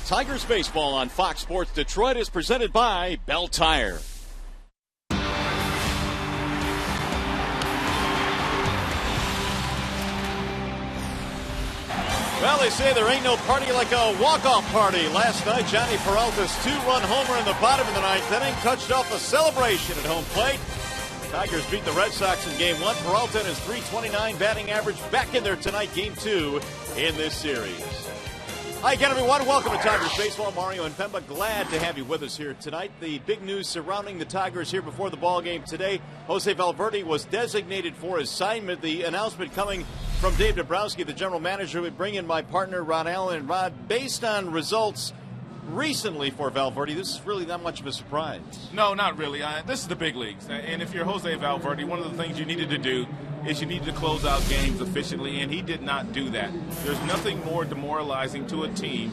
Tigers baseball on Fox Sports Detroit is presented by Bell Tire. Well, they say there ain't no party like a walk-off party. Last night, Johnny Peralta's two-run homer in the bottom of the ninth inning touched off a celebration at home plate. Tigers beat the Red Sox in Game 1. Peralta and his .329 batting average back in there tonight, Game 2 in this series. Hi again, everyone. Welcome to Tigers Baseball. Mario and Pemba, glad to have you with us here tonight. The big news surrounding the Tigers here before the ball game today, Jose Valverde was designated for assignment. The announcement coming from Dave Dabrowski, the general manager, would bring in my partner, Ron Allen. And Rod, based on results recently for Valverde, this is really not much of a surprise. No, not really. This is the big leagues. And if you're Jose Valverde, one of the things you needed to do is you needed to close out games efficiently, and he did not do that. There's nothing more demoralizing to a team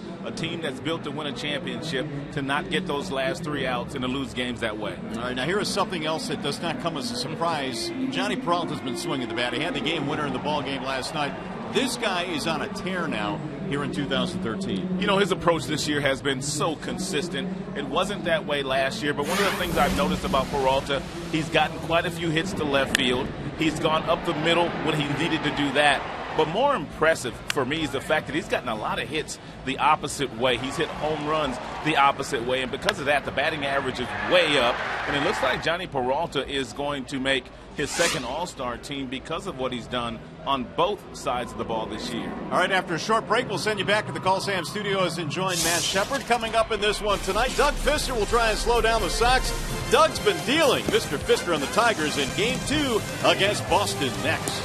that's built to win a championship, to not get those last three outs and to lose games that way. All right, now here is something else that does not come as a surprise. Johnny Peralta's been swinging the bat. He had the game winner in the ball game last night. This guy is on a tear now here in 2013. You know, his approach this year has been so consistent. It wasn't that way last year, but one of the things I've noticed about Peralta, he's gotten quite a few hits to left field. He's gone up the middle when he needed to do that. But more impressive for me is the fact that he's gotten a lot of hits the opposite way. He's hit home runs the opposite way, and because of that, the batting average is way up. And it looks like Johnny Peralta is going to make his second All-Star team because of what he's done on both sides of the ball this year. All right, after a short break, we'll send you back to the Call Sam Studios and join Matt Shepard. Coming up in this one tonight, Doug Fister will try and slow down the Sox. Doug's been dealing Mr. Fister and the Tigers in Game 2 against Boston next.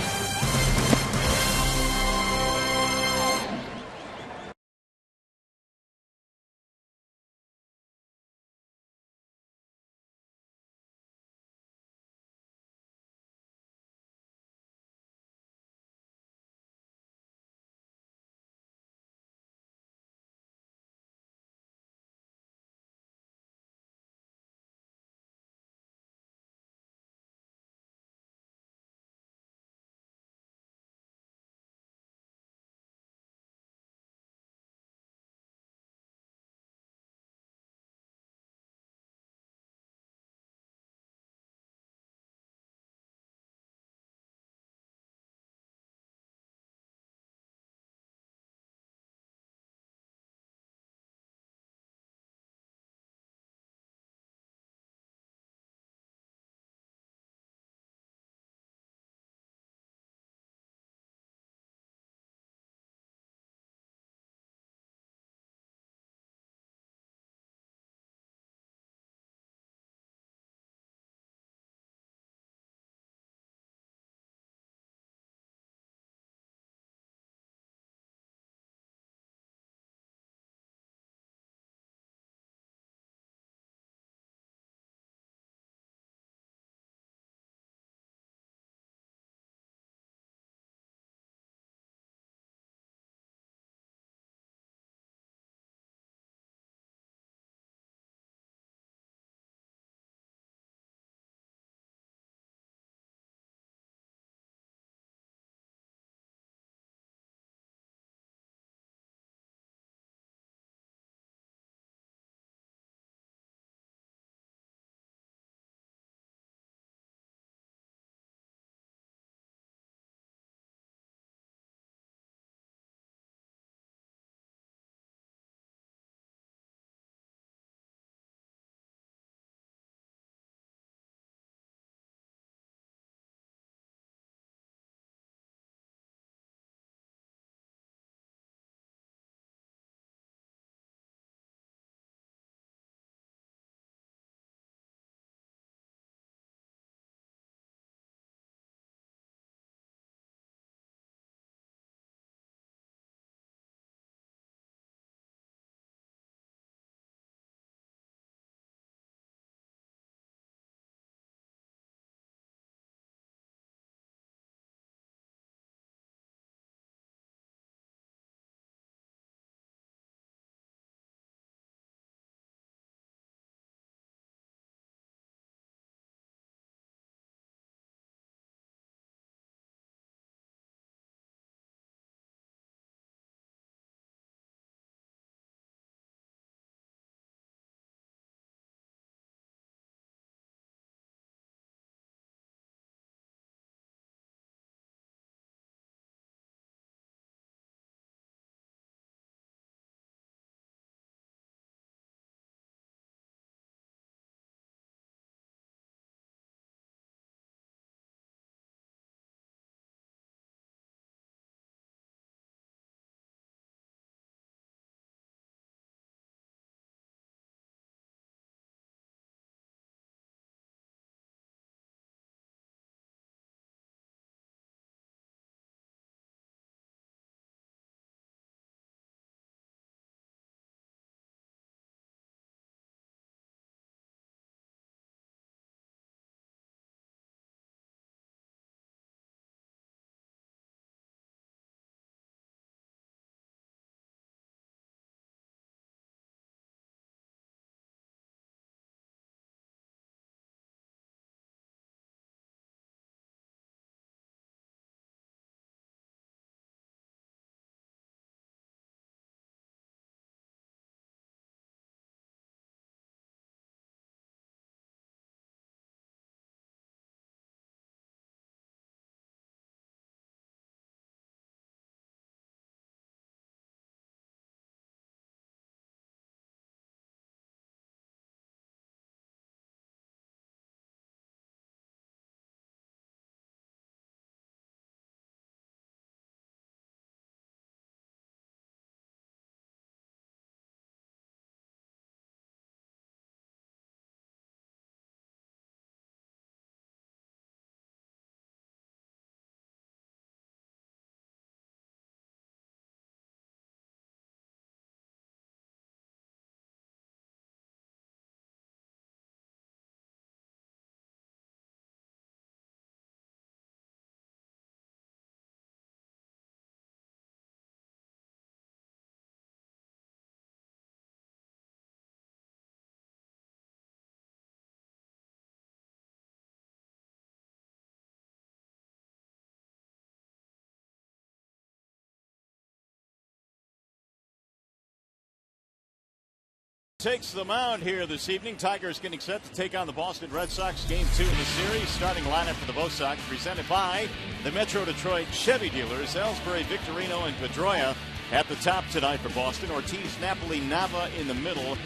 Takes the mound here this evening. Tigers getting set to take on the Boston Red Sox. Game 2 in the series. Starting lineup for the BOS Sox presented by the Metro Detroit Chevy dealers. Ellsbury, Victorino, and Pedroia at the top tonight for Boston. Ortiz, Napoli, Nava in the middle.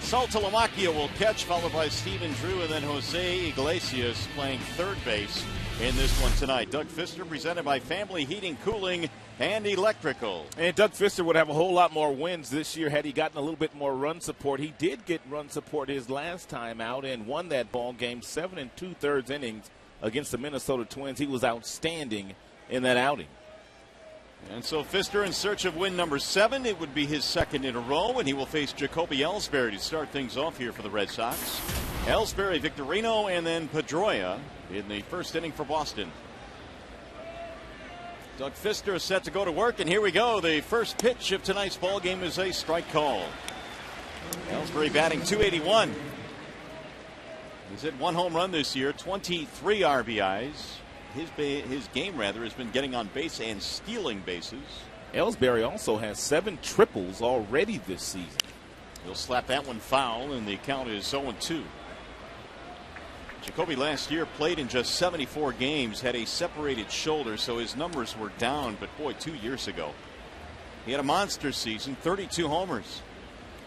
Saltalamacchia will catch, followed by Steven Drew, and then Jose Iglesias playing third base in this one tonight. Doug Fister presented by Family Heating, Cooling, and Electrical. And Doug Fister would have a whole lot more wins this year had he gotten a little bit more run support. He did get run support his last time out and won that ball game 7 2/3 innings against the Minnesota Twins. He was outstanding in that outing. And so Fister in search of win number 7. It would be his second in a row, and he will face Jacoby Ellsbury to start things off here for the Red Sox. Ellsbury, Victorino, and then Pedroia in the first inning for Boston. Doug Fister is set to go to work, and here we go. The first pitch of tonight's ball game is a strike call. Ellsbury batting .281. He's hit 1 home run this year, 23 RBIs. His game has been getting on base and stealing bases. Ellsbury also has 7 triples already this season. He'll slap that one foul, and the count is 0-2. Jacoby last year played in just 74 games, had a separated shoulder, so his numbers were down. But boy, 2 years ago, he had a monster season, 32 homers.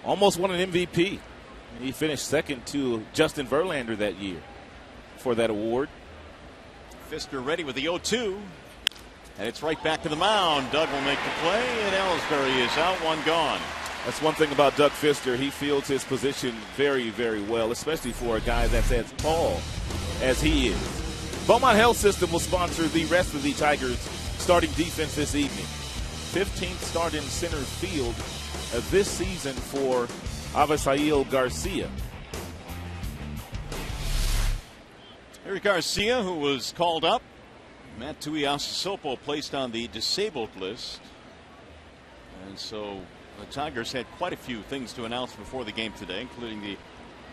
Almost won an MVP. He finished second to Justin Verlander that year for that award. Fister ready with the 0-2. And it's right back to the mound. Doug will make the play, and Ellsbury is out, 1 gone. That's one thing about Doug Fister. He fields his position very, very well, especially for a guy that's as tall as he is. Beaumont Health System will sponsor the rest of the Tigers' starting defense this evening. 15th start in center field this season for Avisail Garcia. Eric Garcia, who was called up. Matt Tuiasosopo placed on the disabled list. And so the Tigers had quite a few things to announce before the game today, including the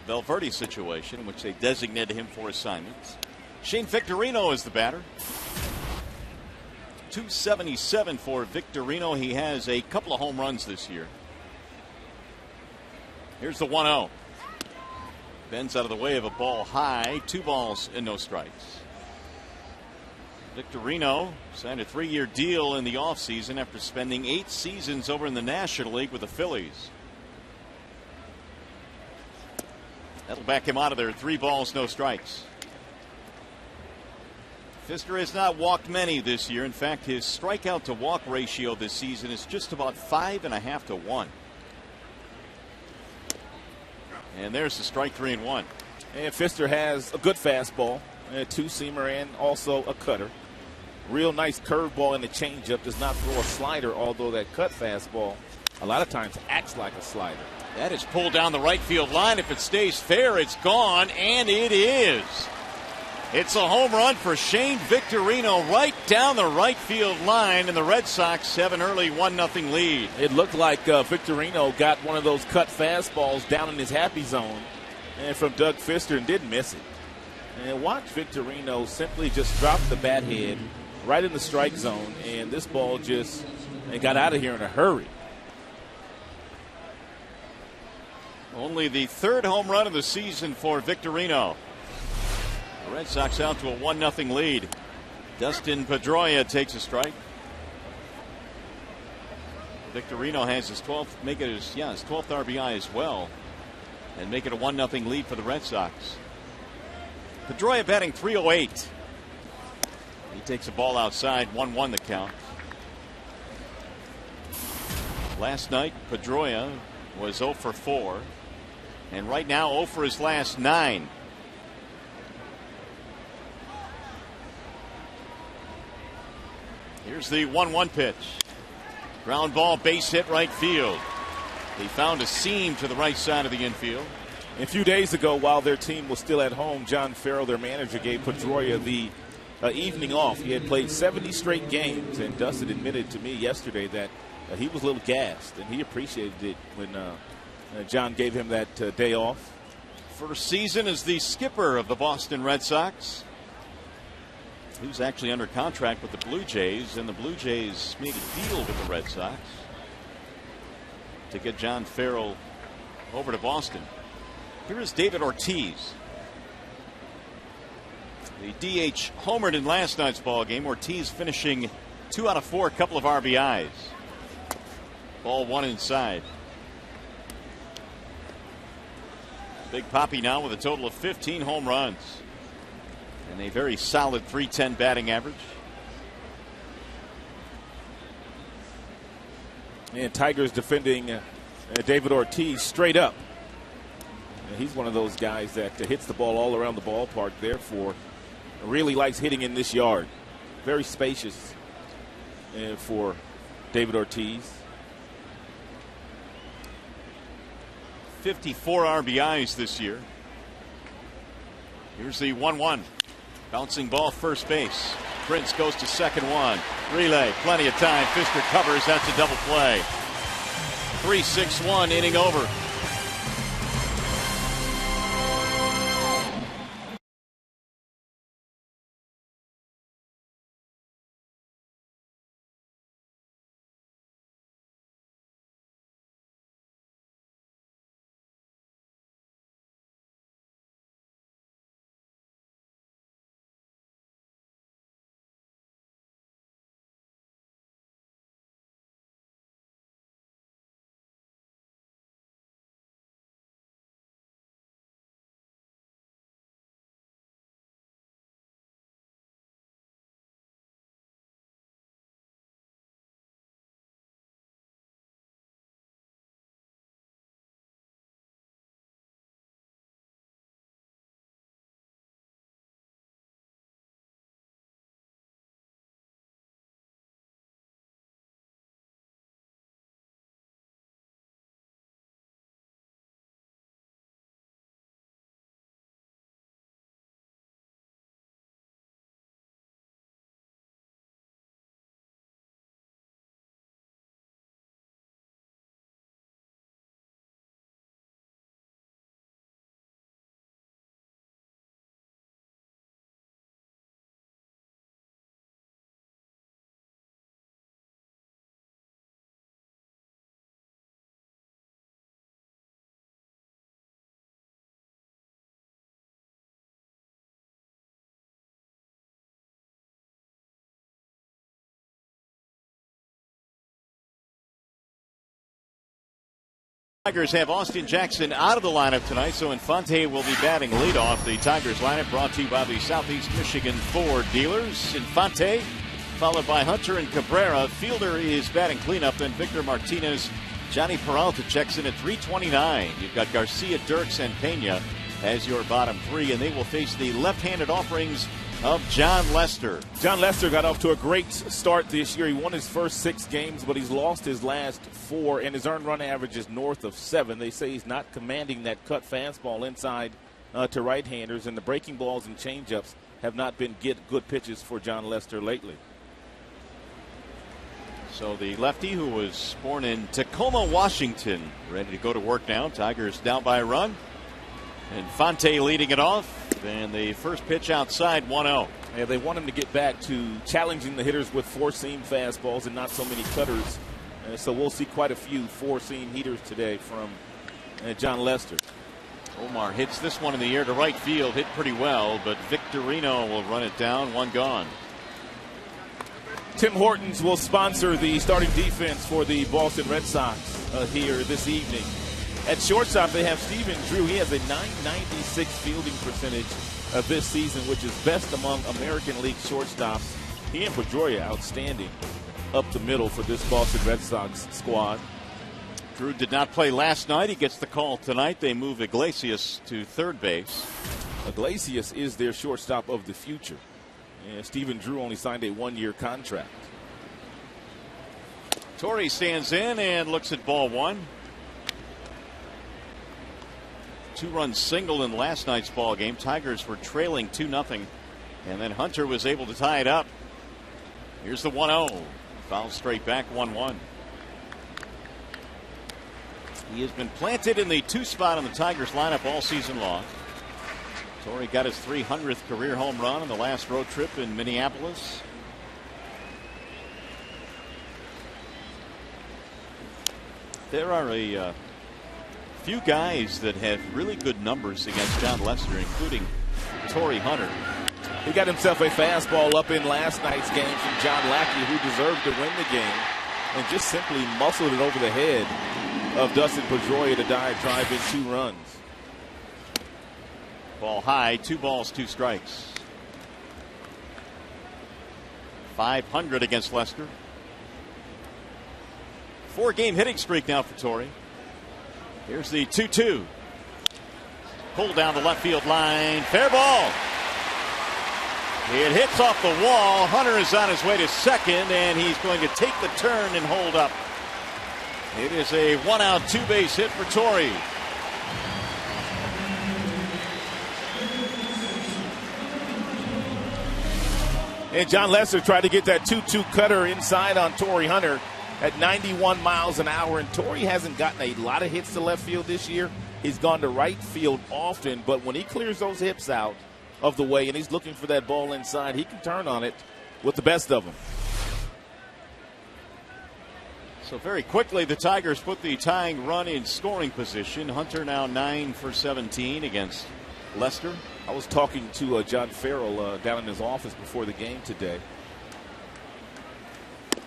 Valverde situation, in which they designated him for assignments. Shane Victorino is the batter. .277 for Victorino. He has a couple of home runs this year. Here's the 1-0. Bends out of the way of a ball high. 2 balls and no strikes. Victorino signed a 3-year deal in the offseason after spending 8 seasons over in the National League with the Phillies. That'll back him out of there. 3 balls, no strikes. Fister has not walked many this year. In fact, his strikeout to walk ratio this season is just about 5.5 to 1. And there's the strike, 3-1. And Fister has a good fastball, a 2-seamer, and also a cutter. Real nice curveball and a changeup. Does not throw a slider, although that cut fastball a lot of times acts like a slider. That is pulled down the right field line. If it stays fair, it's gone, and it is. It's a home run for Shane Victorino right down the right field line, and the Red Sox have an early 1-0 lead. It looked like Victorino got one of those cut fastballs down in his happy zone and from Doug Fister and didn't miss it. And watch Victorino simply just drop the bat head right in the strike zone, and this ball just got out of here in a hurry. Only the 3rd home run of the season for Victorino. The Red Sox out to a 1-0 lead. Dustin Pedroia takes a strike. Victorino has his 12th, his 12th RBI as well, and make it a 1-0 lead for the Red Sox. Pedroia batting .308. He takes a ball outside, 1-1 the count. Last night, Pedroia was 0 for 4, and right now 0 for his last 9. Here's the 1-1 pitch. Ground ball, base hit right field. He found a seam to the right side of the infield. A few days ago, while their team was still at home, John Farrell, their manager, gave Pedroia the evening off. He had played 70 straight games, and Dustin admitted to me yesterday that he was a little gassed, and he appreciated it when John gave him that day off. First season as the skipper of the Boston Red Sox. He was actually under contract with the Blue Jays, and the Blue Jays made a deal with the Red Sox to get John Farrell over to Boston. Here is David Ortiz. The DH homered in last night's ball game. Ortiz finishing 2 out of 4, a couple of RBIs. Ball 1 inside. Big Poppy now with a total of 15 home runs and a very solid .310 batting average. And Tigers defending David Ortiz straight up. And he's one of those guys that hits the ball all around the ballpark, therefore really likes hitting in this yard. Very spacious for David Ortiz. 54 RBIs this year. Here's the 1-1. Bouncing ball first base. Prince goes to second one. Relay, plenty of time. Fister covers. That's a double play. 3-6-1, inning over. Tigers have Austin Jackson out of the lineup tonight, so Infante will be batting leadoff. The Tigers lineup brought to you by the Southeast Michigan Ford dealers. Infante, followed by Hunter and Cabrera. Fielder is batting cleanup, then Victor Martinez. Johnny Peralta checks in at 329. You've got Garcia, Dirks, and Pena as your bottom three, and they will face the left-handed offerings of John Lester. John Lester got off to a great start this year. He won his first 6 games, but he's lost his last 4, and his earned run average is north of 7. They say he's not commanding that cut fastball inside to right-handers, and the breaking balls and changeups have not been good pitches for John Lester lately. So the lefty, who was born in Tacoma, Washington, ready to go to work now. Tigers down by a run. Infante leading it off. And the first pitch outside, 1-0. Yeah, they want him to get back to challenging the hitters with four-seam fastballs and not so many cutters. So we'll see quite a few four-seam heaters today from John Lester. Omar hits this one in the air to right field, hit pretty well, but Victorino will run it down, 1 gone. Tim Hortons will sponsor the starting defense for the Boston Red Sox here this evening. At shortstop, they have Stephen Drew. He has a .996 fielding percentage this season, which is best among American League shortstops. He and Pedroia outstanding up the middle for this Boston Red Sox squad. Drew did not play last night. He gets the call tonight. They move Iglesias to third base. Iglesias is their shortstop of the future. And Stephen Drew only signed a 1-year contract. Torrey stands in and looks at ball 1. 2-run single in last night's ball game. Tigers were trailing 2-0, and then Hunter was able to tie it up. Here's the 1-0. Foul straight back, 1-1. He has been planted in the 2 spot in the Tigers lineup all season long. Torrey got his 300th career home run on the last road trip in Minneapolis. There are a few guys that have really good numbers against John Lester, including Torrey Hunter. He got himself a fastball up in last night's game from John Lackey, who deserved to win the game, and just simply muscled it over the head of Dustin Pedroia to drive in 2 runs. Ball high, 2 balls, 2 strikes. 500 against Lester. 4-game hitting streak now for Torrey. Here's the 2-2. Pulled down the left field line. Fair ball. It hits off the wall. Hunter is on his way to second, and he's going to take the turn and hold up. It is a 1-out, 2-base hit for Torrey. And John Lester tried to get that 2-2 cutter inside on Torrey Hunter at 91 miles an hour. And Torrey hasn't gotten a lot of hits to left field this year. He's gone to right field often, but when he clears those hips out of the way and he's looking for that ball inside, he can turn on it with the best of them. So very quickly, the Tigers put the tying run in scoring position. Hunter now 9 for 17 against Lester. I was talking to John Farrell down in his office before the game today,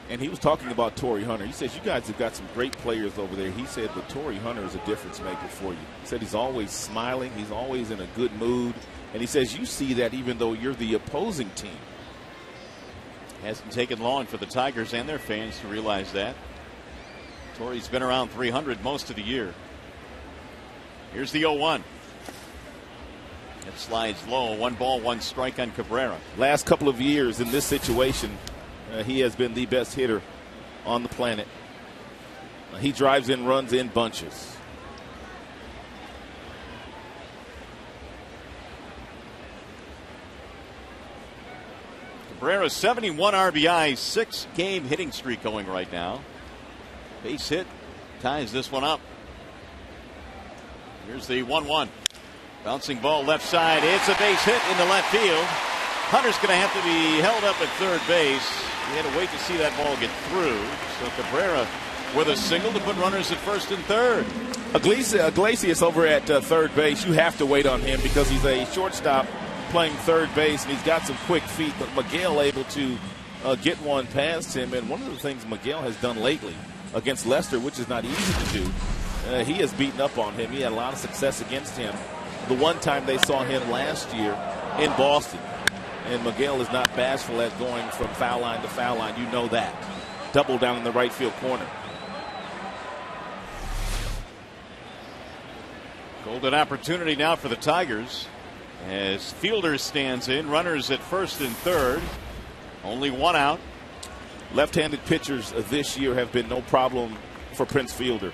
and he was talking about Torrey Hunter. He says, you guys have got some great players over there. He said, but Torrey Hunter is a difference maker for you. He said he's always smiling. He's always in a good mood. And he says you see that even though you're the opposing team. Hasn't taken long for the Tigers and their fans to realize that. Torrey's been around 300 most of the year. Here's the 0-1. It slides low. 1 ball, 1 strike on Cabrera. Last couple of years in this situation, he has been the best hitter on the planet. He drives in runs in bunches. Cabrera's 71 RBI, 6-game hitting streak going right now. Base hit ties this one up. Here's the 1-1. Bouncing ball left side. It's a base hit into left field. Hunter's going to have to be held up at third base. He had to wait to see that ball get through. So Cabrera with a single to put runners at first and third. Iglesias over at third base, you have to wait on him because he's a shortstop playing third base, and he's got some quick feet. But Miguel able to get one past him. And one of the things Miguel has done lately against Lester, which is not easy to do, he has beaten up on him. He had a lot of success against him. The one time they saw him last year in Boston. And Miguel is not bashful at going from foul line to foul line. You know that. Double down in the right field corner. Golden opportunity now for the Tigers as Fielder stands in. Runners at first and third. Only 1 out. Left-handed pitchers this year have been no problem for Prince Fielder.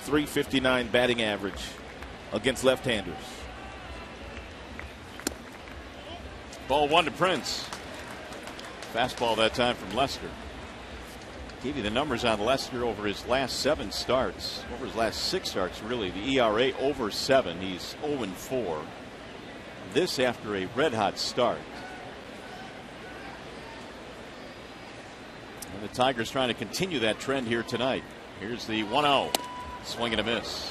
.359 batting average against left-handers. Ball 1 to Prince. Fastball that time from Lester. Gave you the numbers on Lester over his last 7 starts. Over his last 6 starts, really. The ERA over 7. He's 0-4. This after a red-hot start. And the Tigers trying to continue that trend here tonight. Here's the 1-0. Swing and a miss.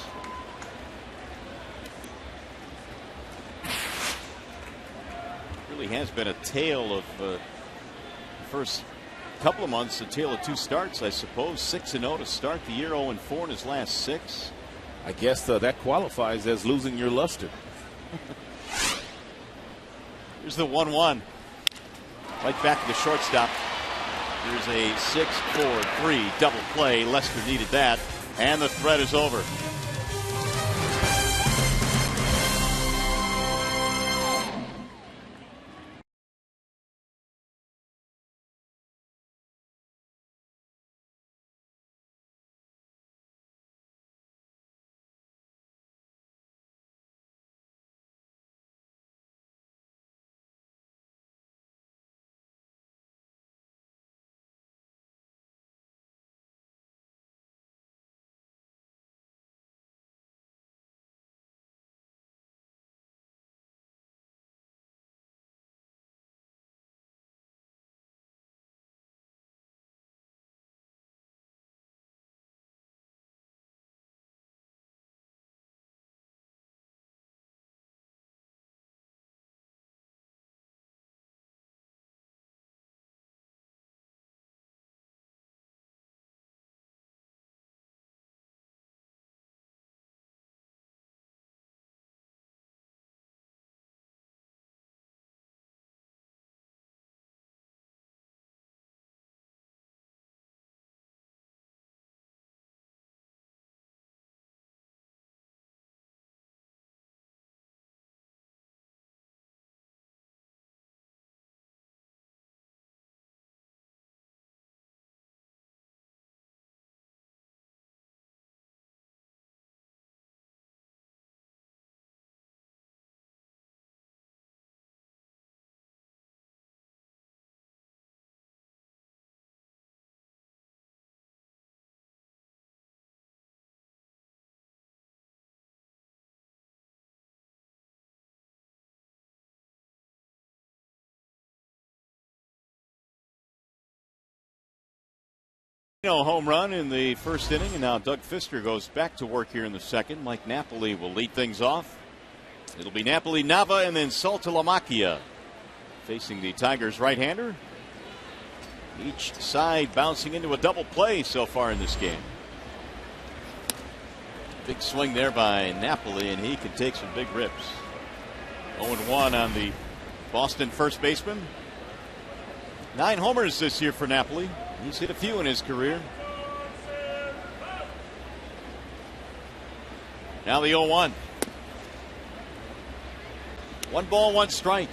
Really has been a tale of the first couple of months, a tale of 2 starts, I suppose. 6-0 to start the year, 0-4 in his last 6. I guess that qualifies as losing your luster. Here's the 1-1. Right back to the shortstop. Here's a 6-4-3 double play. Lester needed that, and the threat is over. No home run in the first inning, and now Doug Fister goes back to work here in the second. Mike Napoli will lead things off. It'll be Napoli, Nava, and then Saltalamacchia facing the Tigers right-hander. Each side bouncing into a double play so far in this game. Big swing there by Napoli, and he can take some big rips. 0-1 on the Boston first baseman. 9 homers this year for Napoli. He's hit a few in his career. Now the 0-1. 1 ball, 1 strike.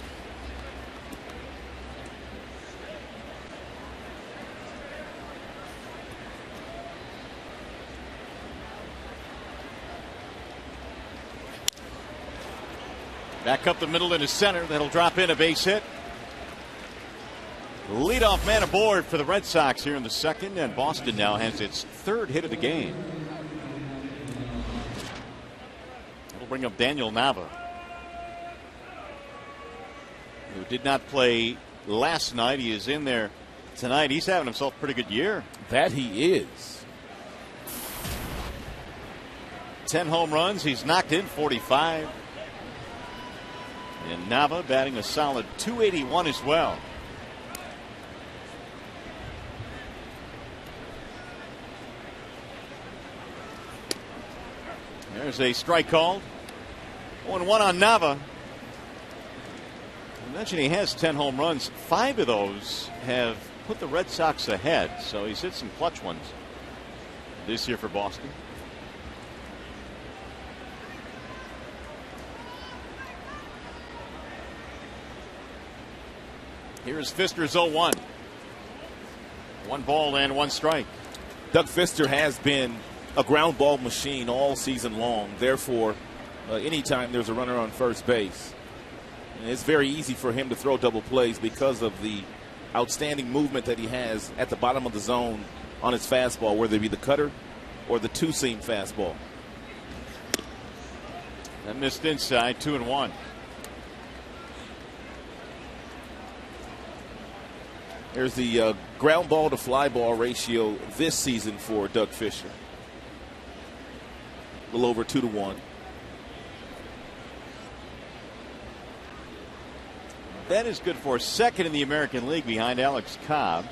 Back up the middle into center. That'll drop in, a base hit. Leadoff man aboard for the Red Sox here in the second, and Boston now has its 3rd hit of the game. It'll bring up Daniel Nava, who did not play last night. He is in there tonight. He's having himself a pretty good year. That he is. 10 home runs. He's knocked in 45. And Nava batting a solid .281 as well. There's a strike called. 0-1 on Nava. I mentioned he has 10 home runs. 5 of those have put the Red Sox ahead, so he's hit some clutch ones this year for Boston. Here's Fister's 0-1. 1 ball and 1 strike. Doug Fister has been a ground ball machine all season long. Therefore, anytime there's a runner on first base, it's very easy for him to throw double plays because of the outstanding movement that he has at the bottom of the zone on his fastball, whether it be the cutter or the two-seam fastball. That missed inside, 2-1. There's the ground ball to fly ball ratio this season for Doug Fister. A little over 2-1. That is good for 2nd in the American League behind Alex Cobb.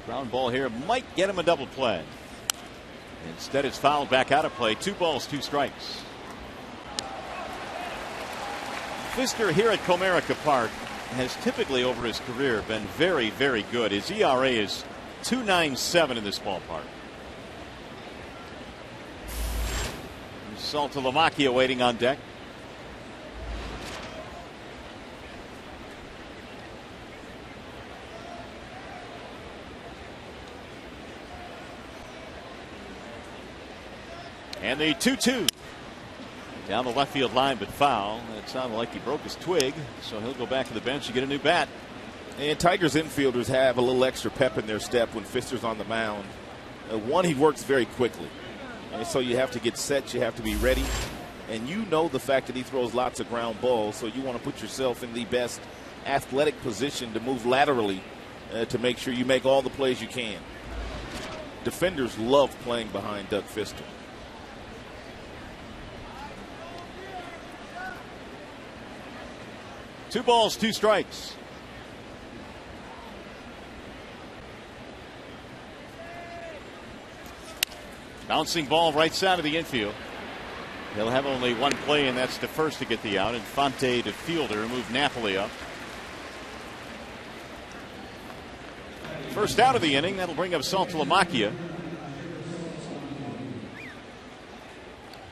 Ground ball here might get him a double play. Instead, it's fouled back out of play. 2 balls, 2 strikes. Fister here at Comerica Park has typically over his career been very, very good. His ERA is .297 in this ballpark. Saltalamacchia waiting on deck. And the 2-2. Down the left field line, but foul. It sounded like he broke his twig, so he'll go back to the bench and get a new bat. And Tigers infielders have a little extra pep in their step when Fister's on the mound. One, he works very quickly. And so you have to get set, you have to be ready. And you know the fact that he throws lots of ground balls, so you want to put yourself in the best athletic position to move laterally to make sure you make all the plays you can. Defenders love playing behind Doug Fister. Two balls, 2 strikes. Bouncing ball right side of the infield. He'll have only 1 play, and that's the first to get the out. Infante to fielder, move Napoli up. First out of the inning, that'll bring up Saltalamacchia,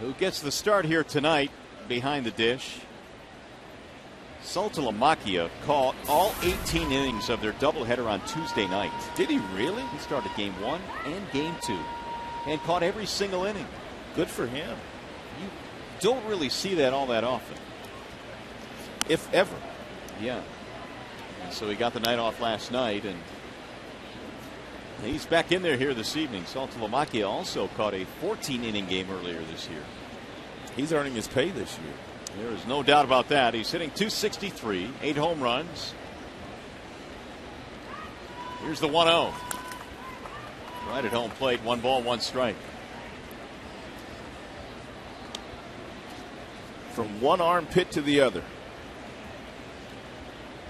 who gets the start here tonight behind the dish. Saltalamacchia caught all 18 innings of their doubleheader on Tuesday night. Did he really? He started game 1 and game 2 and caught every single inning. Good for him. You don't really see that all that often, if ever. Yeah. And so he got the night off last night, and he's back in there here this evening. Saltalamacchia also caught a 14-inning game earlier this year. He's earning his pay this year. There is no doubt about that. He's hitting .263, 8 home runs. Here's the 1-0. Right at home plate, 1 ball, 1 strike. From one armpit to the other.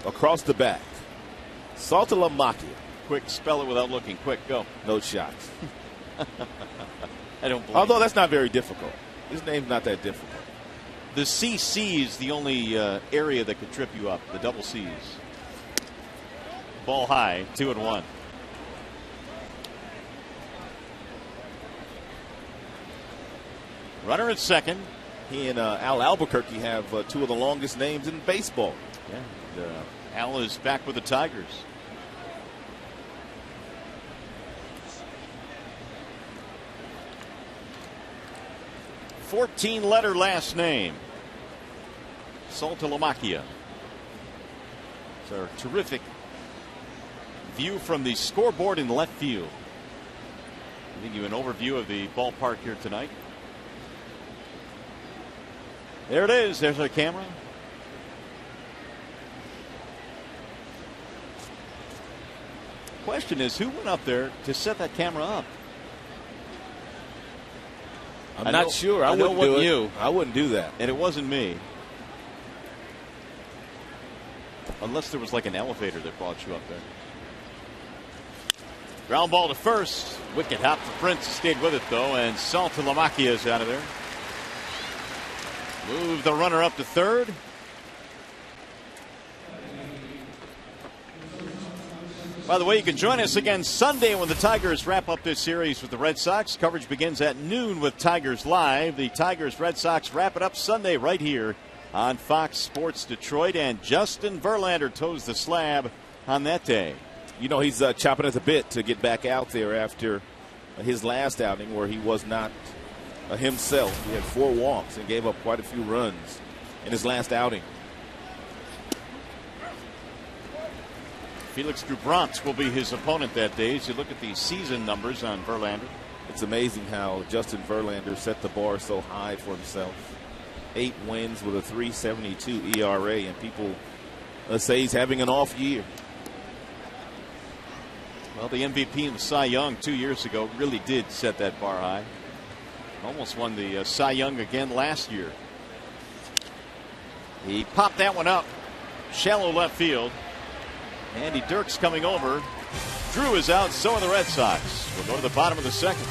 Across the back. Saltalamacchia. Quick, spell it without looking. Quick, go. No shots. I don't believe Although that's not very difficult. His name's not that difficult. The CC is the only area that could trip you up. The double C's. Ball high, 2-1. Runner at second. He and Al Albuquerque have 2 of the longest names in baseball. Yeah. And, Al is back with the Tigers. Fourteen-letter last name. Saltalamacchia. It's a terrific view from the scoreboard in left field. I'll give you an overview of the ballpark here tonight. There it is. There's our camera. Question is, who went up there to set that camera up? I'm not sure. I wouldn't do it. I wouldn't do that. And it wasn't me. Unless there was like an elevator that brought you up there. Ground ball to first. Wicket hop for Prince. Stayed with it though, and Saltalamacchia is out of there. Move the runner up to third. By the way, you can join us again Sunday when the Tigers wrap up this series with the Red Sox. Coverage begins at noon with Tigers Live. The Tigers-Red Sox wrap it up Sunday right here on Fox Sports Detroit. And Justin Verlander toes the slab on that day. You know, he's chopping at the bit to get back out there after his last outing where he was not himself. He had 4 walks and gave up quite a few runs in his last outing. Felix Dubronx will be his opponent that day as you look at the season numbers on Verlander. It's amazing how Justin Verlander set the bar so high for himself. 8 wins with a 3.72 ERA, and people say he's having an off year. Well, the MVP and the Cy Young 2 years ago really did set that bar high. Almost won the Cy Young again last year. He popped that one up. Shallow left field. Andy Dirks coming over. Drew is out, so are the Red Sox. We'll go to the bottom of the second.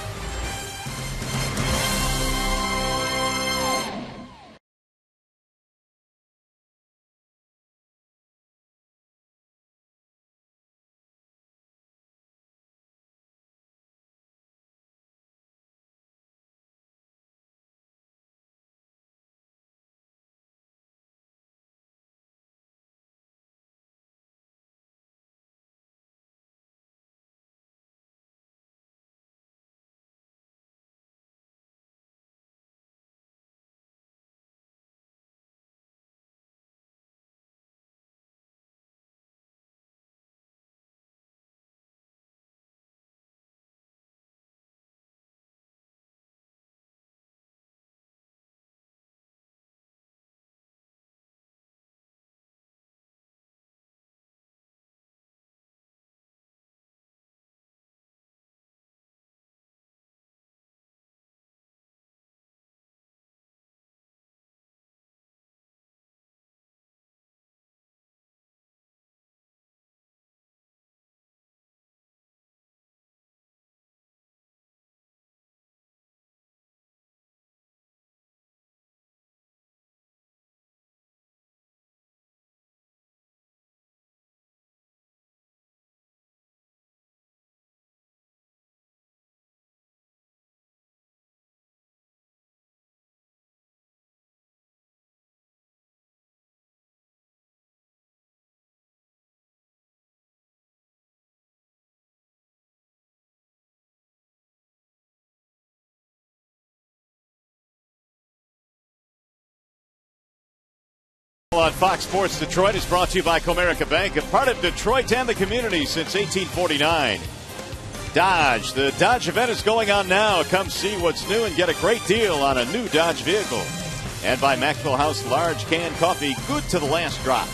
On Fox Sports Detroit is brought to you by Comerica Bank, a part of Detroit and the community since 1849. Dodge. The Dodge event is going on now. Come see what's new and get a great deal on a new Dodge vehicle. And by Maxwell House Large Can Coffee, good to the last drop.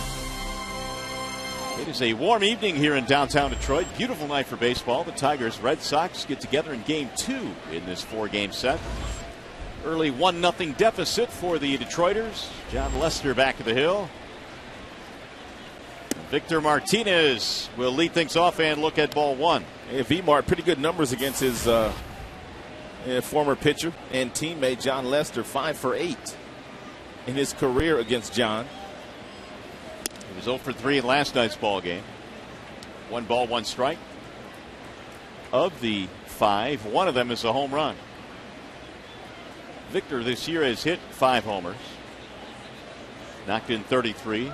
It is a warm evening here in downtown Detroit. Beautiful night for baseball. The Tigers Red Sox get together in game 2 in this 4-game set. Early 1-0 deficit for the Detroiters. John Lester back of the hill. Victor Martinez will lead things off and look at ball 1. Yeah, V-Mart, pretty good numbers against his former pitcher and teammate John Lester. 5 for 8 in his career against John. He was 0 for 3 in last night's ball game. 1 ball, 1 strike. Of the 5, 1 of them is a home run. Victor this year has hit 5 homers. Knocked in 33.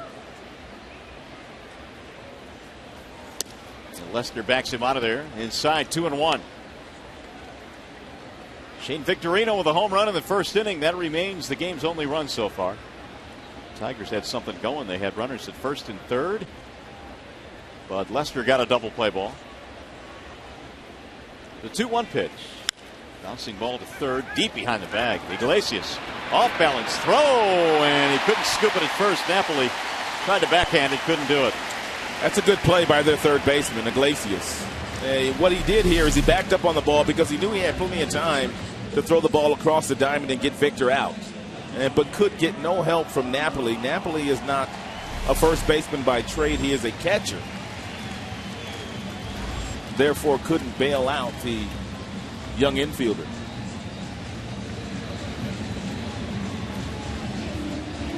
And Lester backs him out of there. Inside, 2-1. Shane Victorino with a home run in the first inning. That remains the game's only run so far. Tigers had something going. They had runners at first and third. But Lester got a double play ball. The 2-1 pitch. Bouncing ball to third, deep behind the bag. Iglesias, off balance throw, and he couldn't scoop it at first. Napoli tried to backhand it, couldn't do it. That's a good play by their third baseman, Iglesias. What he did here is he backed up on the ball because he knew he had plenty of time to throw the ball across the diamond and get Victor out. But could get no help from Napoli. Napoli is not a first baseman by trade. He is a catcher. Therefore, couldn't bail out the young infielder.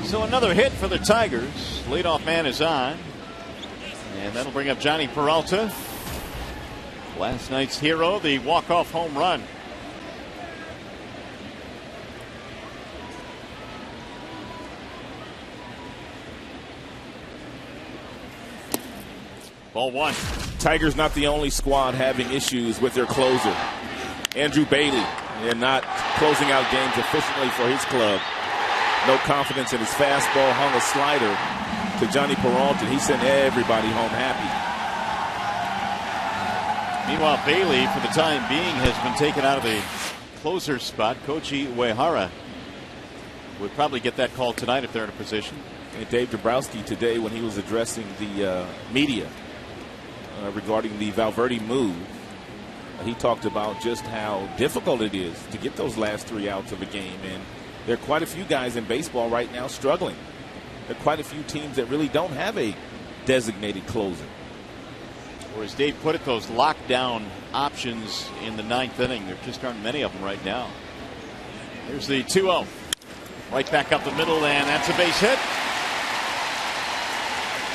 So another hit for the Tigers. Leadoff man is on. And that'll bring up Johnny Peralta. Last night's hero, the walk-off home run. Ball 1. Tigers not the only squad having issues with their closer. Andrew Bailey, and not closing out games efficiently for his club. No confidence in his fastball, hung a slider to Johnny Peralta. He sent everybody home happy. Meanwhile, Bailey, for the time being, has been taken out of the closer spot. Koji Uehara would probably get that call tonight if they're in a position. And Dave Dombrowski today, when he was addressing the media regarding the Valverde move, he talked about just how difficult it is to get those last 3 outs of a game. And there are quite a few guys in baseball right now struggling. There are quite a few teams that really don't have a designated closer. Or as Dave put it, those lockdown options in the 9th inning. There just aren't many of them right now. Here's the 2-0. Right back up the middle, and that's a base hit.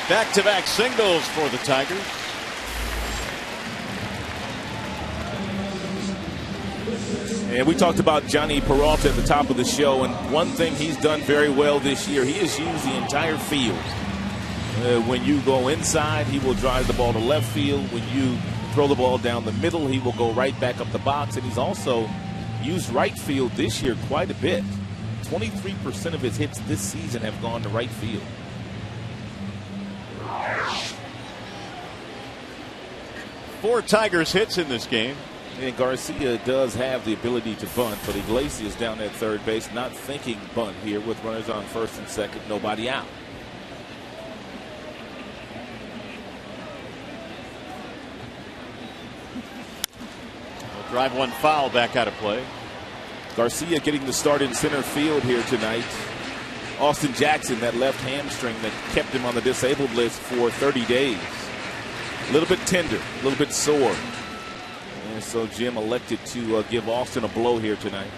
Back-to-back singles for the Tigers. And we talked about Johnny Peralta at the top of the show, and one thing he's done very well this year, he has used the entire field. When you go inside, he will drive the ball to left field. When you throw the ball down the middle, he will go right back up the box. And he's also used right field this year quite a bit. 23% of his hits this season have gone to right field. Four Tigers hits in this game. And Garcia does have the ability to bunt, but Iglesias down at third base, not thinking bunt here with runners on first and second, nobody out. Drive one foul, back out of play. Garcia getting the start in center field here tonight. Austin Jackson, that left hamstring that kept him on the disabled list for 30 days. A little bit tender, a little bit sore. And so Jim elected to give Austin a blow here tonight.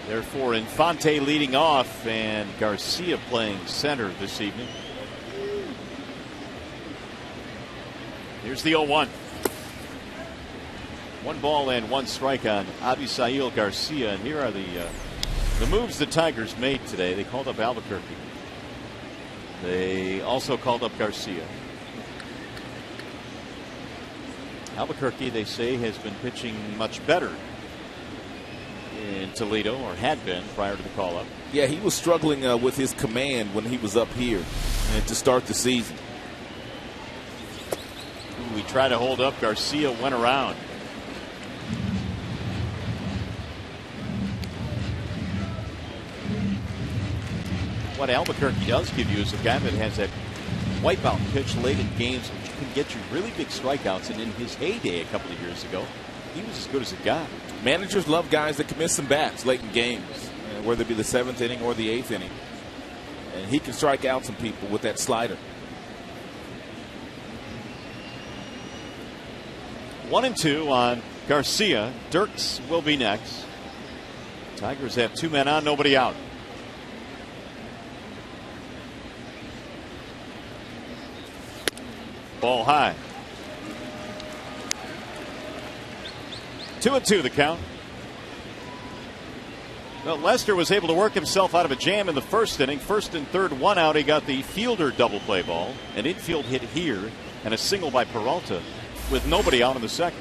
Therefore, Infante leading off and Garcia playing center this evening. Here's the 0-1. 1 ball and 1 strike on Abisail Garcia. And here are the moves the Tigers made today. They called up Albuquerque. They also called up Garcia. Albuquerque, they say, has been pitching much better in Toledo, or had been prior to the call-up. Yeah, he was struggling with his command when he was up here to start the season. We tried to hold up. Garcia went around. what Albuquerque does give you is a guy that has that wipeout pitch late in games, which can get you really big strikeouts. And in his heyday a couple of years ago, he was as good as it got. Managers love guys that can miss some bats late in games, whether it be the 7th inning or the 8th inning. And he can strike out some people with that slider. 1-2 on Garcia. Dirks will be next. Tigers have 2 men on, nobody out. Ball high. 2-2 the count. Well, Lester was able to work himself out of a jam in the first inning. First and third, 1 out. He got the fielder double play ball. An infield hit here and a single by Peralta with nobody out in the second.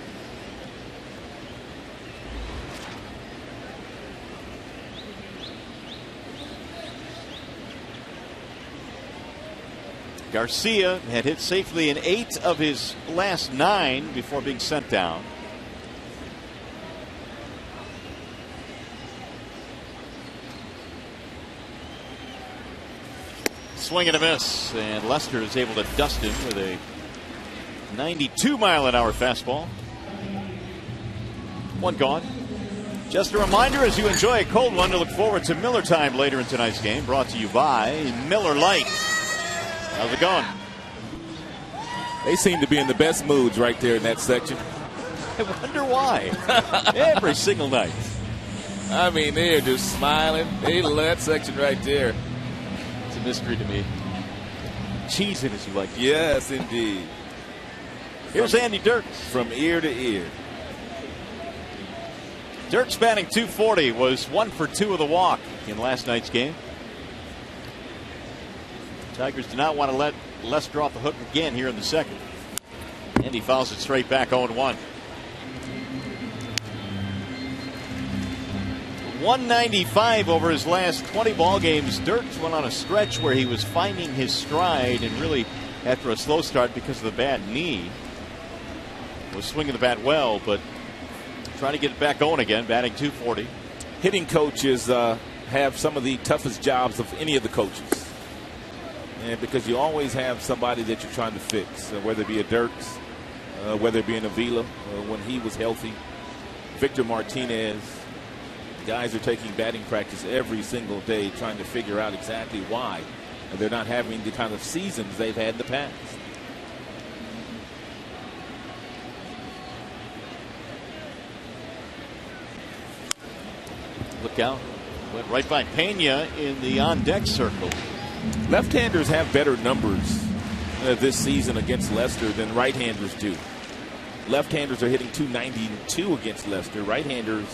Garcia had hit safely in 8 of his last 9 before being sent down. Swing and a miss, and Lester is able to dust him with a 92-mile-an-hour fastball. 1 gone. Just a reminder, as you enjoy a cold one, to look forward to Miller Time later in tonight's game, brought to you by Miller Lite. How's it going? They seem to be in the best moods right there in that section. I wonder why. Every single night. I mean, they're just smiling. They love that section right there. It's a mystery to me. Cheesing, as you like. Yes, indeed. Here's Andy Dirks. From ear to ear. Dirks batting .240, was 1 for 2 with a walk in last night's game. Tigers do not want to let Lester off the hook again here in the second. And he fouls it straight back 0-1. 195 over his last 20 ball games. Dirks went on a stretch where he was finding his stride, and really, after a slow start because of the bad knee, was swinging the bat well, but trying to get it back going again, batting .240. Hitting coaches have some of the toughest jobs of any of the coaches. And because you always have somebody that you're trying to fix, whether it be a Dirks, whether it be an Avila, when he was healthy, Victor Martinez. Guys are taking batting practice every single day trying to figure out exactly why they're not having the kind of seasons they've had in the past. Look out. Went right by Pena in the on-deck circle. Left-handers have better numbers this season against Lester than right-handers do. Left-handers are hitting .292 against Lester. Right-handers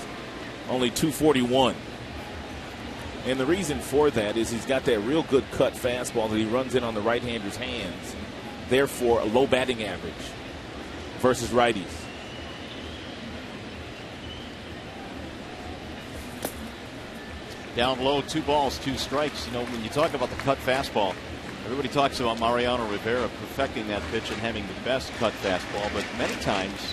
only .241. And the reason for that is he's got that real good cut fastball that he runs in on the right-hander's hands. Therefore, a low batting average versus righties. Down low, 2 balls, 2 strikes. You know, when you talk about the cut fastball, everybody talks about Mariano Rivera perfecting that pitch and having the best cut fastball, but many times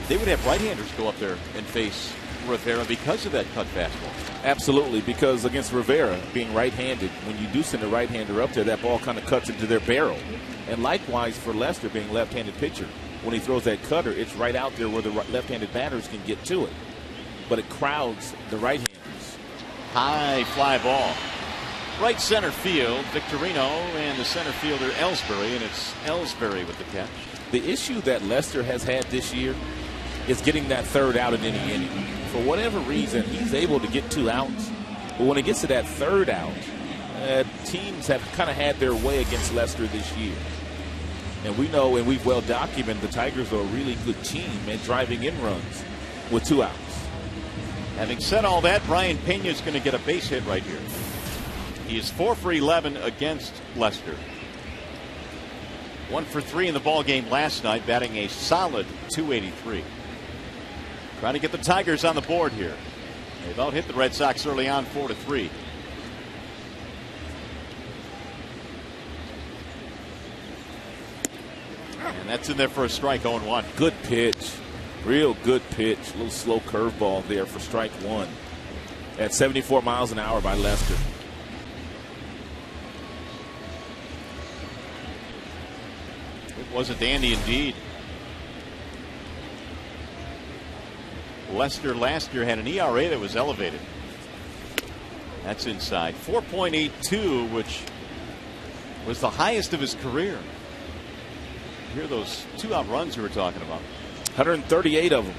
they would have right-handers go up there and face Rivera because of that cut fastball. Absolutely, because against Rivera, being right-handed, when you do send a right-hander up there, that ball kind of cuts into their barrel. And likewise for Lester, being left-handed pitcher, when he throws that cutter, it's right out there where the left-handed batters can get to it. But it crowds the right-handers. High fly ball. Right center field, Victorino and the center fielder Ellsbury, and it's Ellsbury with the catch. The issue that Lester has had this year is getting that third out in any inning. For whatever reason, he's able to get 2 outs. But when it gets to that third out, teams have kind of had their way against Lester this year. And we know, and we've well documented, the Tigers are a really good team at driving in runs with 2 outs. Having said all that, Brian Pena is going to get a base hit right here. He is 4 for 11 against Lester. 1 for 3 in the ball game last night, batting a solid .283. Trying to get the Tigers on the board here. They've out hit the Red Sox early on, 4-3. And that's in there for a strike, 0-1. Good pitch. Real good pitch. A little slow curveball there for strike 1 at 74 miles an hour by Lester. Was it Andy indeed? Lester last year had an ERA that was elevated. That's inside. 4.82, which was the highest of his career. Hear those 2-out runs you were talking about. 138 of them.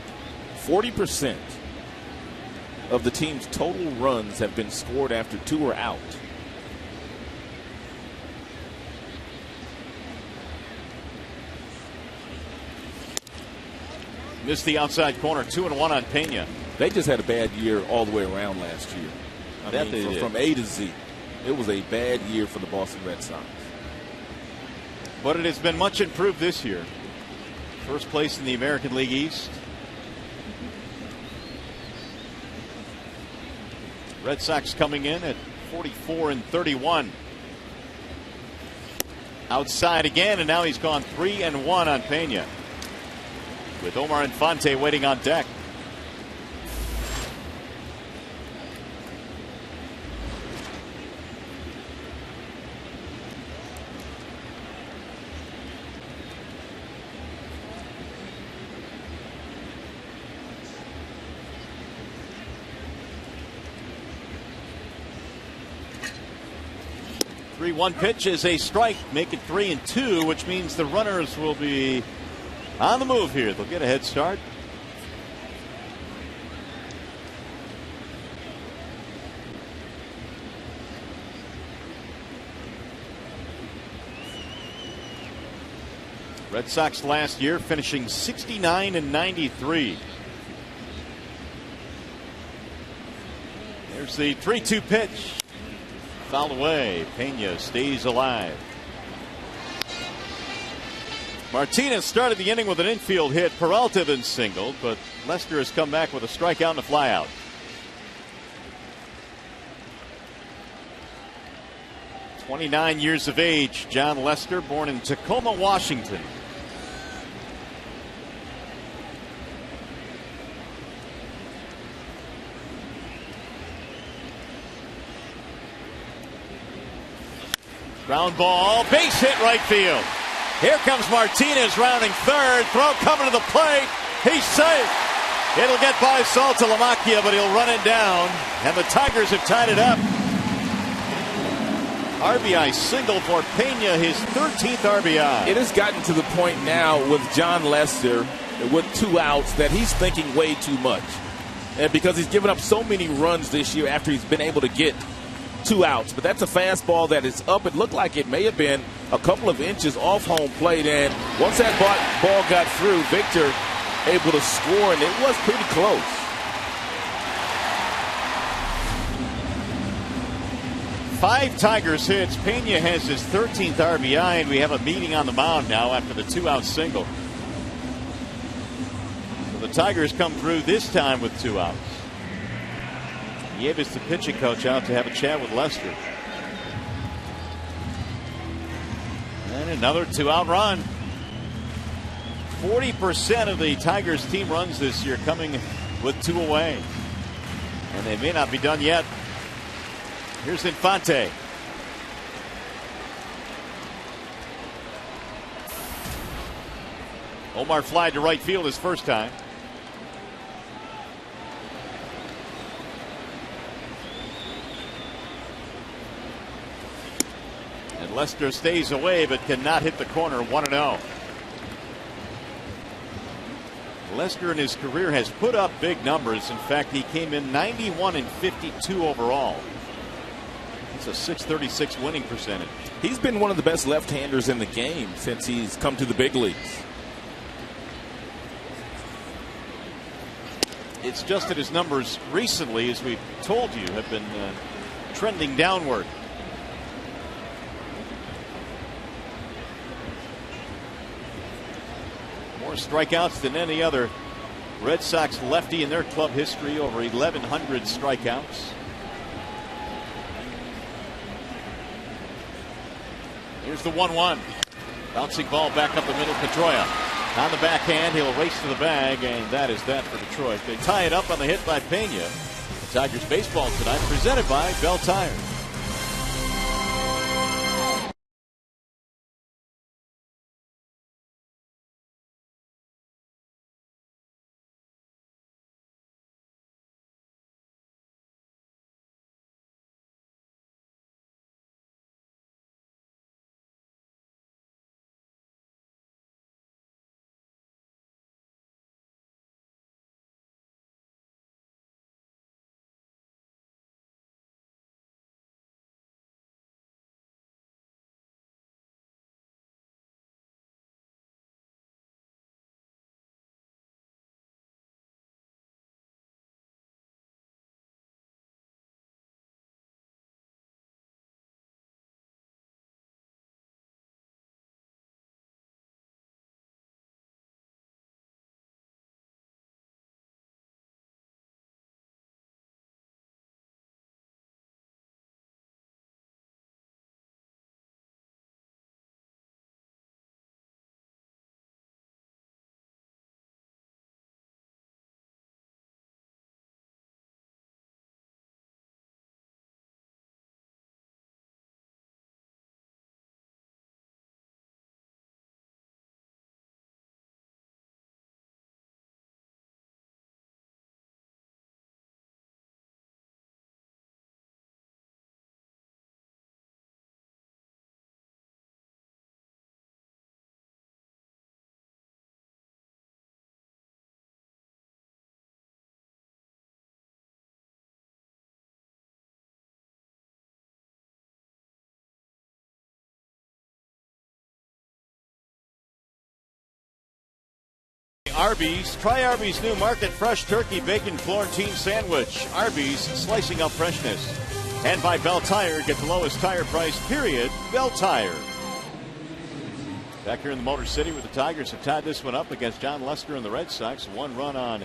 40% of the team's total runs have been scored after 2 are out. Missed the outside corner. 2-1 on Pena. They just had a bad year all the way around last year. From A to Z. It was a bad year for the Boston Red Sox. But it has been much improved this year. First place in the American League East. Red Sox coming in at 44-31. Outside again, and now he's gone 3-1 on Pena, with Omar Infante waiting on deck. One pitch is a strike, make it 3-2, which means the runners will be on the move here. They'll get a head start. Red Sox last year finishing 69-93. There's the 3-2 pitch. Fouled away. Pena stays alive. Martinez started the inning with an infield hit. Peralta then singled, but Lester has come back with a strikeout and a flyout. "29 years of age, John Lester, born in Tacoma, Washington. Ground ball, base hit right field. Here comes Martinez rounding third. Throw coming to the plate. He's safe. It'll get by Saltalamacchia, but he'll run it down. And the Tigers have tied it up. RBI single for Pena, his 13th RBI. It has gotten to the point now with John Lester with 2 outs that he's thinking way too much. And because he's given up so many runs this year after he's been able to get 2 outs. But that's a fastball that is up. It looked like it may have been a couple of inches off home plate. And once that ball got through, Victor able to score, and it was pretty close. Five Tigers hits. Pena has his 13th RBI, and we have a meeting on the mound now after the 2-out single. So the Tigers come through this time with 2 outs. Nieves, the pitching coach, out to have a chat with Lester. And another 2-out run. 40% of the Tigers team runs this year coming with 2 away. And they may not be done yet. Here's Infante. Omar flied to right field his first time. Lester stays away but cannot hit the corner. 1-0. Lester in his career has put up big numbers. In fact, he came in 91-52 overall. It's a .636 winning percentage. He's been one of the best left-handers in the game since he's come to the big leagues. It's just that his numbers recently, as we've told you, have been trending downward. More strikeouts than any other Red Sox lefty in their club history, over 1,100 strikeouts. Here's the 1-1. Bouncing ball back up the middle. Pedroia on the backhand. He'll race to the bag, and that is that for Detroit. They tie it up on the hit by Pena. The Tigers baseball tonight presented by Bell Tire. Arby's. Try Arby's new Market Fresh Turkey Bacon Florentine Sandwich. Arby's, slicing up freshness. And by Bell Tire, get the lowest tire price, period. Bell Tire. Back here in the Motor City where the Tigers have tied this one up against John Lester and the Red Sox. 1 run on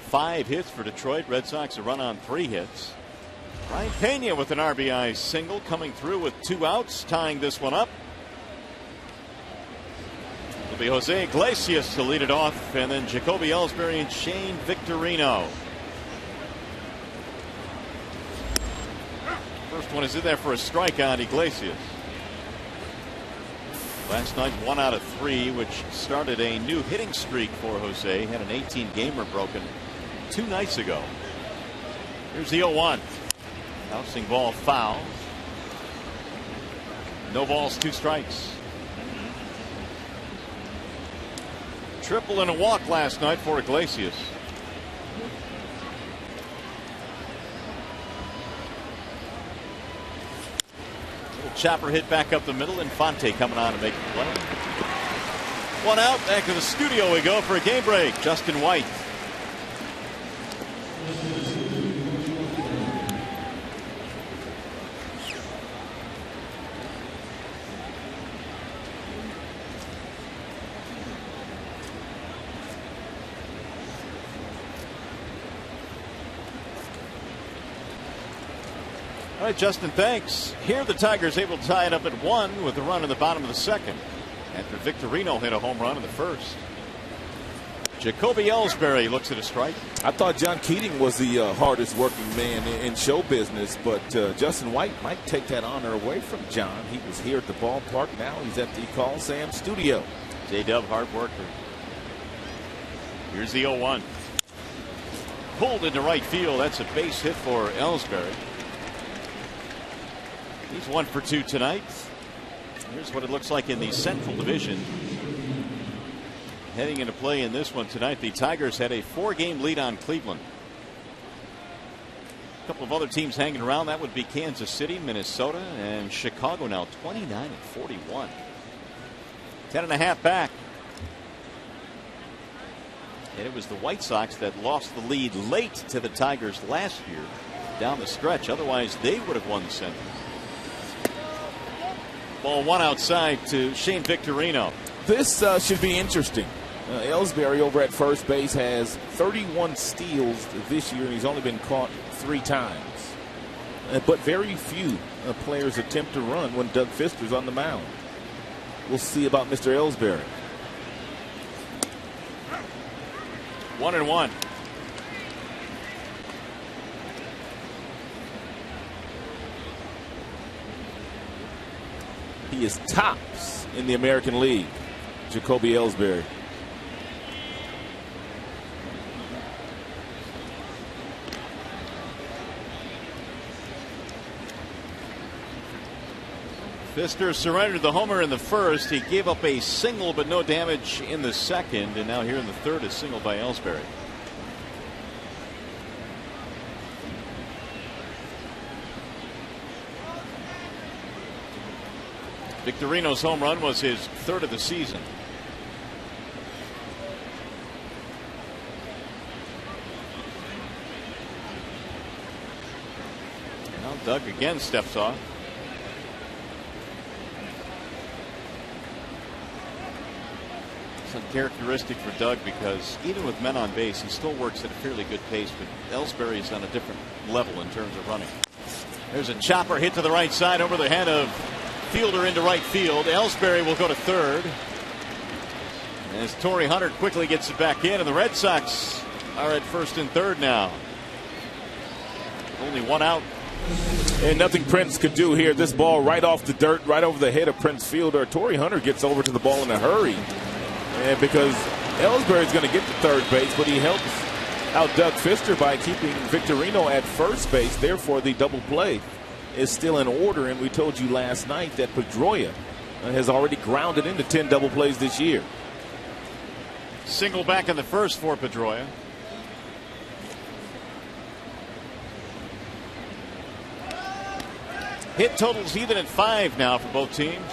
5 hits for Detroit. Red Sox a run on 3 hits. Ryan Pena with an RBI single coming through with 2 outs, tying this one up. It'll be Jose Iglesias to lead it off, and then Jacoby Ellsbury and Shane Victorino. First one is in there for a strikeout, Iglesias. Last night, 1 out of 3, which started a new hitting streak for Jose. Had an 18-gamer broken 2 nights ago. Here's the 0-1. Bouncing ball foul. No balls, 2 strikes. Triple and a walk last night for Iglesias. Little chopper hit back up the middle. Infante coming on to make the play. 1 out. Back to the studio we go for a game break. Justin White. All right, Justin, thanks. Here the Tigers able to tie it up at 1 with a run in the bottom of the second after Victorino hit a home run in the first. Jacoby Ellsbury looks at a strike. I thought John Keating was the hardest working man in show business, but Justin White might take that honor away from John. He was here at the ballpark. Now he's at the Call Sam studio. J-Dub, hard worker. Here's the 0-1. Pulled into right field. That's a base hit for Ellsbury. He's 1 for 2 tonight. Here's what it looks like in the Central Division. Heading into play in this one tonight, the Tigers had a 4-game lead on Cleveland. A couple of other teams hanging around. That would be Kansas City, Minnesota, and Chicago now 29-41. 10.5 back. And it was the White Sox that lost the lead late to the Tigers last year down the stretch. Otherwise, they would have won the Central. Ball 1 outside to Shane Victorino. This should be interesting. Ellsbury over at first base has 31 steals this year, and he's only been caught 3 times. But very few players attempt to run when Doug Fister's on the mound. We'll see about Mr. Ellsbury. 1-1. He is tops in the American League, Jacoby Ellsbury. Fister surrendered the homer in the first. He gave up a single but no damage in the second, and now here in the third, a single by Ellsbury. Victorino's home run was his 3rd of the season. Now Doug again steps off. It's uncharacteristic for Doug because even with men on base, he still works at a fairly good pace, but Ellsbury is on a different level in terms of running. There's a chopper hit to the right side over the head of fielder into right field. Ellsbury will go to third as Torrey Hunter quickly gets it back in, and the Red Sox are at first and third now. Only 1 out. And nothing Prince could do here. This ball right off the dirt, right over the head of Prince fielder. Torrey Hunter gets over to the ball in a hurry, and because Ellsbury is going to get to third base, but he helps out Doug Fister by keeping Victorino at first base. Therefore, the double play is still in order, and we told you last night that Pedroia has already grounded into 10 double plays this year. Single back in the first for Pedroia. Hit totals even at 5 now for both teams.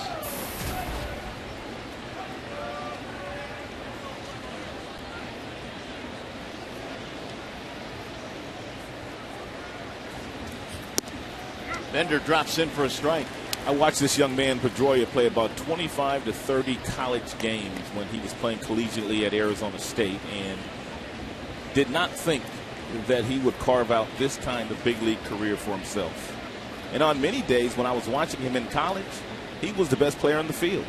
Bender drops in for a strike. I watched this young man, Pedroia, play about 25 to 30 college games when he was playing collegiately at Arizona State, and did not think that he would carve out this kind of big league career for himself. And on many days when I was watching him in college, he was the best player on the field.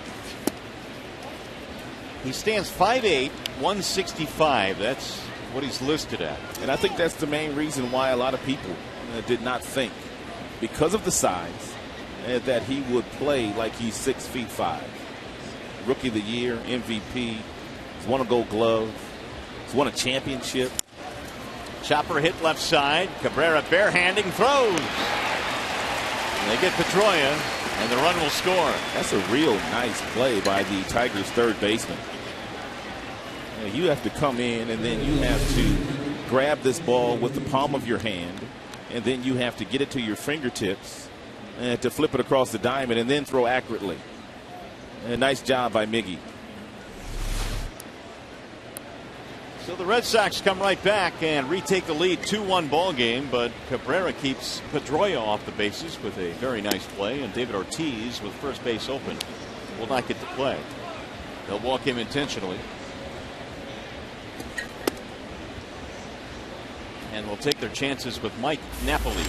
He stands 5'8", 165. That's what he's listed at. And I think that's the main reason why a lot of people did not think, because of the size, that he would play like he's 6'5". Rookie of the Year, MVP, he's won a Gold Glove, he's won a championship. Chopper hit left side. Cabrera barehanding throws. And they get Pedroia, and the run will score. That's a real nice play by the Tigers' third baseman. You have to come in, and then you have to grab this ball with the palm of your hand, and then you have to get it to your fingertips and to flip it across the diamond and then throw accurately. A nice job by Miggy. So the Red Sox come right back and retake the lead, 2-1 ball game, but Cabrera keeps Pedroia off the bases with a very nice play, and David Ortiz with first base open will not get to play. They'll walk him intentionally. And will take their chances with Mike Napoli.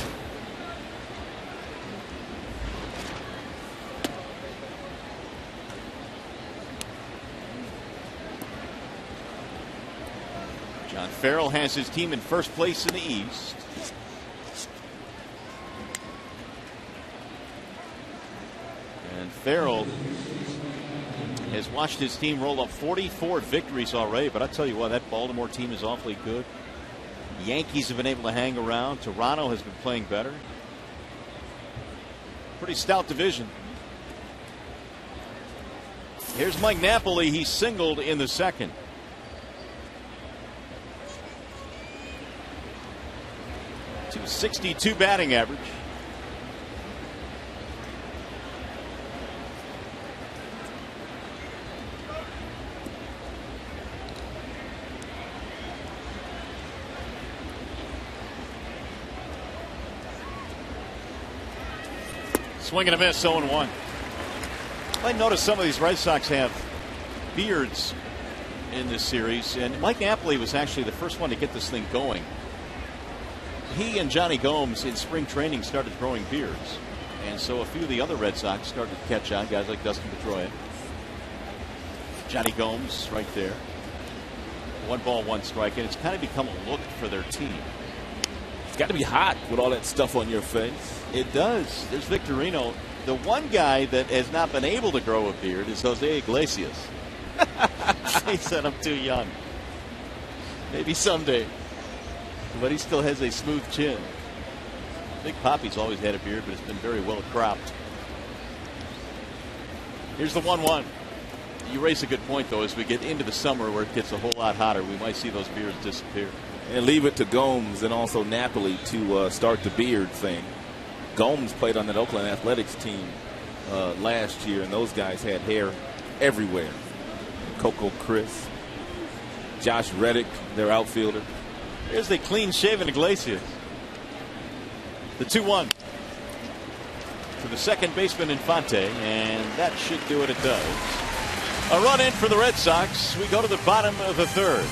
John Farrell has his team in first place in the East. And Farrell has watched his team roll up 44 victories already, but I tell you what, that Baltimore team is awfully good. Yankees have been able to hang around. Toronto has been playing better. Pretty stout division. Here's Mike Napoli. He singled in the second. .262 batting average. Swing and a miss, 0-1. I noticed some of these Red Sox have beards in this series, and Mike Napoli was actually the first one to get this thing going. He and Johnny Gomes in spring training started growing beards, and so a few of the other Red Sox started to catch on, guys like Dustin Pedroia. Johnny Gomes right there. 1 ball, 1 strike, and it's kind of become a look for their team. It's got to be hot with all that stuff on your face. It does. There's Victorino. The one guy that has not been able to grow a beard is Jose Iglesias. He said I'm too young. Maybe someday. But he still has a smooth chin. Big Papi's always had a beard, but it's been very well cropped. Here's the 1-1. You raise a good point, though. As we get into the summer where it gets a whole lot hotter, we might see those beards disappear. And leave it to Gomes and also Napoli to start the beard thing. Gomes played on that Oakland Athletics team last year, and those guys had hair everywhere. Coco Chris, Josh Reddick, their outfielder. Here's the clean-shaven Iglesias. The 2-1 to the second baseman Infante, and that should do it. It does. A run in for the Red Sox. We go to the bottom of the third.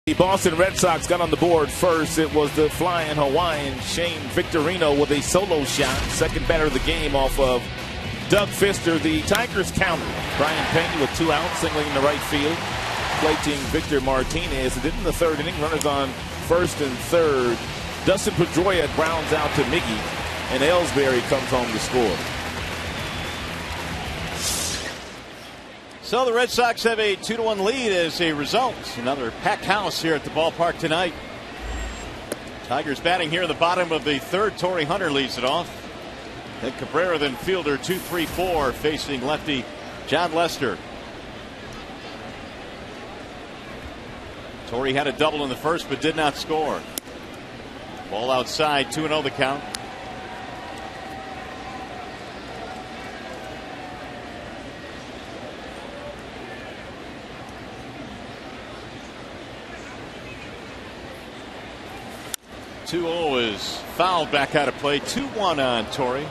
The Boston Red Sox got on the board first. It was the flying Hawaiian Shane Victorino with a solo shot. Second batter of the game off of Doug Fister. The Tigers countered. Brian Pena with 2 outs, singling in the right field. Plating Victor Martinez. And then in the third inning, runners on first and third. Dustin Pedroia grounds out to Miggy, and Ellsbury comes home to score. So the Red Sox have a 2-1 lead as a result. Another packed house here at the ballpark tonight. Tigers batting here in the bottom of the third. Torrey Hunter leads it off. Then Cabrera, then fielder 2-3-4 facing lefty John Lester. Torrey had a double in the first but did not score. Ball outside, 2-0 the count. (2-0) is fouled back out of play. 2-1 on Torrey.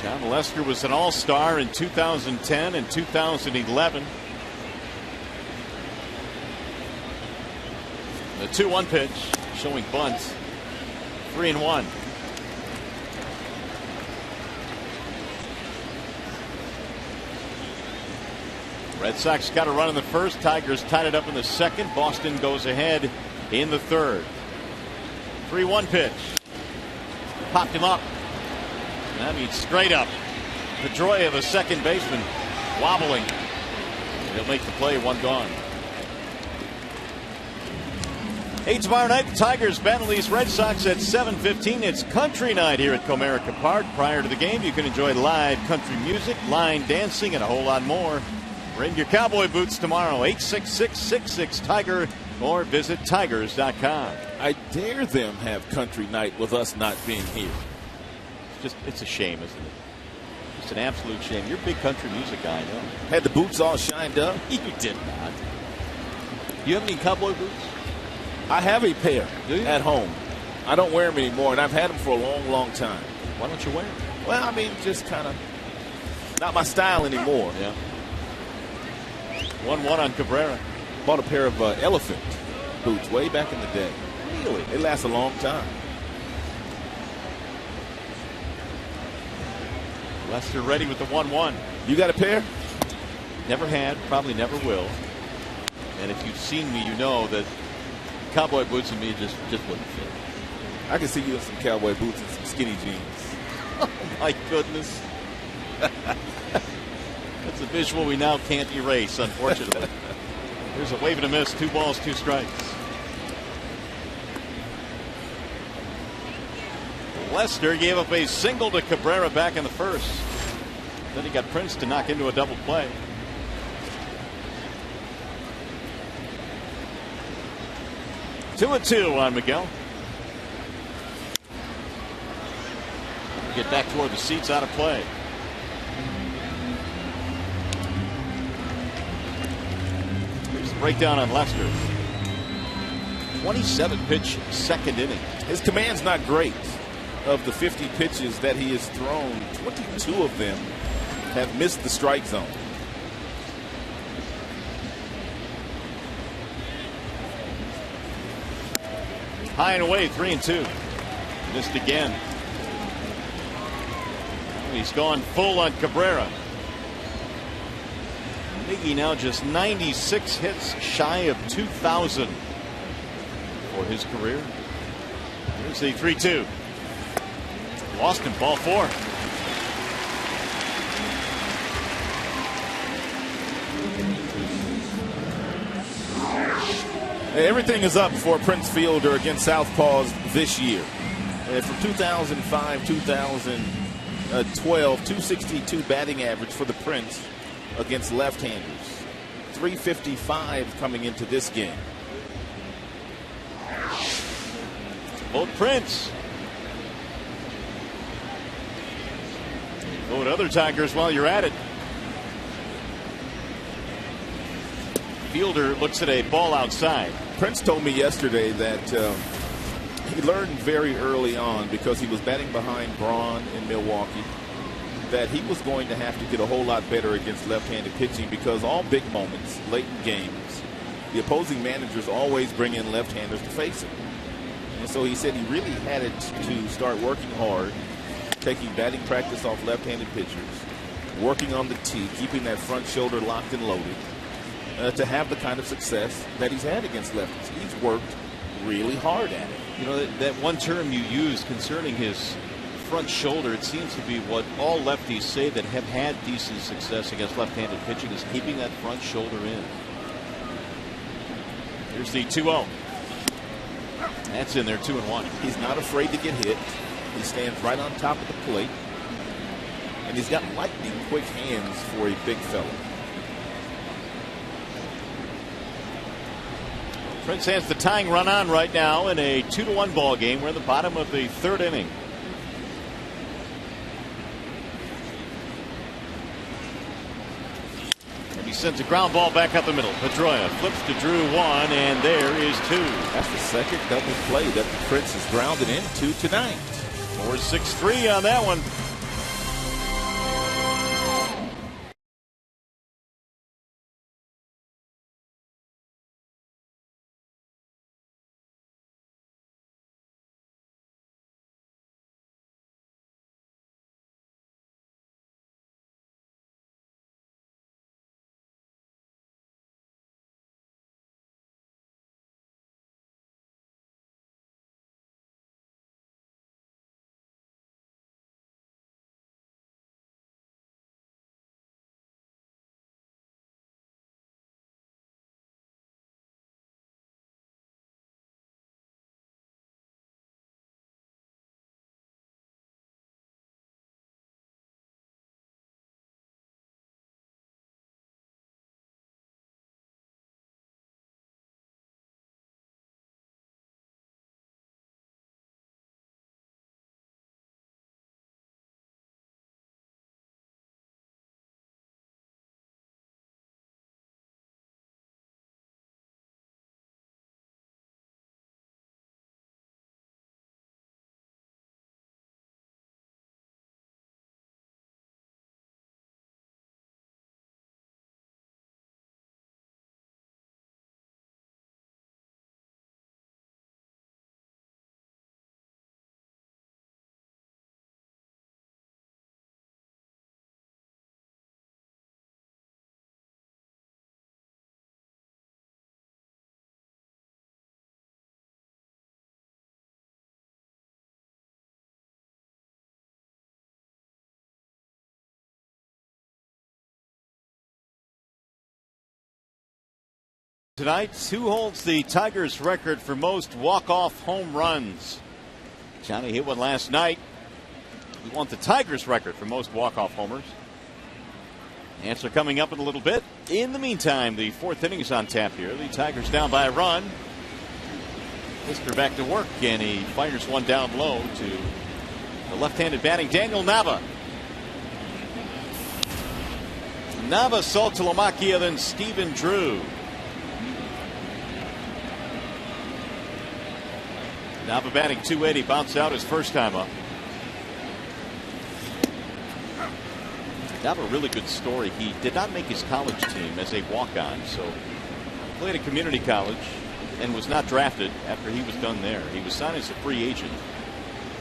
John Lester was an all-star in 2010 and 2011. The 2-1 pitch showing bunt. 3-1. Red Sox got a run in the first. Tigers tied it up in the second. Boston goes ahead in the third. 3-1 pitch. Popped him up. That means straight up. Pedroia, the second baseman, wobbling. He'll make the play. 1 gone. 8 tomorrow night. The Tigers battle these Red Sox at 7:15. It's country night here at Comerica Park. Prior to the game, you can enjoy live country music, line dancing, and a whole lot more. Bring your cowboy boots tomorrow, 866-66-TIGER, or visit tigers.com. I dare them have country night with us not being here. It's a shame, isn't it? It's an absolute shame. You're a big country music guy, no? Had the boots all shined up. You did not. You have any cowboy boots? I have a pair at home. I don't wear them anymore, and I've had them for a long, long time. Why don't you wear them? Well, I mean, just kind of not my style anymore. Yeah. 1-1 on Cabrera. Bought a pair of elephant boots way back in the day. Really? They last a long time. Lester ready with the 1-1. You got a pair? Never had, probably never will. And if you've seen me, you know that cowboy boots and me just wouldn't fit. I can see you in some cowboy boots and some skinny jeans. Oh, my goodness. That's a visual we now can't erase, unfortunately. There's a wave and a miss. 2 balls, 2 strikes. Lester gave up a single to Cabrera back in the first. Then he got Prince to knock into a double play. Two and 2 on Miguel. Get back toward the seats, out of play. Here's the breakdown on Lester. 27 pitch second inning. His command's not great. Of the 50 pitches that he has thrown, 22 of them have missed the strike zone. High and away, 3-2. Missed again. He's gone full on Cabrera. Miggy now just 96 hits shy of 2,000 for his career. Here's the 3-2. Lost him, ball 4. Everything is up for Prince Fielder against Southpaws this year. From 2005, 2012, 262 batting average for the Prince against left-handers. 355 coming into this game. Vote Prince. Vote other Tigers while you're at it. Fielder looks at a ball outside. Prince told me yesterday that he learned very early on, because he was batting behind Braun in Milwaukee. that he was going to have to get a whole lot better against left-handed pitching because all big moments, late in games, the opposing managers always bring in left-handers to face him. And so he said he really had it to start working hard, taking batting practice off left-handed pitchers, working on the tee, keeping that front shoulder locked and loaded, to have the kind of success that he's had against lefties. He's worked really hard at it. You know, that one term you used concerning his front shoulder, it seems to be what all lefties say that have had decent success against left-handed pitching is keeping that front shoulder in. Here's the 2-0. That's in there, 2-1. He's not afraid to get hit. He stands right on top of the plate. And he's got lightning quick hands for a big fella. Prince has the tying run on right now in a 2-1 ball game. We're in the bottom of the third inning. And he sends a ground ball back up the middle. Pedroia flips to Drew 1, and there is 2. That's the second double play that Prince has grounded into tonight. 4-6-3 on that one. Tonight, who holds the Tigers record for most walk-off home runs? Johnny hit one last night. We want the Tigers record for most walk-off homers. Answer coming up in a little bit. In the meantime, the fourth inning is on tap here. The Tigers down by a run. Fisker back to work, and he fires one down low to the left-handed batting Daniel Nava. Nava, Saltalamacchia, then Stephen Drew. Nava batting .280, bounced out his first time up. Nava, a really good story. He did not make his college team as a walk-on, so played at community college and was not drafted after he was done there. He was signed as a free agent.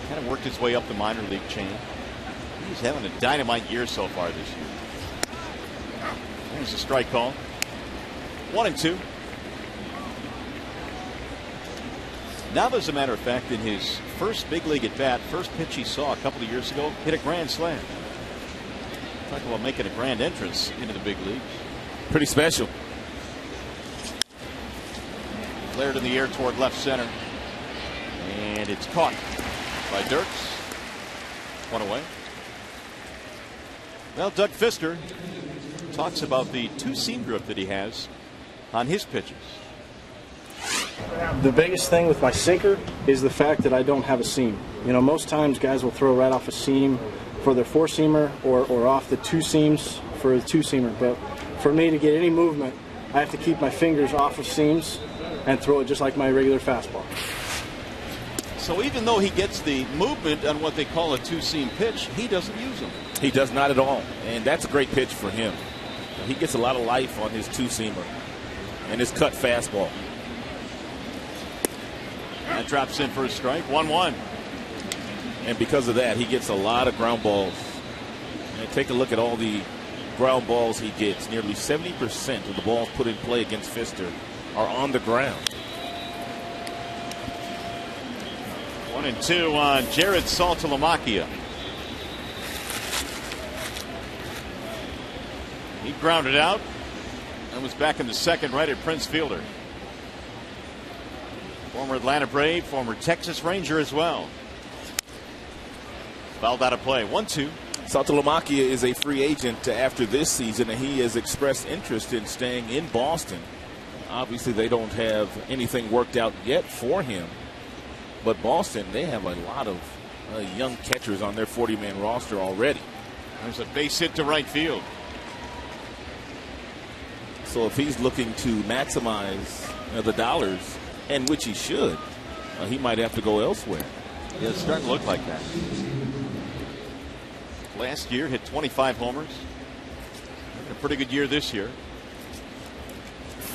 Kind of worked his way up the minor league chain. He's having a dynamite year so far this year. There's a strike call. 1-2. Nava, as a matter of fact, in his first big league at bat, first pitch he saw a couple of years ago, hit a grand slam. Talk about making a grand entrance into the big leagues. Pretty special. Flared in the air toward left center. And it's caught by Dirks. One away. Well, Doug Fisker talks about the two-seam grip that he has on his pitches. The biggest thing with my sinker is the fact that I don't have a seam. You know, most times guys will throw right off a seam for their four-seamer or off the two seams for a two-seamer. But for me to get any movement, I have to keep my fingers off of seams and throw it just like my regular fastball. So even though he gets the movement on what they call a two-seam pitch, he doesn't use them. He does not at all. And that's a great pitch for him. He gets a lot of life on his two-seamer and his cut fastball. That drops in for a strike. 1-1. And because of that, he gets a lot of ground balls. And take a look at all the ground balls he gets. Nearly 70% of the balls put in play against Pfister are on the ground. 1-2 on Jared Saltalamacchia. He grounded out and was back in the second right at Prince Fielder. Former Atlanta Brave, former Texas Ranger as well. Fouled out of play. 1-2. Saltalamacchia is a free agent after this season, and he has expressed interest in staying in Boston. Obviously, they don't have anything worked out yet for him. But Boston, they have a lot of young catchers on their 40-man roster already. There's a base hit to right field. So if he's looking to maximize the dollars, and which he should, he might have to go elsewhere. Yeah, it's starting to look like that. Last year, hit 25 homers. A pretty good year this year.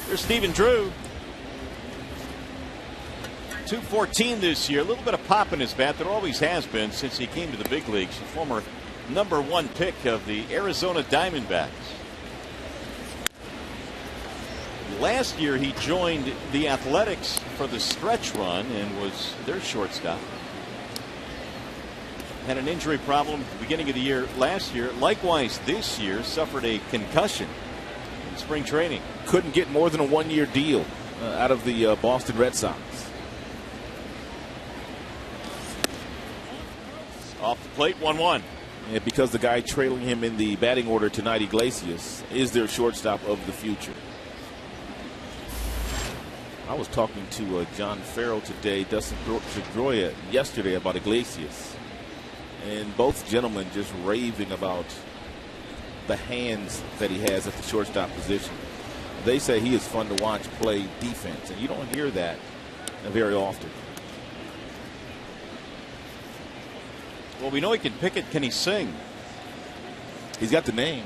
Here's Stephen Drew. 214 this year. A little bit of pop in his bat. There always has been since he came to the big leagues. A former #1 pick of the Arizona Diamondbacks. Last year he joined the Athletics for the stretch run and was their shortstop. Had an injury problem at the beginning of the year last year. Likewise this year suffered a concussion in spring training. Couldn't get more than a one-year deal out of the Boston Red Sox. Off the plate, 1-1. And because the guy trailing him in the batting order tonight, Iglesias, is their shortstop of the future. I was talking to John Farrell today, Dustin Pedroia yesterday about Iglesias. And both gentlemen just raving about the hands that he has at the shortstop position. They say he is fun to watch play defense, and you don't hear that very often. Well, we know he can pick it. Can he sing? He's got the name.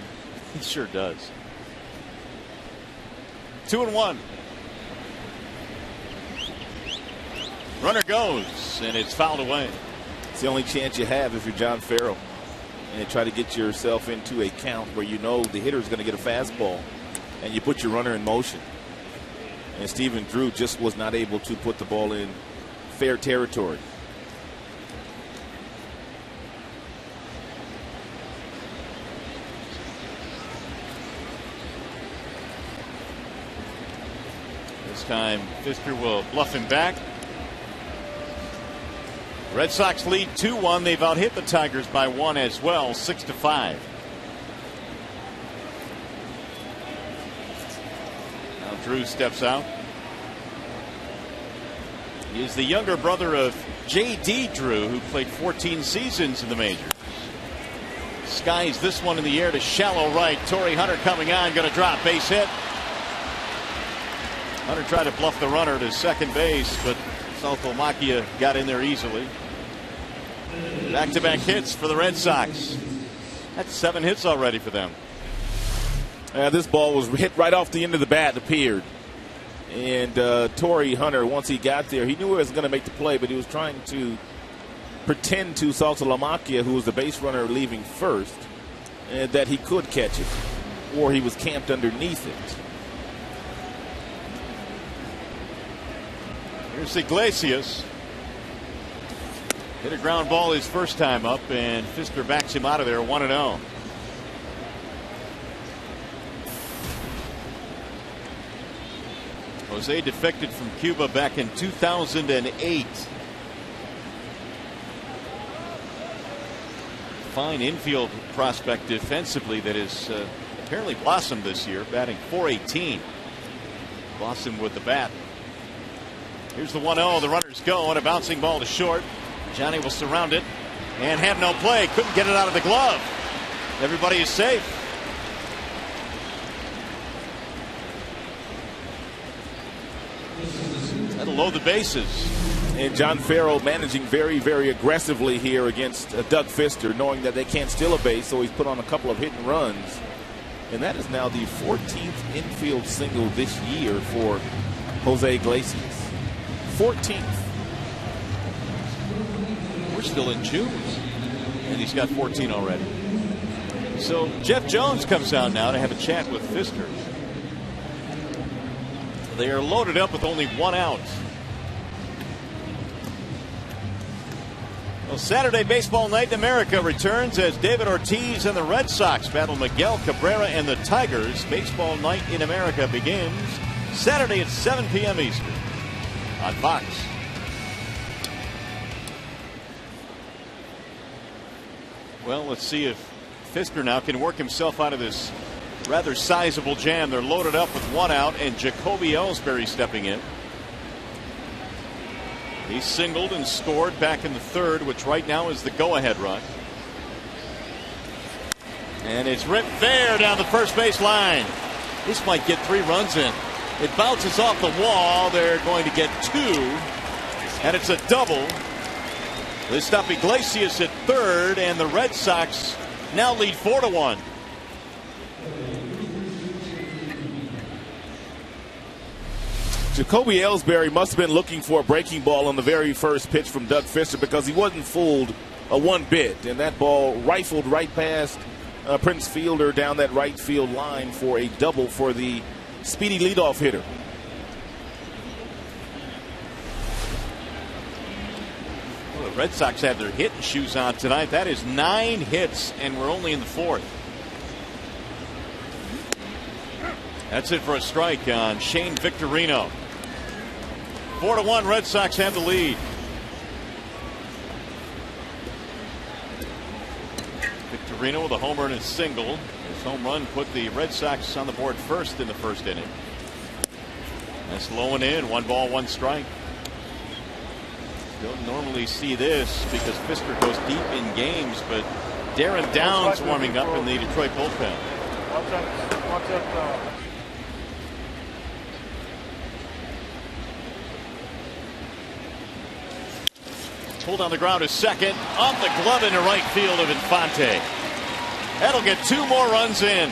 He sure does. 2-1. Runner goes, and it's fouled away. It's the only chance you have if you're John Farrell. And try to get yourself into a count where you know the hitter is going to get a fastball, and you put your runner in motion. And Stephen Drew just was not able to put the ball in fair territory. This time Pfister will bluff him back. Red Sox lead 2-1. They've out-hit the Tigers by 1 as well, 6-5. Now Drew steps out. He is the younger brother of J.D. Drew, who played 14 seasons in the majors. Skies this one in the air to shallow right. Torrey Hunter coming on, going to drop, base hit. Hunter tried to bluff the runner to second base, but Saltalamacchia got in there easily. Back-to-back hits for the Red Sox. That's 7 hits already for them. This ball was hit right off the end of the bat, it appeared. And Torrey Hunter, once he got there, he knew he was going to make the play, but he was trying to pretend to Saltalamacchia, who was the base runner leaving first, that he could catch it, or he was camped underneath it. Here's Iglesias. Hit a ground ball his first time up, and Pfister backs him out of there 1-0. Jose defected from Cuba back in 2008. Fine infield prospect defensively that has apparently blossomed this year, batting .418. Blossomed with the bat. Here's the 1-0. The runners go, and a bouncing ball to short. Johnny will surround it and have no play. Couldn't get it out of the glove. Everybody is safe. That'll load the bases. And John Farrell managing very, very aggressively here against Doug Fister, knowing that they can't steal a base, so he's put on a couple of hit and runs. And that is now the 14th infield single this year for Jose Iglesias. 14th. We're still in June, and he's got 14 already. So Jeff Jones comes out now to have a chat with Fister. They are loaded up with only one out. Well, Saturday baseball night in America returns as David Ortiz and the Red Sox battle Miguel Cabrera and the Tigers. Baseball night in America begins Saturday at 7 p.m. Eastern on Fox. Well, let's see if Fister now can work himself out of this rather sizable jam. They're loaded up with one out, and Jacoby Ellsbury stepping in. He singled and scored back in the third, which right now is the go-ahead run. And it's ripped fair down the first base line. This might get 3 runs in. It bounces off the wall. They're going to get 2, and it's a double. They stop Iglesias at third, and the Red Sox now lead 4-1. Jacoby Ellsbury must have been looking for a breaking ball on the very first pitch from Doug Fister, because he wasn't fooled one bit. And that ball rifled right past Prince Fielder down that right field line for a double for the speedy leadoff hitter. Well, the Red Sox have their hitting shoes on tonight. That is 9 hits, and we're only in the 4th. That's it for a strike on Shane Victorino. 4-1, Red Sox have the lead. Victorino with a homer and a single. His home run put the Red Sox on the board first in the first inning. That's low and in. 1 ball, 1 strike. Don't normally see this because Fister goes deep in games, but Darren Downs warming up in the Detroit bullpen. Pulled on the ground is second. Off the glove into right field of Infante. That'll get 2 more runs in.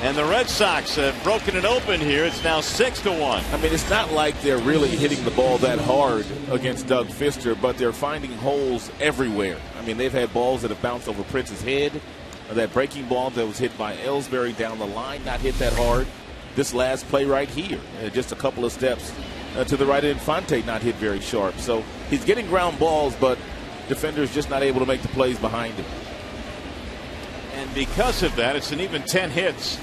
And the Red Sox have broken it open here. It's now 6-1. I mean, it's not like they're really hitting the ball that hard against Doug Fister, but they're finding holes everywhere. I mean, they've had balls that have bounced over Prince's head. That breaking ball that was hit by Ellsbury down the line, not hit that hard. This last play right here, just a couple of steps to the right of Infante, not hit very sharp. So he's getting ground balls, but defenders just not able to make the plays behind him. And because of that, it's an even 10 hits.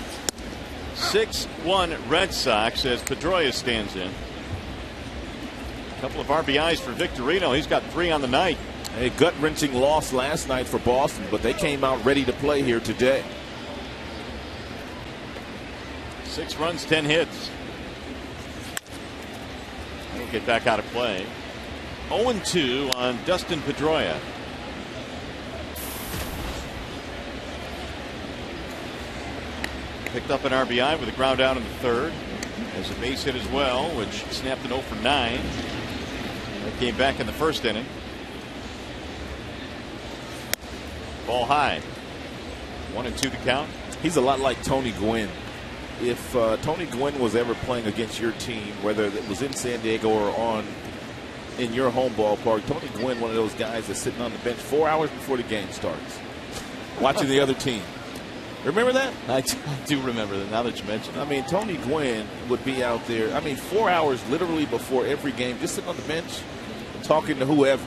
6-1 Red Sox as Pedroia stands in. A couple of RBIs for Victorino. He's got 3 on the night. A gut-wrenching loss last night for Boston, but they came out ready to play here today. 6 runs, 10 hits. He'll get back out of play. 0-2 on Dustin Pedroia. Picked up an RBI with a ground out in the third. There's a base hit as well, which snapped an 0 for 9. That came back in the first inning. Ball high. 1-2 the count. He's a lot like Tony Gwynn. If Tony Gwynn was ever playing against your team, whether it was in San Diego or in your home ballpark, Tony Gwynn, one of those guys that's sitting on the bench 4 hours before the game starts, watching the other team. Remember that? I do remember that now that you mention it. I mean, Tony Gwynn would be out there, 4 hours literally before every game, just sitting on the bench, talking to whoever.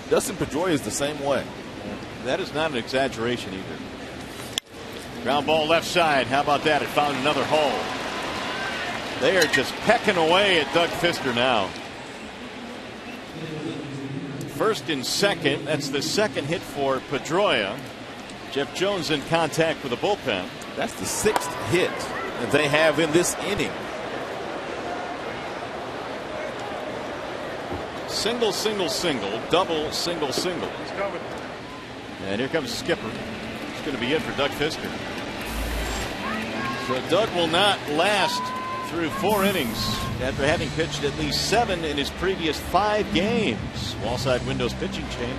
Dustin Pedroia is the same way. That is not an exaggeration either. Ground ball left side. How about that? It found another hole. They are just pecking away at Doug Fister now. First and second. That's the second hit for Pedroia. Jeff Jones in contact with the bullpen. That's the 6th hit that they have in this inning. Single, single, single. Double, single, single. And here comes the skipper. It's going to be it for Doug Fister. So Doug will not last through 4 innings after having pitched at least 7 in his previous 5 games. Wallside Windows pitching chain.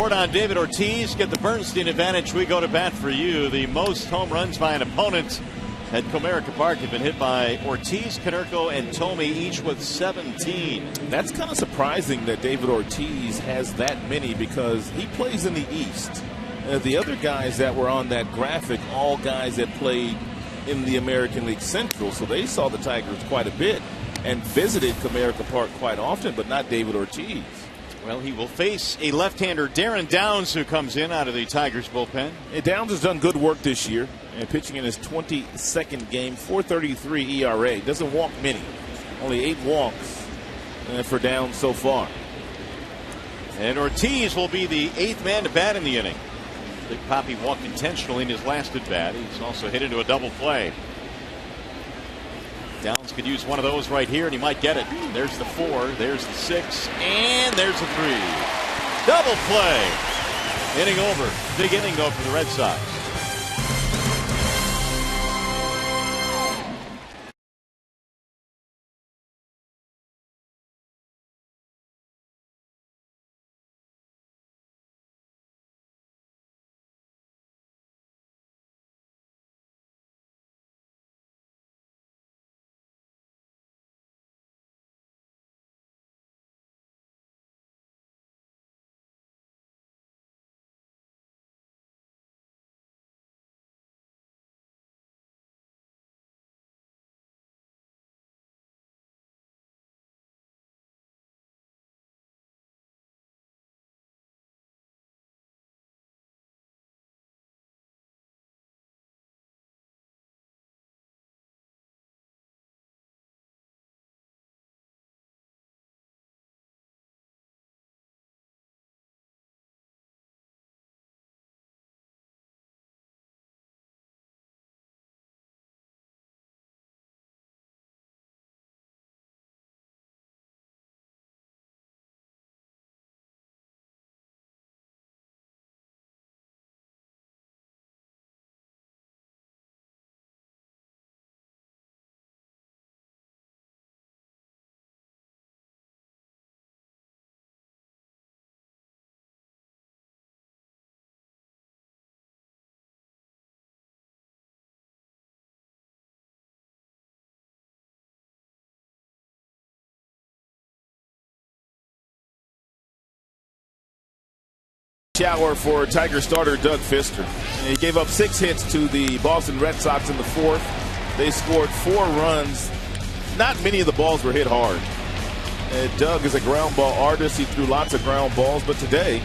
On David Ortiz, get the Bernstein advantage. We go to bat for you. The most home runs by an opponent at Comerica Park have been hit by Ortiz, Konerko, and Thome, each with 17. That's kind of surprising that David Ortiz has that many because he plays in the East. The other guys that were on that graphic, all guys that played in the American League Central, so they saw the Tigers quite a bit and visited Comerica Park quite often, but not David Ortiz. Well, he will face a left-hander, Darren Downs, who comes in out of the Tigers bullpen. Downs has done good work this year, and pitching in his 22nd game, 4.33 ERA. Doesn't walk many, only 8 walks for Downs so far. And Ortiz will be the 8th man to bat in the inning. Big Papi walked intentionally in his last at bat. He's also hit into a double play. Downs could use one of those right here, and he might get it. There's the 4, there's the 6, and there's the 3. Double play. Inning over. Big inning, though, for the Red Sox. Shower for Tiger starter Doug Fister. He gave up 6 hits to the Boston Red Sox in the 4th. They scored 4 runs. Not many of the balls were hit hard. Doug is a ground ball artist. He threw lots of ground balls, but today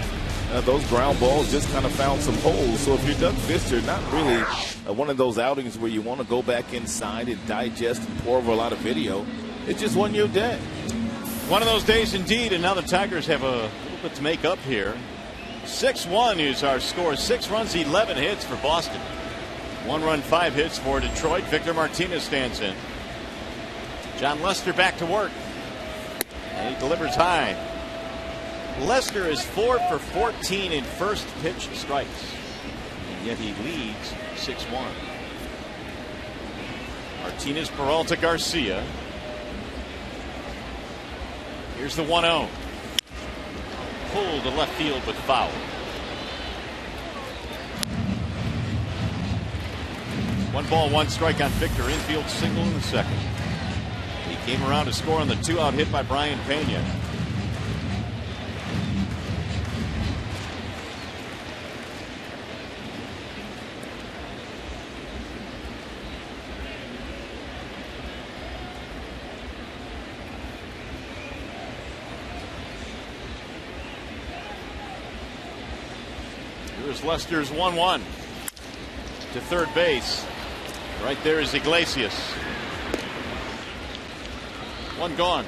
those ground balls just kind of found some holes. So if you're Doug Fister, not really one of those outings where you want to go back inside and digest and pour over a lot of video. It just wasn't your day. One of those days indeed, and now the Tigers have a little bit to make up here. 6-1 is our score. 6 runs, 11 hits for Boston. 1 run, 5 hits for Detroit. Victor Martinez stands in. John Lester back to work. And he delivers high. Lester is 4 for 14 in first pitch strikes. And yet he leads 6-1. Martinez, Peralta, Garcia. Here's the 1-0. Pulled to left field but foul. 1 ball, 1 strike on Victor. Infield single in the second. He came around to score on the 2-out hit by Brian Pena. Here's Lester's 1-1 to third base. Right there is Iglesias. 1 gone.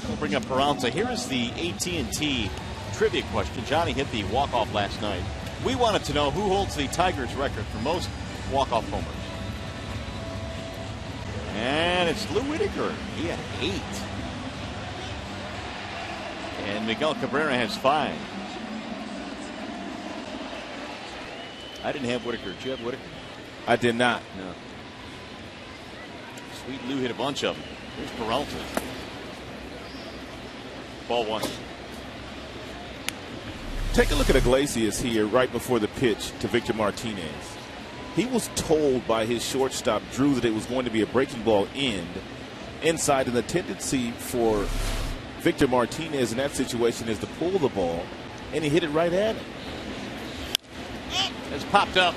We'll bring up Peralta. Here is the AT&T trivia question. Johnny hit the walk-off last night. We wanted to know who holds the Tigers record for most walk-off homers. And it's Lou Whitaker. He had 8. And Miguel Cabrera has 5. I didn't have Whitaker. Did you have Whitaker? I did not. No. Sweet Lou hit a bunch of them. Here's Peralta. Ball 1. Take a look at Iglesias here right before the pitch to Victor Martinez. He was told by his shortstop, Drew, that it was going to be a breaking ball inside, and the tendency for Victor Martinez in that situation is to pull the ball, and he hit it right at him. It's popped up.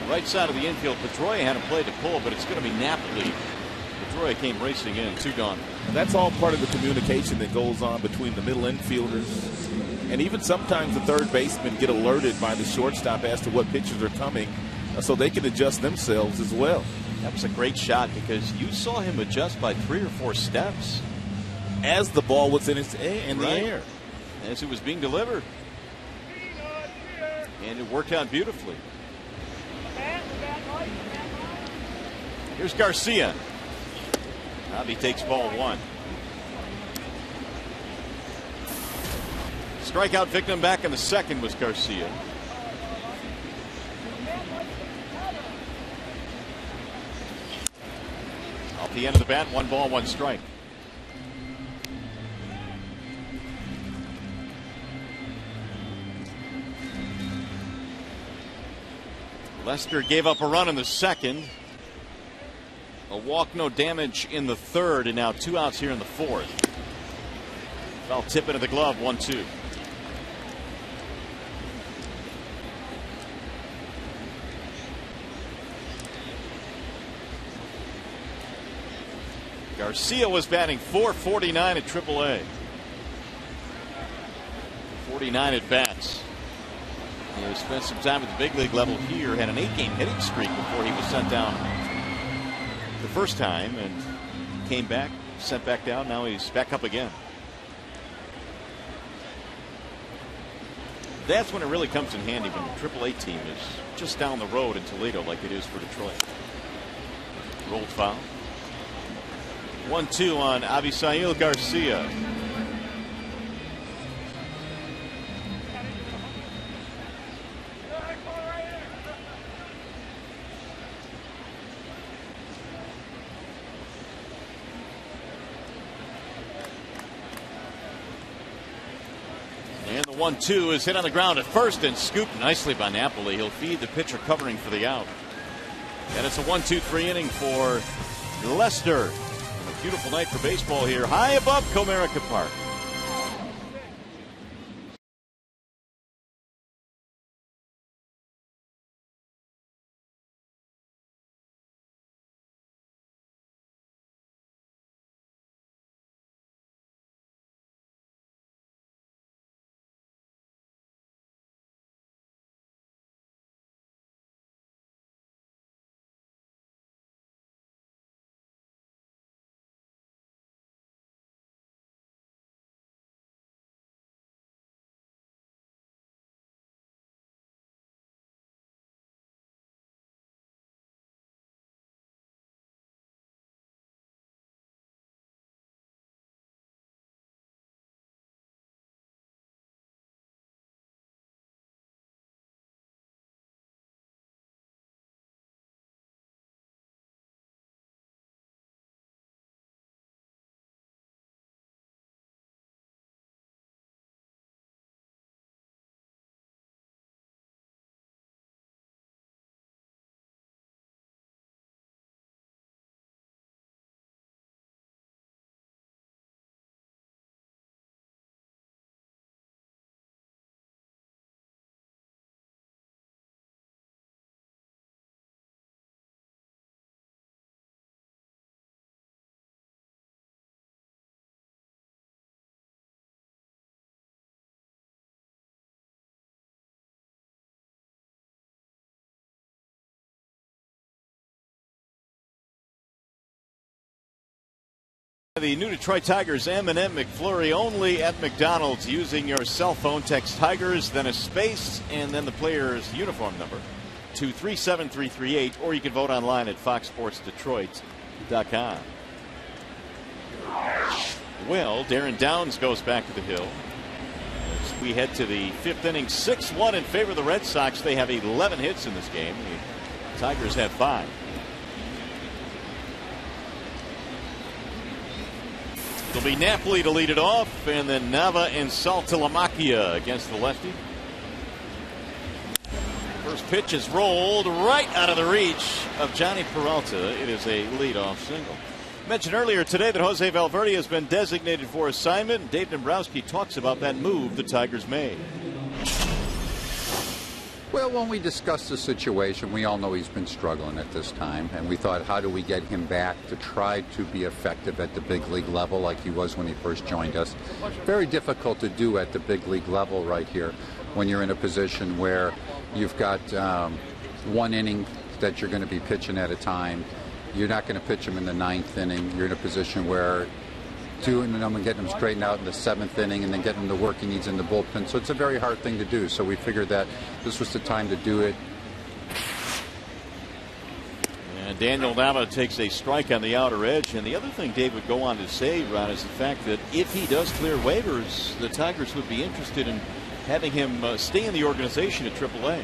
Right side of the infield. Pedroia had a play to pull, but it's going to be Napoli. Pedroia came racing in. 2 gone. And that's all part of the communication that goes on between the middle infielders. And even sometimes the third basemen get alerted by the shortstop as to what pitches are coming so they can adjust themselves as well. That was a great shot because you saw him adjust by 3 or 4 steps. As the ball was in the air. As it was being delivered. And it worked out beautifully. Here's Garcia. He takes ball 1. Strikeout victim back in the second was Garcia. Off the end of the bat, 1 ball, 1 strike. Lester gave up a run in the second. A walk, no damage in the third, and now 2 outs here in the fourth. Foul tip into the glove, 1-2. Garcia was batting .449 at AAA. 49 at bats. He spent some time at the big league level here. Had an 8-game hitting streak before he was sent down the first time and came back, sent back down. Now he's back up again. That's when it really comes in handy when the AAA team is just down the road in Toledo like it is for Detroit. Rolled foul. 1-2 on Avisail Garcia. And the 1-2 is hit on the ground at first and scooped nicely by Napoli. He'll feed the pitcher covering for the out. And it's a 1-2-3 inning for Lester. A beautiful night for baseball here, high above Comerica Park. The new Detroit Tigers M&M McFlurry only at McDonald's using your cell phone. Text Tigers, then a space, and then the player's uniform number to 37338, or you can vote online at foxsportsdetroit.com. Well, Darren Downs goes back to the hill. As we head to the fifth inning, 6-1 in favor of the Red Sox. They have 11 hits in this game. The Tigers have 5. It'll be Napoli to lead it off, and then Nava and Saltalamacchia against the lefty. First pitch is rolled right out of the reach of Johnny Peralta. It is a leadoff single. Mentioned earlier today that Jose Valverde has been designated for assignment. Dave Dombrowski talks about that move the Tigers made. Well, when we discussed the situation, we all know he's been struggling at this time, and we thought, how do we get him back to try to be effective at the big league level like he was when he first joined us? Very difficult to do at the big league level right here when you're in a position where you've got one inning that you're going to be pitching at a time. You're not going to pitch him in the 9th inning. You're in a position where doing them and getting them straightened out in the 7th inning and then getting the work he needs in the bullpen. So it's a very hard thing to do. So we figured that this was the time to do it. And Daniel Nava takes a strike on the outer edge. And the other thing Dave would go on to say, Ron, is the fact that if he does clear waivers, the Tigers would be interested in having him stay in the organization at AAA.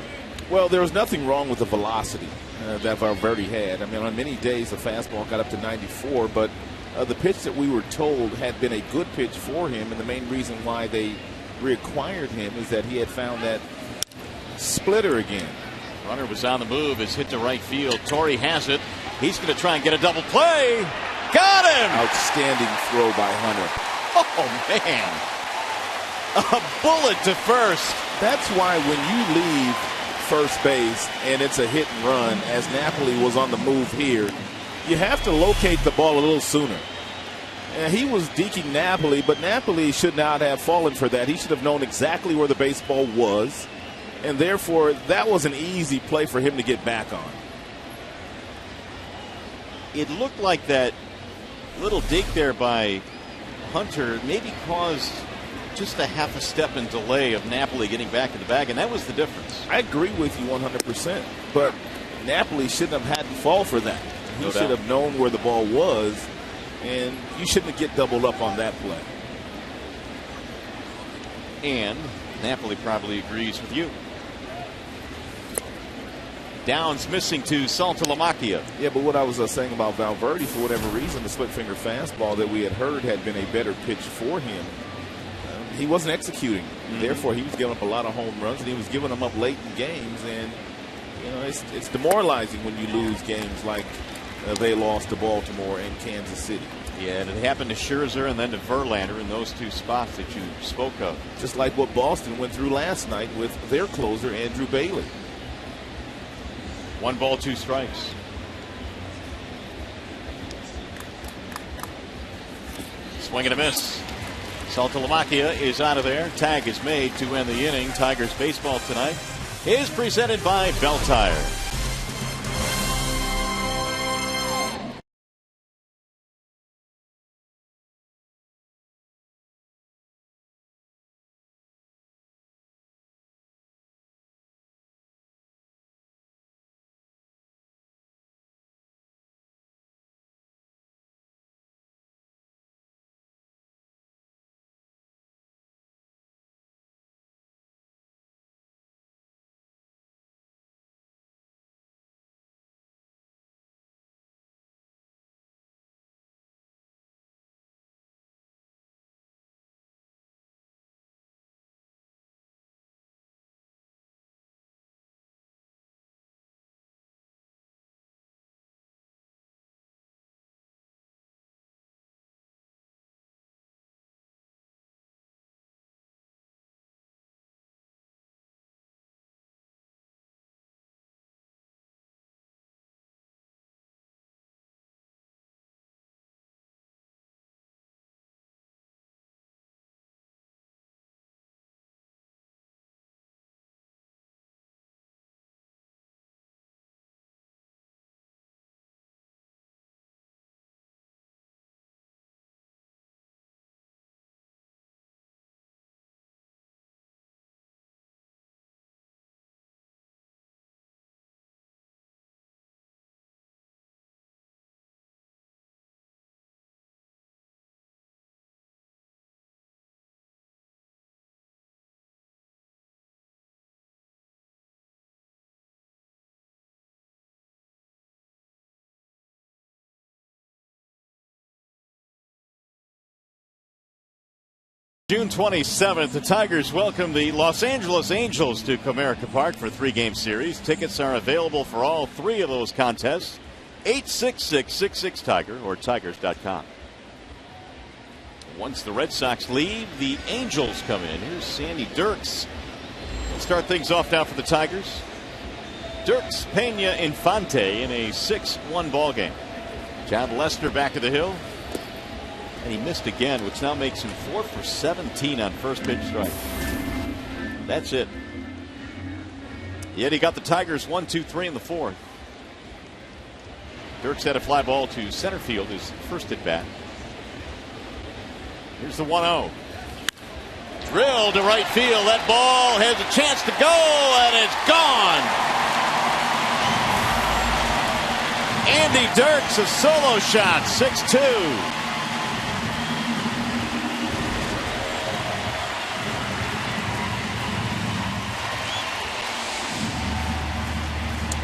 Well, there was nothing wrong with the velocity that Valverde had. I mean, on many days the fastball got up to 94, but the pitch that we were told had been a good pitch for him, and the main reason why they reacquired him is that he had found that splitter again. Runner was on the move, is hit to right field. Torrey has it. He's going to try and get a double play. Got him! Outstanding throw by Hunter. Oh, man. A bullet to first. That's why when you leave first base and it's a hit and run, as Napoli was on the move here, you have to locate the ball a little sooner. And he was deking Napoli, but Napoli should not have fallen for that. He should have known exactly where the baseball was, and therefore that was an easy play for him to get back on. It looked like that little dig there by Hunter maybe caused just a half a step in delay of Napoli getting back in the bag, and that was the difference. I agree with you 100%, but Napoli shouldn't have had to fall for that. He should have known where the ball was, and you shouldn't get doubled up on that play. And Napoli probably agrees with you. Downs missing to Saltalamacchia. Yeah, but what I was saying about Valverde, for whatever reason, the split finger fastball that we had heard had been a better pitch for him. He wasn't executing. Therefore, he was giving up a lot of home runs, and he was giving them up late in games. And you know, it's demoralizing when you lose games like they lost to Baltimore and Kansas City. Yeah, and it happened to Scherzer and then to Verlander in those two spots that you spoke of. Just like what Boston went through last night with their closer, Andrew Bailey. 1 ball, 2 strikes. Swing and a miss. Saltalamacchia is out of there. Tag is made to end the inning. Tigers baseball tonight is presented by Bell Tire. June 27th, the Tigers welcome the Los Angeles Angels to Comerica Park for a 3-game series. Tickets are available for all 3 of those contests. 866-66-TIGER or Tigers.com. Once the Red Sox leave, the Angels come in. Here's Sandy Dirks. Let's start things off now for the Tigers. Dirks, Pena, Infante in a 6-1 ball game. John Lester back at the hill. And he missed again, which now makes him 4 for 17 on first pitch strike. That's it. Yet he got the Tigers 1-2-3 in the 4th. Dirks had a fly ball to center field, his first at bat. Here's the 1-0. Drill to right field. That ball has a chance to go, and it's gone. Andy Dirks, a solo shot, 6-2.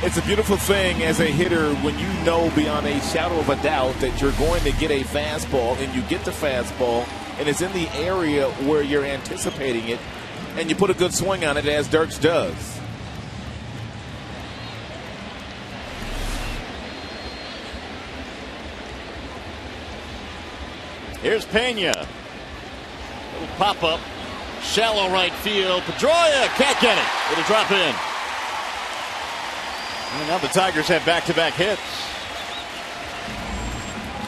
It's a beautiful thing as a hitter when you know beyond a shadow of a doubt that you're going to get a fastball, and you get the fastball, and it's in the area where you're anticipating it, and you put a good swing on it, as Dirks does. Here's Pena. Little pop-up. Shallow right field. Pedroia can't get it. It'll drop in. And now the Tigers have back-to-back hits.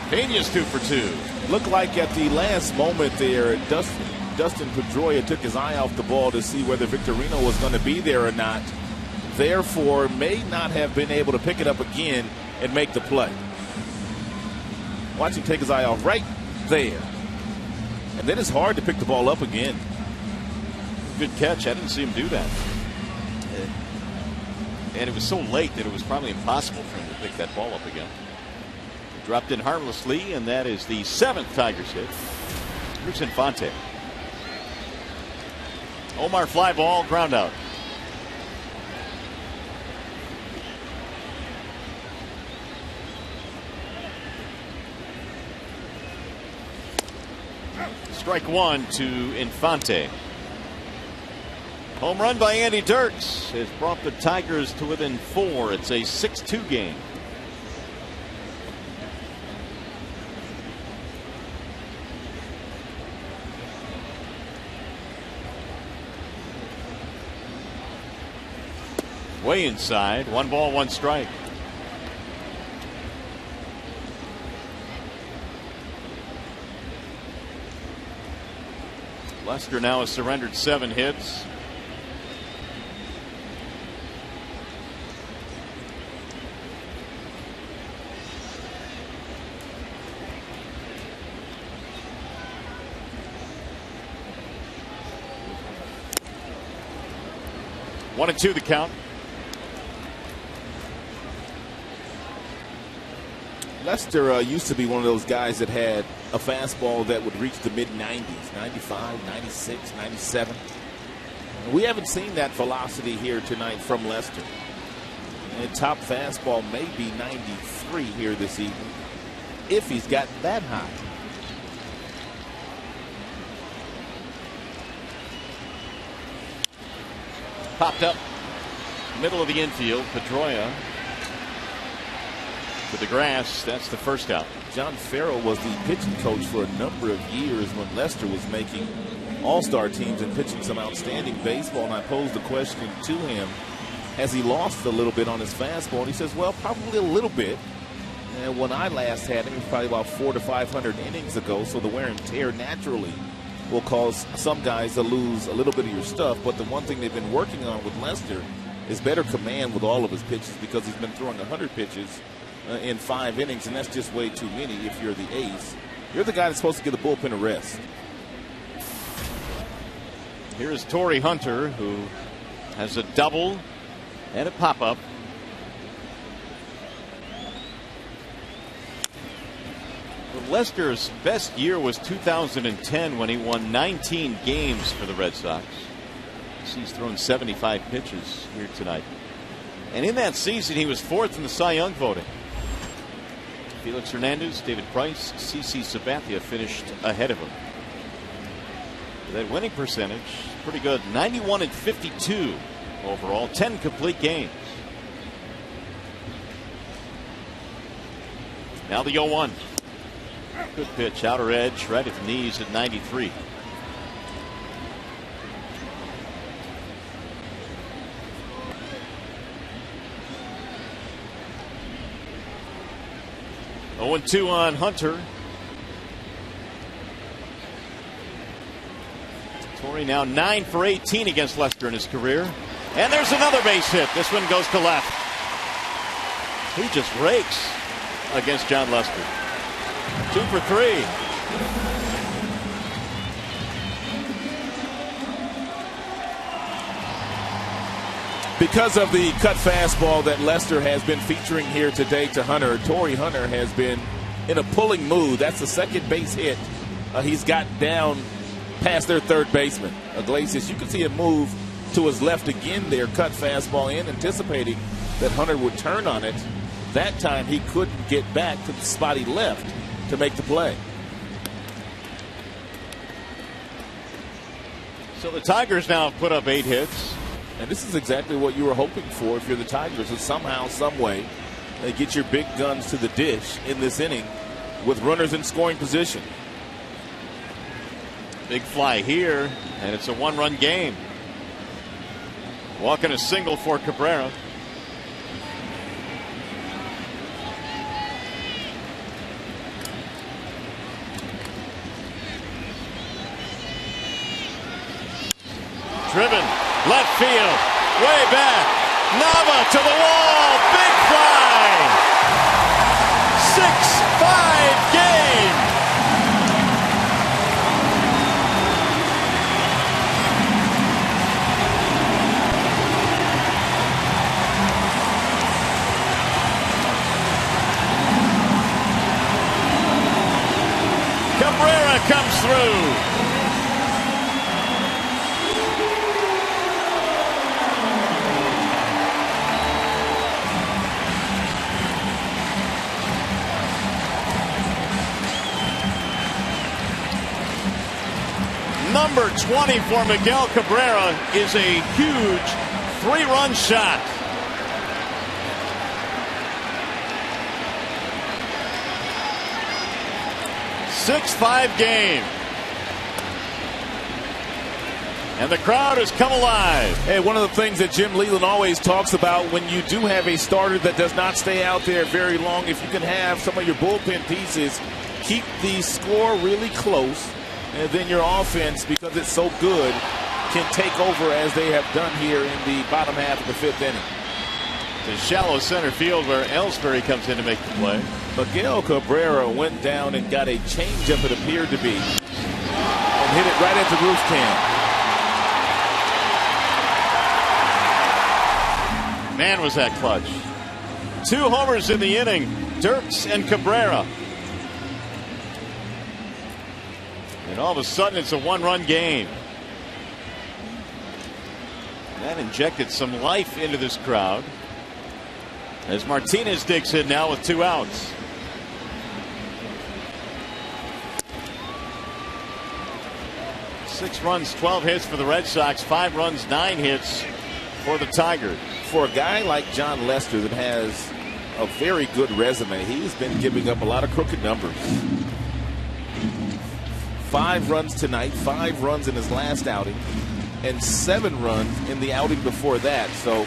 Pena's 2 for 2. Looked like at the last moment there, Dustin Pedroia took his eye off the ball to see whether Victorino was going to be there or not. Therefore, may not have been able to pick it up again and make the play. Watch him take his eye off right there. And then it's hard to pick the ball up again. Good catch. I didn't see him do that. And it was so late that it was probably impossible for him to pick that ball up again. Dropped in harmlessly, and that is the 7th Tigers hit. Here's Infante. Omar fly ball, ground out. Strike 1 to Infante. Home run by Andy Dirks has brought the Tigers to within 4. It's a 6-2 game. Way inside. 1 ball, 1 strike. Lester now has surrendered 7 hits. One and 2 the count. Lester used to be one of those guys that had a fastball that would reach the mid-90s, 95, 96, 97. We haven't seen that velocity here tonight from Lester. And top fastball may be 93 here this evening, if he's gotten that high. Popped up middle of the infield. Pedroia to the grass. That's the first out. John Farrell was the pitching coach for a number of years when Lester was making all-star teams and pitching some outstanding baseball. And I posed the question to him, has he lost a little bit on his fastball? And he says, well, probably a little bit. And when I last had him, it was probably about 400 to 500 innings ago. So the wear and tear naturally will cause some guys to lose a little bit of your stuff. But the one thing they've been working on with Lester is better command with all of his pitches, because he's been throwing 100 pitches in 5 innings, and that's just way too many if you're the ace. You're the guy that's supposed to give the bullpen a rest. Here's Torrey Hunter, who has a double and a pop-up. Lester's best year was 2010 when he won 19 games for the Red Sox. He's thrown 75 pitches here tonight. And in that season, he was 4th in the Cy Young voting. Felix Hernandez, David Price, CC Sabathia finished ahead of him. That winning percentage, pretty good. 91 and 52 overall, 10 complete games. Now the 0-1. Good pitch, outer edge, right at the knees at 93. Oh, 0-2 on Hunter. Torrey now 9 for 18 against Lester in his career. And there's another base hit. This one goes to left. He just rakes against John Lester. 2 for 3. Because of the cut fastball that Lester has been featuring here today to Hunter, Torrey Hunter has been in a pulling mood. That's the second base hit he's got down past their third baseman. Iglesias, you can see him move to his left again there, cut fastball in, anticipating that Hunter would turn on it. That time he couldn't get back to the spot he left to make the play. So the Tigers now have put up 8 hits. And this is exactly what you were hoping for if you're the Tigers, is somehow, some way, they get your big guns to the dish in this inning with runners in scoring position. Big fly here, and it's a 1-run game. Walking a single for Cabrera. Driven, left field, way back. Nava to the wall, big fly. 6-5 game. Cabrera comes through. Number 20 for Miguel Cabrera is a huge 3-run shot. Six-5 game. And the crowd has come alive. Hey, one of the things that Jim Leland always talks about when you do have a starter that does not stay out there very long, if you can have some of your bullpen pieces keep the score really close, and then your offense, because it's so good, can take over as they have done here in the bottom half of the 5th inning. The shallow center field where Ellsbury comes in to make the play. Miguel Cabrera went down and got a changeup, it appeared to be, and hit it right at the roof can. Man, was that clutch. 2 homers in the inning, Dirks and Cabrera. And all of a sudden, it's a 1-run game. That injected some life into this crowd. As Martinez digs in now with 2 outs. Six runs, 12 hits for the Red Sox. 5 runs, 9 hits for the Tigers. For a guy like John Lester that has a very good resume, he's been giving up a lot of crooked numbers. 5 runs tonight, 5 runs in his last outing, and 7 runs in the outing before that. So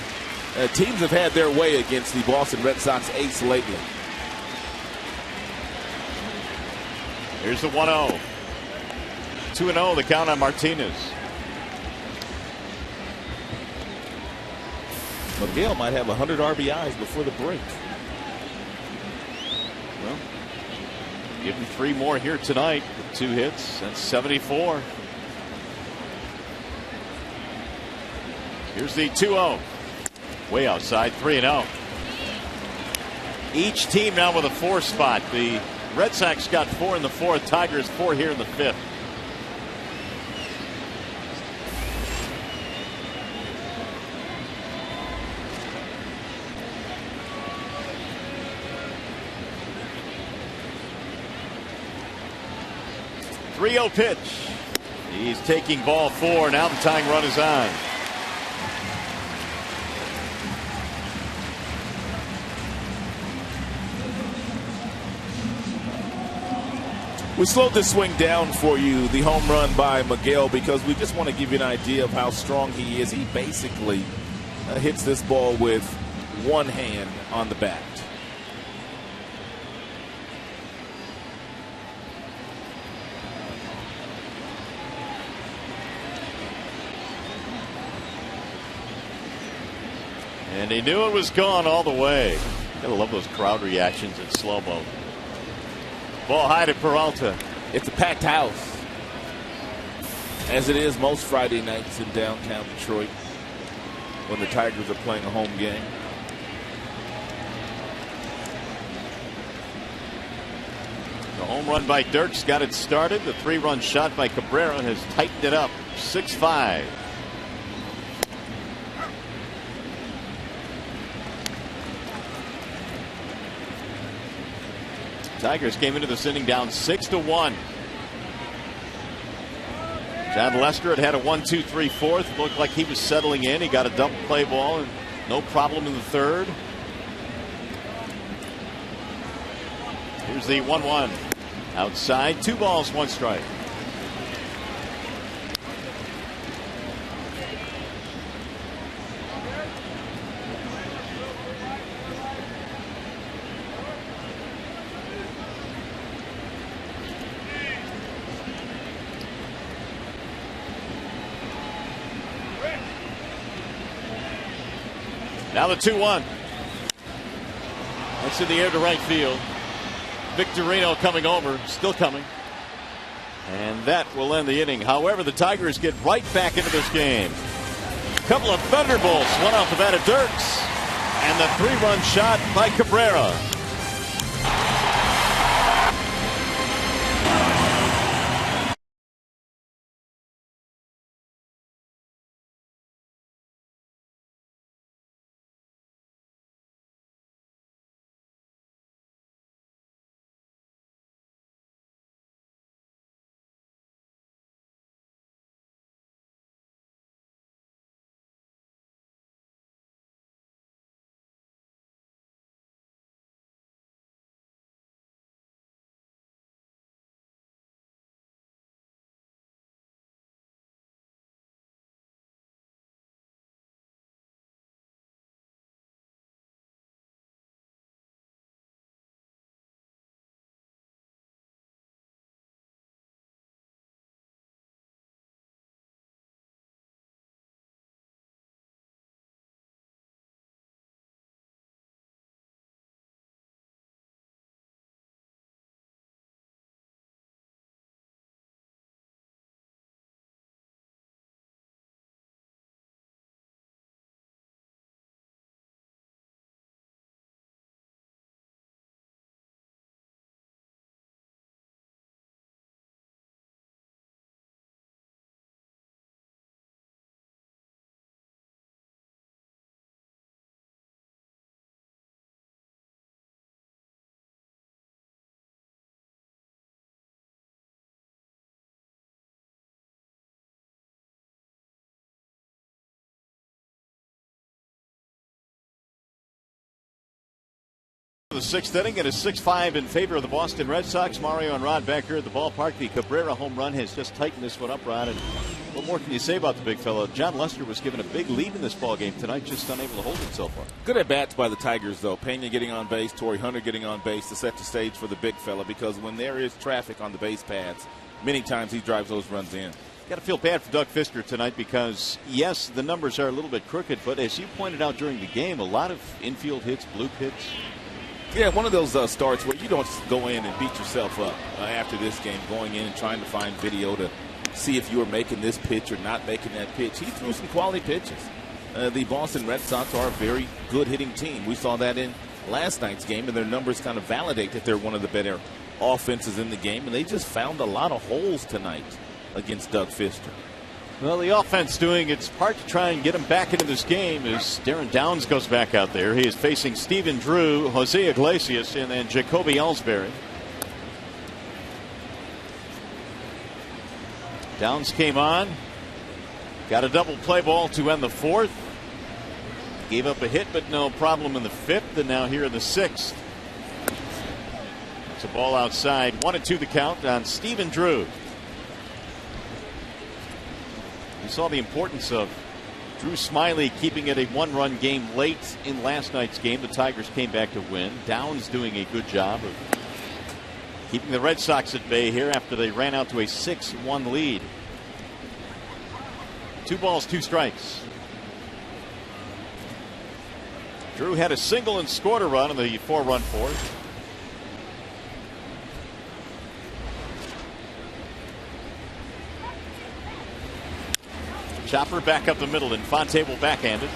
teams have had their way against the Boston Red Sox ace lately. Here's the 1-0. 2-0 the count on Martinez. Miguel might have 100 RBIs before the break. Well, give him 3 more here tonight with 2 hits. That's 74. Here's the 2-0. Way outside, 3-0. Each team now with a 4 spot. The Red Sox got 4 in the 4th. Tigers 4 here in the 5th. Pitch. He's taking ball 4. Now the tying run is on. We slowed this swing down for you, the home run by Miguel, because we just want to give you an idea of how strong he is. He basically hits this ball with one hand on the bat. And he knew it was gone all the way. Gotta love those crowd reactions in slow-mo. Ball high to Peralta. It's a packed house, as it is most Friday nights in downtown Detroit when the Tigers are playing a home game. The home run by Dirks got it started. The 3-run shot by Cabrera has tightened it up. 6-5. Tigers came into this inning down 6-1. John Lester had a 1-2-3 fourth. Looked like he was settling in. He got a double play ball and no problem in the third. Here's the 1-1. Outside, 2 balls, 1 strike. Now the 2-1. That's in the air to right field. Victorino coming over, still coming. And that will end the inning. However, the Tigers get right back into this game. A couple of thunderbolts, one off the bat of Dirks, and the 3-run shot by Cabrera. The 6th inning, and a 6-5 in favor of the Boston Red Sox. Mario and Rod back here at the ballpark. The Cabrera home run has just tightened this one up, Rod. And what more can you say about the big fella? John Lester was given a big lead in this ball game tonight, just unable to hold it so far. Good at bats by the Tigers, though. Pena getting on base, Torrey Hunter getting on base to set the stage for the big fella, because when there is traffic on the base paths, many times he drives those runs in. Got to feel bad for Doug Fister tonight because, yes, the numbers are a little bit crooked, but as you pointed out during the game, a lot of infield hits, bloop hits. Yeah, one of those starts where you don't go in and beat yourself up after this game, going in and trying to find video to see if you were making this pitch or not making that pitch. He threw some quality pitches. The Boston Red Sox are a very good hitting team. We saw that in last night's game, and their numbers kind of validate that they're one of the better offenses in the game, and they just found a lot of holes tonight against Doug Fister. Well, the offense doing its part to try and get him back into this game as Darren Downs goes back out there. He is facing Stephen Drew, Jose Iglesias, and then Jacoby Ellsbury. Downs came on. Got a double play ball to end the fourth. Gave up a hit, but no problem in the fifth. And now here in the sixth. It's a ball outside. 1-2 the count on Stephen Drew. We saw the importance of Drew Smiley keeping it a one-run game late in last night's game. The Tigers came back to win. Downs doing a good job of keeping the Red Sox at bay here after they ran out to a 6-1 lead. 2 balls, 2 strikes. Drew had a single and scored a run in the 4-run fourth. Chopper back up the middle. Infante will backhand it.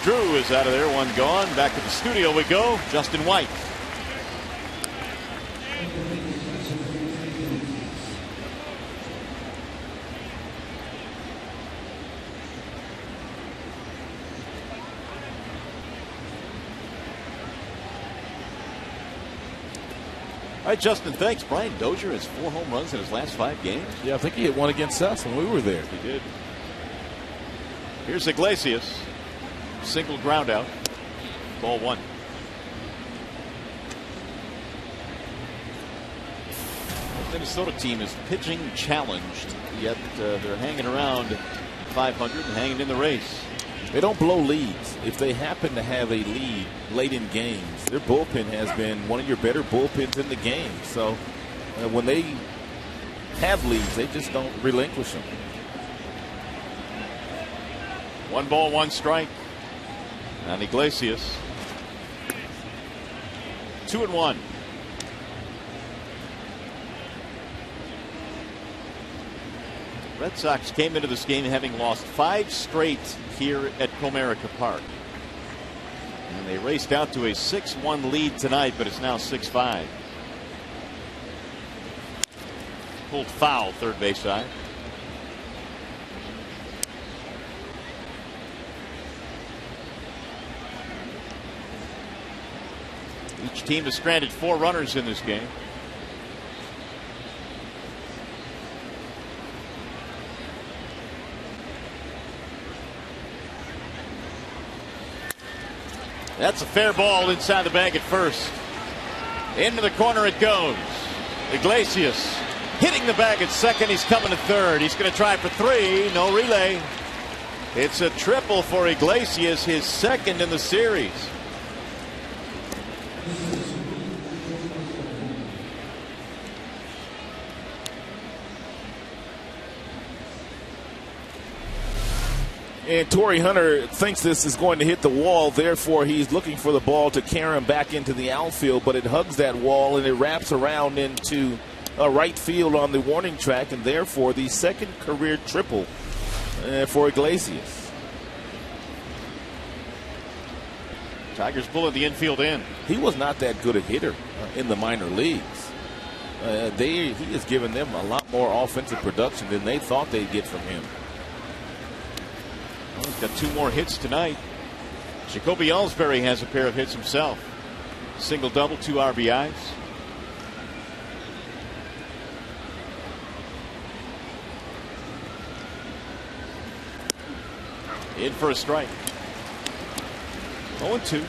Drew is out of there. 1 gone. Back to the studio we go. Justin White. All right, Justin, thanks. Brian Dozier has 4 home runs in his last 5 games. Yeah, I think he hit 1 against us when we were there. He did. Here's Iglesias. Single ground out. Ball 1. The Minnesota team is pitching challenged, yet they're hanging around 500 and hanging in the race. They don't blow leads. If they happen to have a lead late in games, their bullpen has been one of your better bullpens in the game. So when they have leads, they just don't relinquish them. 1 ball, 1 strike on Iglesias. 2-1. Red Sox came into this game having lost 5 straight here at Comerica Park. And they raced out to a 6-1 lead tonight, but it's now 6-5. Pulled foul, third base side. Each team has stranded 4 runners in this game. That's a fair ball inside the bag at first. Into the corner it goes. Iglesias hitting the bag at second. He's coming to third. He's going to try for 3. No relay. It's a triple for Iglesias, his second in the series. And Torrey Hunter thinks this is going to hit the wall. Therefore, he's looking for the ball to carry him back into the outfield. But it hugs that wall and it wraps around into right field on the warning track. And therefore, the second career triple for Iglesias. Tigers pulling the infield in. He was not that good a hitter in the minor leagues. He has given them a lot more offensive production than they thought they'd get from him. Well, he's got 2 more hits tonight. Jacoby Ellsbury has a pair of hits himself. Single double, 2 RBIs. In for a strike. 0-2.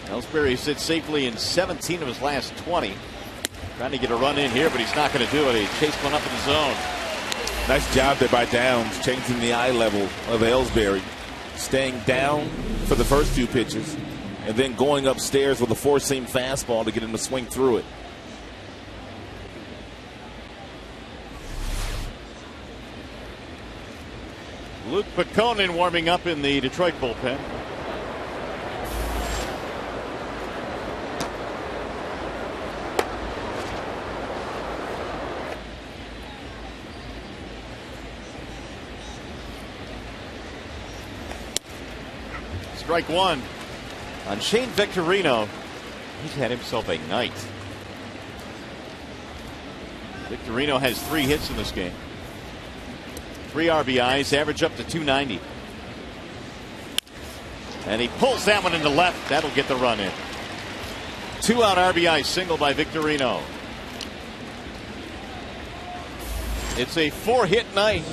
Ellsbury sits safely in 17 of his last 20. Trying to get a run in here, but he's not going to do it. He chased one up in the zone. Nice job there by Downs, changing the eye level of Ellsbury. Staying down for the first 2 pitches, and then going upstairs with a 4-seam fastball to get him to swing through it. Luke Peconin warming up in the Detroit bullpen. Strike 1 on Shane Victorino. He's had himself a night. Victorino has 3 hits in this game. 3 RBIs, average up to 290. And he pulls that one into left. That'll get the run in. 2-out RBI single by Victorino. It's a 4-hit night.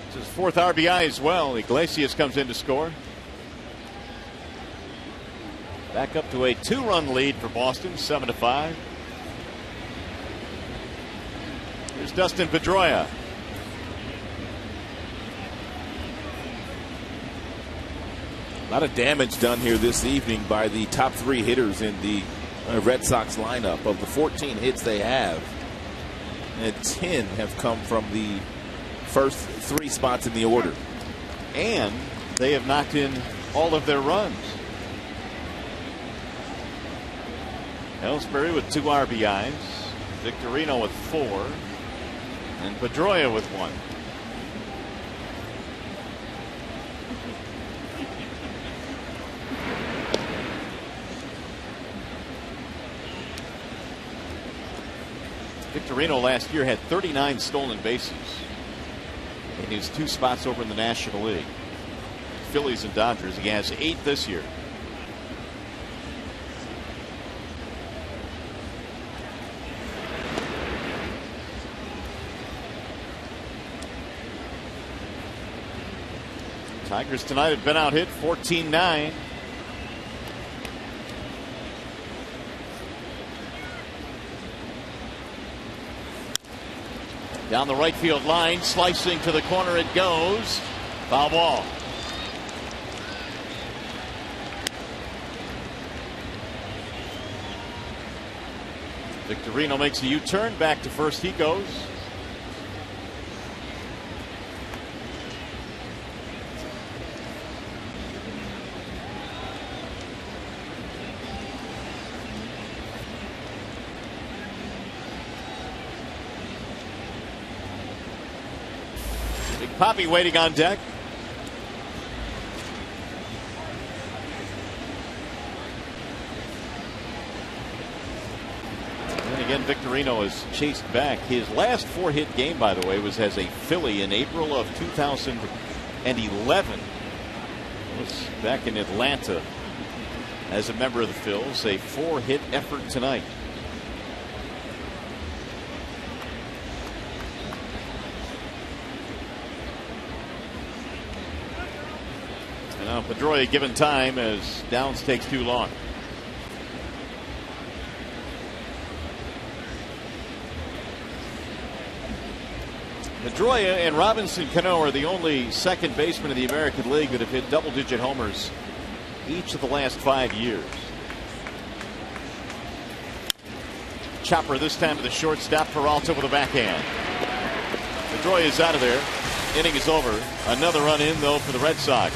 It's his 4th RBI as well. Iglesias comes in to score. Back up to a 2-run lead for Boston, 7-5. Here's Dustin Pedroia. A lot of damage done here this evening by the top 3 hitters in the Red Sox lineup. Of the 14 hits they have, and 10 have come from the first 3 spots in the order. And they have knocked in all of their runs. Ellsbury with 2 RBIs, Victorino with 4, and Pedroia with 1. Victorino last year had 39 stolen bases in his 2 spots over in the National League. Phillies and Dodgers. He has 8 this year. Tigers tonight have been out hit 14-9. Down the right field line, slicing to the corner it goes. Foul ball. Victorino makes a U-turn, back to first he goes. Poppy waiting on deck. And again, Victorino is chased back. His last 4-hit game, by the way, was as a Philly in April of 2011. It was back in Atlanta as a member of the Phils. A 4-hit effort tonight. Now Pedroia given time as Downs takes too long. Pedroia and Robinson Cano are the only second basemen in the American League that have hit double-digit homers each of the last 5 years. Chopper this time to the shortstop. Peralta with a backhand. Pedroia is out of there. Inning is over. Another run in though for the Red Sox.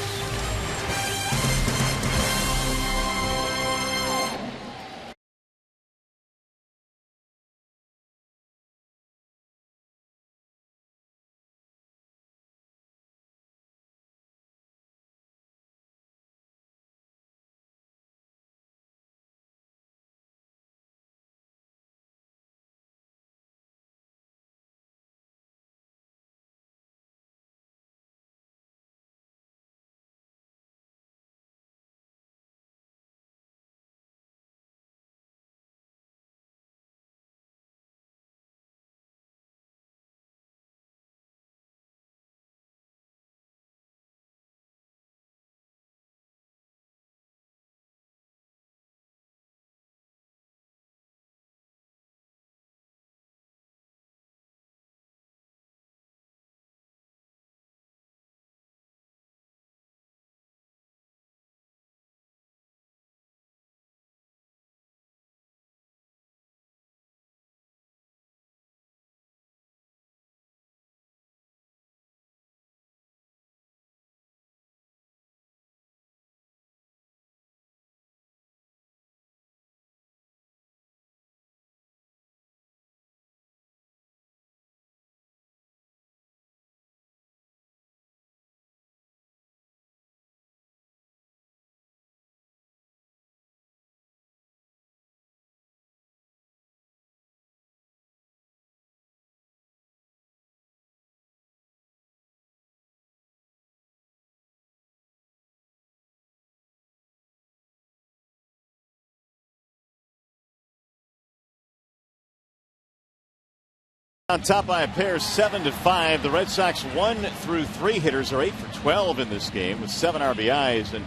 On top by a pair, 7-5. The Red Sox 1 through 3 hitters are 8 for 12 in this game with 7 RBIs. And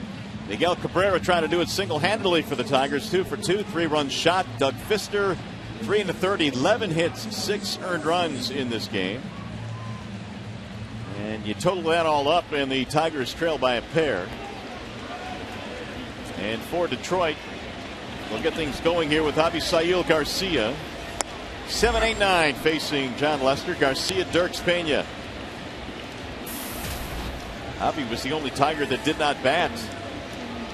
Miguel Cabrera trying to do it single-handedly for the Tigers. 2 for 2, 3 runs shot. Doug Fister, 3 in the third, 11 hits, 6 earned runs in this game. And you total that all up, and the Tigers trail by a pair. And for Detroit, we'll get things going here with Avisail Garcia. 7-8-9 facing John Lester. Garcia, Dirks, Pena. Avi was the only Tiger that did not bat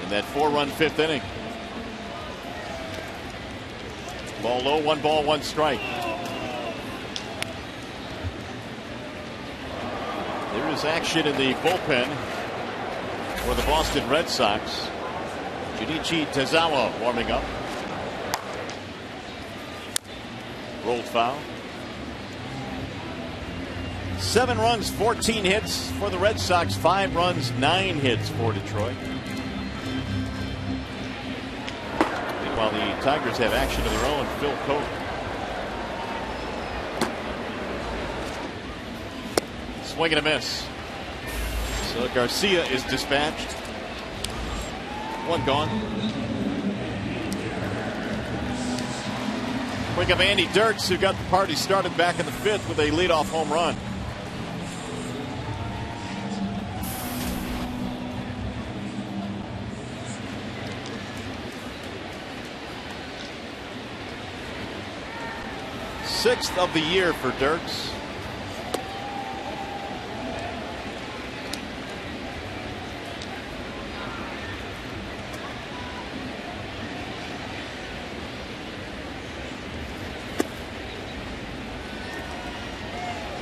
in that 4-run 5th inning. Ball low, 1 ball, 1 strike. There is action in the bullpen for the Boston Red Sox. Junichi Tazawa warming up. Rolled foul. 7 runs, 14 hits for the Red Sox. 5 runs, 9 hits for Detroit. Meanwhile, the Tigers have action of their own. Phil Coke. Swing and a miss. So Garcia is dispatched. 1 gone. Quick of Andy Dirks, who got the party started back in the 5th with a leadoff home run. Sixth of the year for Dirks.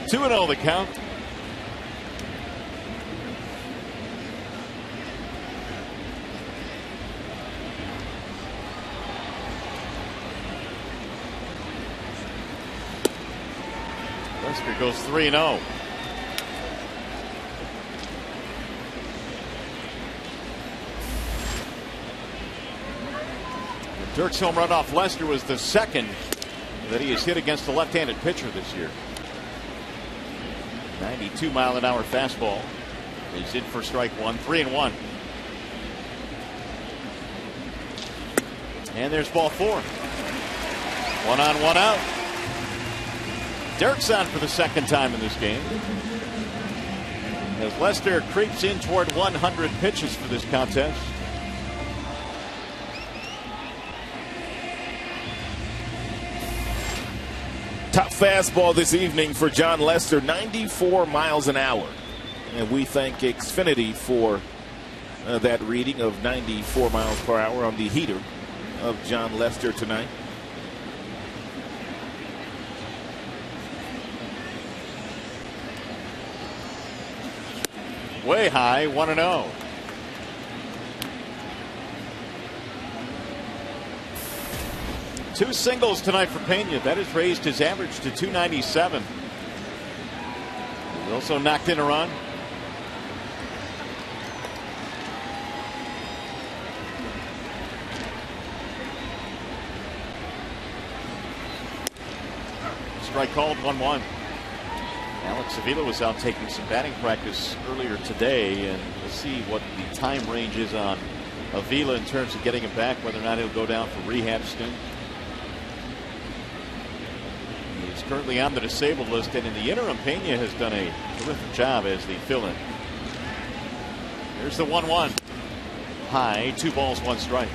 Two and 0 the count. Lester goes 3-0. Dirks' home run off Lester was the second that he has hit against a left-handed pitcher this year. 92-mile-an-hour fastball is in for strike 1. 3-1. And there's ball 4. 1 on, 1 out. Dirks on for the second time in this game, as Lester creeps in toward 100 pitches for this contest. Top fastball this evening for John Lester, 94 miles an hour. And we thank Xfinity for that reading of 94 miles per hour on the heater of John Lester tonight. Way high, 1-0. Two singles tonight for Pena. That has raised his average to 297. He also knocked in a run. Strike called, 1-1. Alex Avila was out taking some batting practice earlier today, and we'll see what the time range is on Avila in terms of getting him back, whether or not he'll go down for rehab stint. He's currently on the disabled list, and in the interim, Pena has done a terrific job as the fill-in. Here's the 1-1. High, 2 balls, 1 strike.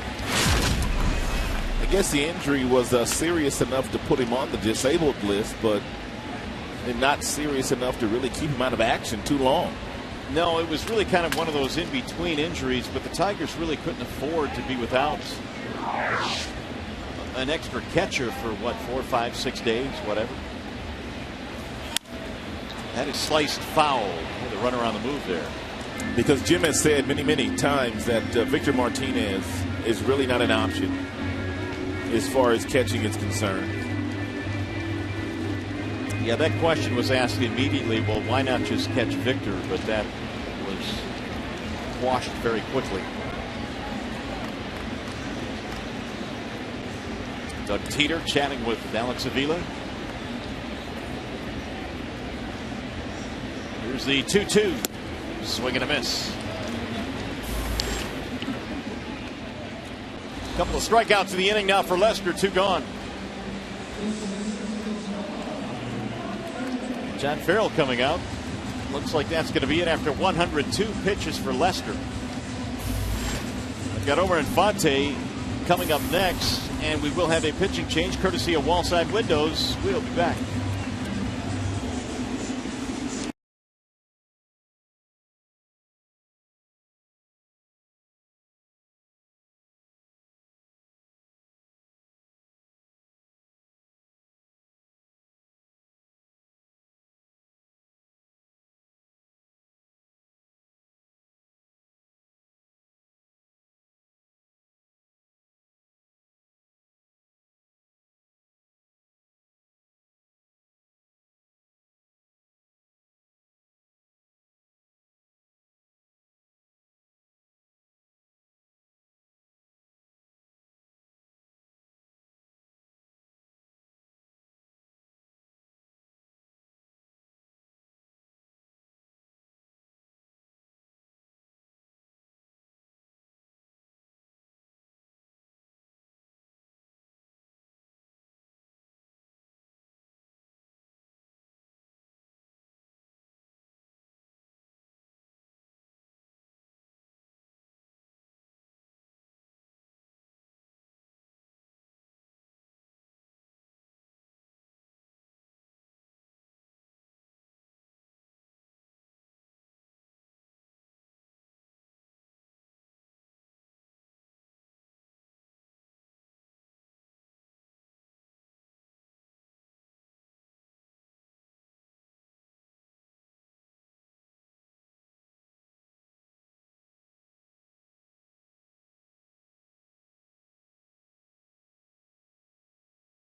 I guess the injury was serious enough to put him on the disabled list, but not serious enough to really keep him out of action too long. No, it was really kind of one of those in-between injuries, but the Tigers really couldn't afford to be without an extra catcher for, what, 4, 5, 6 days, whatever. That is sliced foul. The runner on the move there. Because Jim has said many, many times that Victor Martinez is really not an option as far as catching is concerned. Yeah, that question was asked immediately. Well, why not just catch Victor? But that was quashed very quickly. Doug Teeter chatting with Alex Avila. Here's the 2-2. Swing and a miss. Couple of strikeouts in the inning now for Lester. 2 gone. John Farrell coming out. Looks like that's going to be it after 102 pitches for Lester. I've got Omar Infante coming up next, and we will have a pitching change courtesy of Wallside Windows. We'll be back.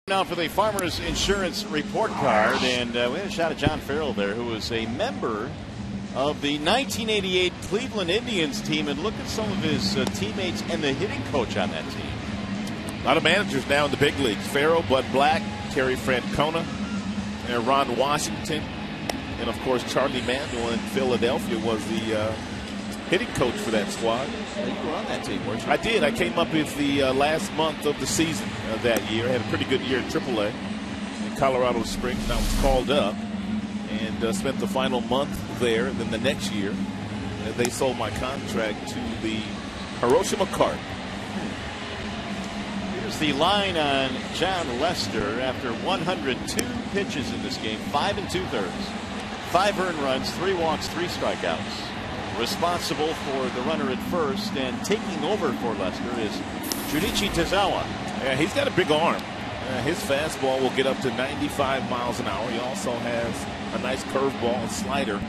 Now for the Farmers Insurance Report Card, and we had a shot at John Farrell there, who was a member of the 1988 Cleveland Indians team, and look at some of his teammates and the hitting coach on that team. A lot of managers now in the big leagues. Farrell, Bud Black, Terry Francona, and Ron Washington, and of course Charlie Manuel in Philadelphia was the hitting coach for that squad. You were on that team, weren't you? I did. I came up with the last month of the season that year. I had a pretty good year in AAA in Colorado Springs. I was called up and spent the final month there. Then the next year, they sold my contract to the Hiroshima Cardinals. Here's the line on John Lester after 102 pitches in this game. 5 2/3. 5 earned runs, 3 walks, 3 strikeouts. Responsible for the runner at first and taking over for Lester is Junichi Tazawa. Yeah, he's got a big arm. His fastball will get up to 95 miles an hour. He also has a nice curveball, a slider,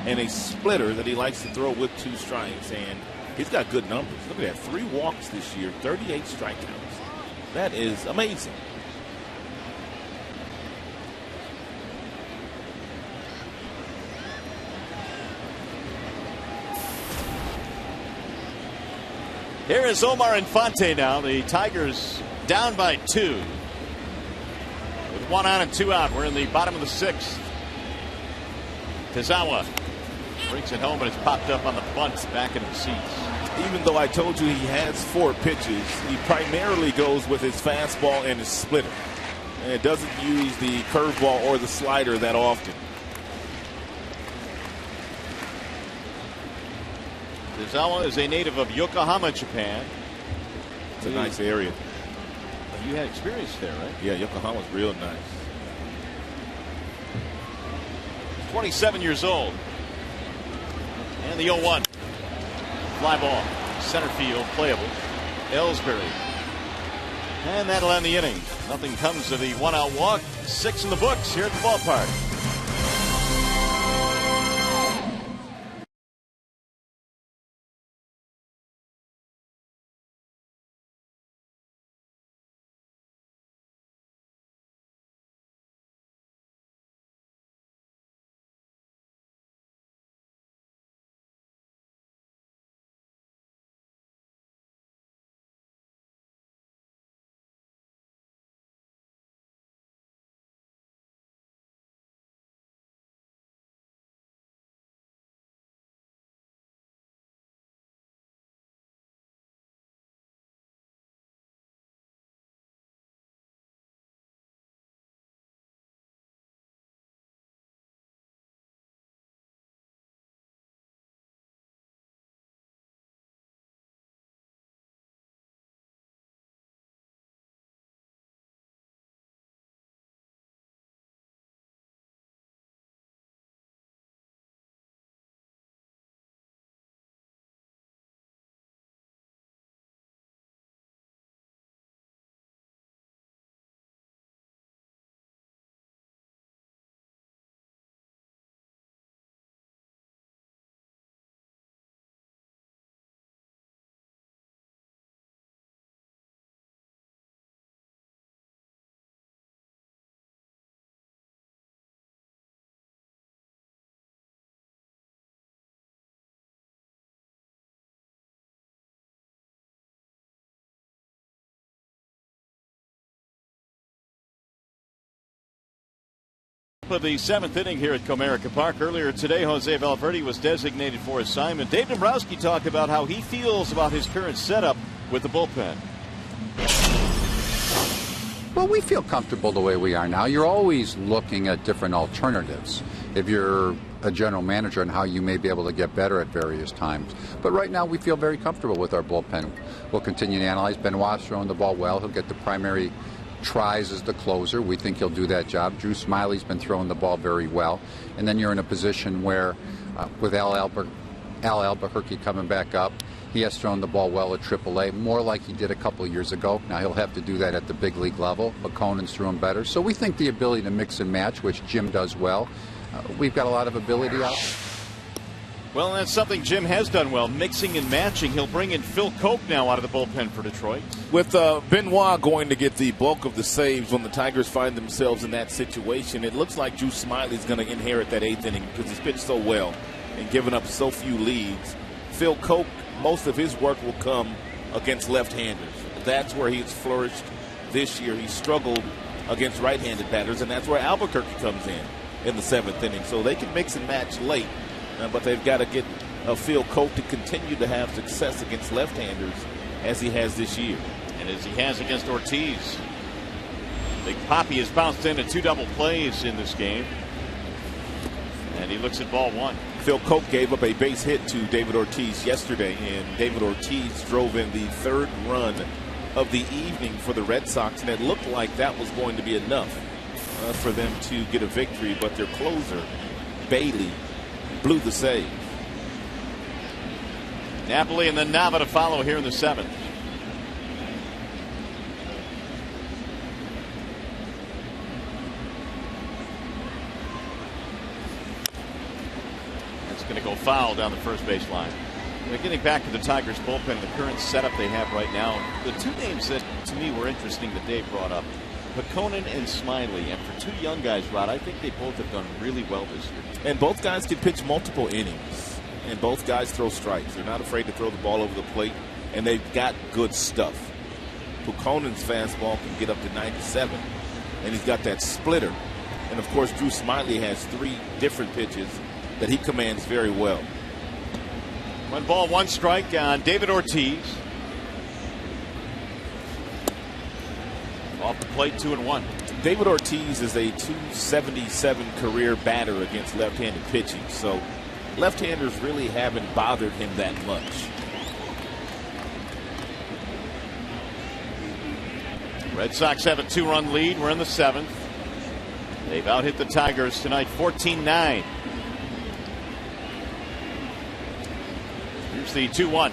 and a splitter that he likes to throw with 2 strikes. And he's got good numbers. Look at that. 3 walks this year, 38 strikeouts. That is amazing. Here is Omar Infante now. The Tigers down by 2. With 1 on and 2 out. We're in the bottom of the 6th. Tazawa brings it home, and it's popped up on the bunt back in the seats. Even though I told you he has 4 pitches, he primarily goes with his fastball and his splitter. And it doesn't use the curveball or the slider that often. Tazawa is a native of Yokohama, Japan. It's a nice area. You had experience there, right? Yeah, Yokohama's real nice. 27 years old. And the 0-1. Fly ball. Center field, playable. Ellsbury. And that'll end the inning. Nothing comes of the 1-out walk. 6 in the books here at the ballpark. top of the 7th inning here at Comerica Park. Earlier today, Jose Valverde was designated for assignment. Dave Dombrowski talked about how he feels about his current setup with the bullpen. Well, we feel comfortable the way we are now. You're always looking at different alternatives if you're a general manager and how you may be able to get better at various times. But right now we feel very comfortable with our bullpen. We'll continue to analyze. Benoit's throwing the ball well. He'll get the primary tries as the closer. We think he'll do that job. Drew Smiley's been throwing the ball very well. And then you're in a position where with Al Albuquerque coming back up, he has thrown the ball well at AAA, more like he did a couple of years ago. Now he'll have to do that at the big league level, but Conan's throwing better. So we think the ability to mix and match, which Jim does well, we've got a lot of ability out there. Well, that's something Jim has done well, mixing and matching. He'll bring in Phil Coke now out of the bullpen for Detroit. With Benoit going to get the bulk of the saves when the Tigers find themselves in that situation, it looks like Drew Smiley's going to inherit that 8th inning because he's pitched so well and given up so few leads. Phil Coke, most of his work will come against left-handers. That's where he's flourished this year. He struggled against right-handed batters, and that's where Albuquerque comes in the 7th inning. So they can mix and match late, but they've got to get Phil Coke to continue to have success against left-handers as he has this year. And as he has against Ortiz. Big Poppy has bounced into 2 double plays in this game. And he looks at ball 1. Phil Coke gave up a base hit to David Ortiz yesterday, and David Ortiz drove in the 3rd run of the evening for the Red Sox, and it looked like that was going to be enough for them to get a victory, but their closer, Bailey, blew the save. Napoli and then Nava to follow here in the 7th. Going to go foul down the first base line. They're getting back to the Tigers bullpen, the current setup they have right now. The 2 names that to me were interesting that Dave brought up, Conan and Smiley. And for 2 young guys, Rod, I think they both have done really well this year. And both guys can pitch multiple innings. And both guys throw strikes. They're not afraid to throw the ball over the plate. And they've got good stuff. Conan's fastball can get up to 97. And he's got that splitter. And, of course, Drew Smiley has 3 different pitches that he commands very well. 1 ball, 1 strike on David Ortiz. Off the plate, 2-1. David Ortiz is a .277 career batter against left-handed pitching, so left-handers really haven't bothered him that much. Red Sox have a 2-run lead. We're in the 7th. They've out-hit the Tigers tonight 14-9. Here's the 2-1.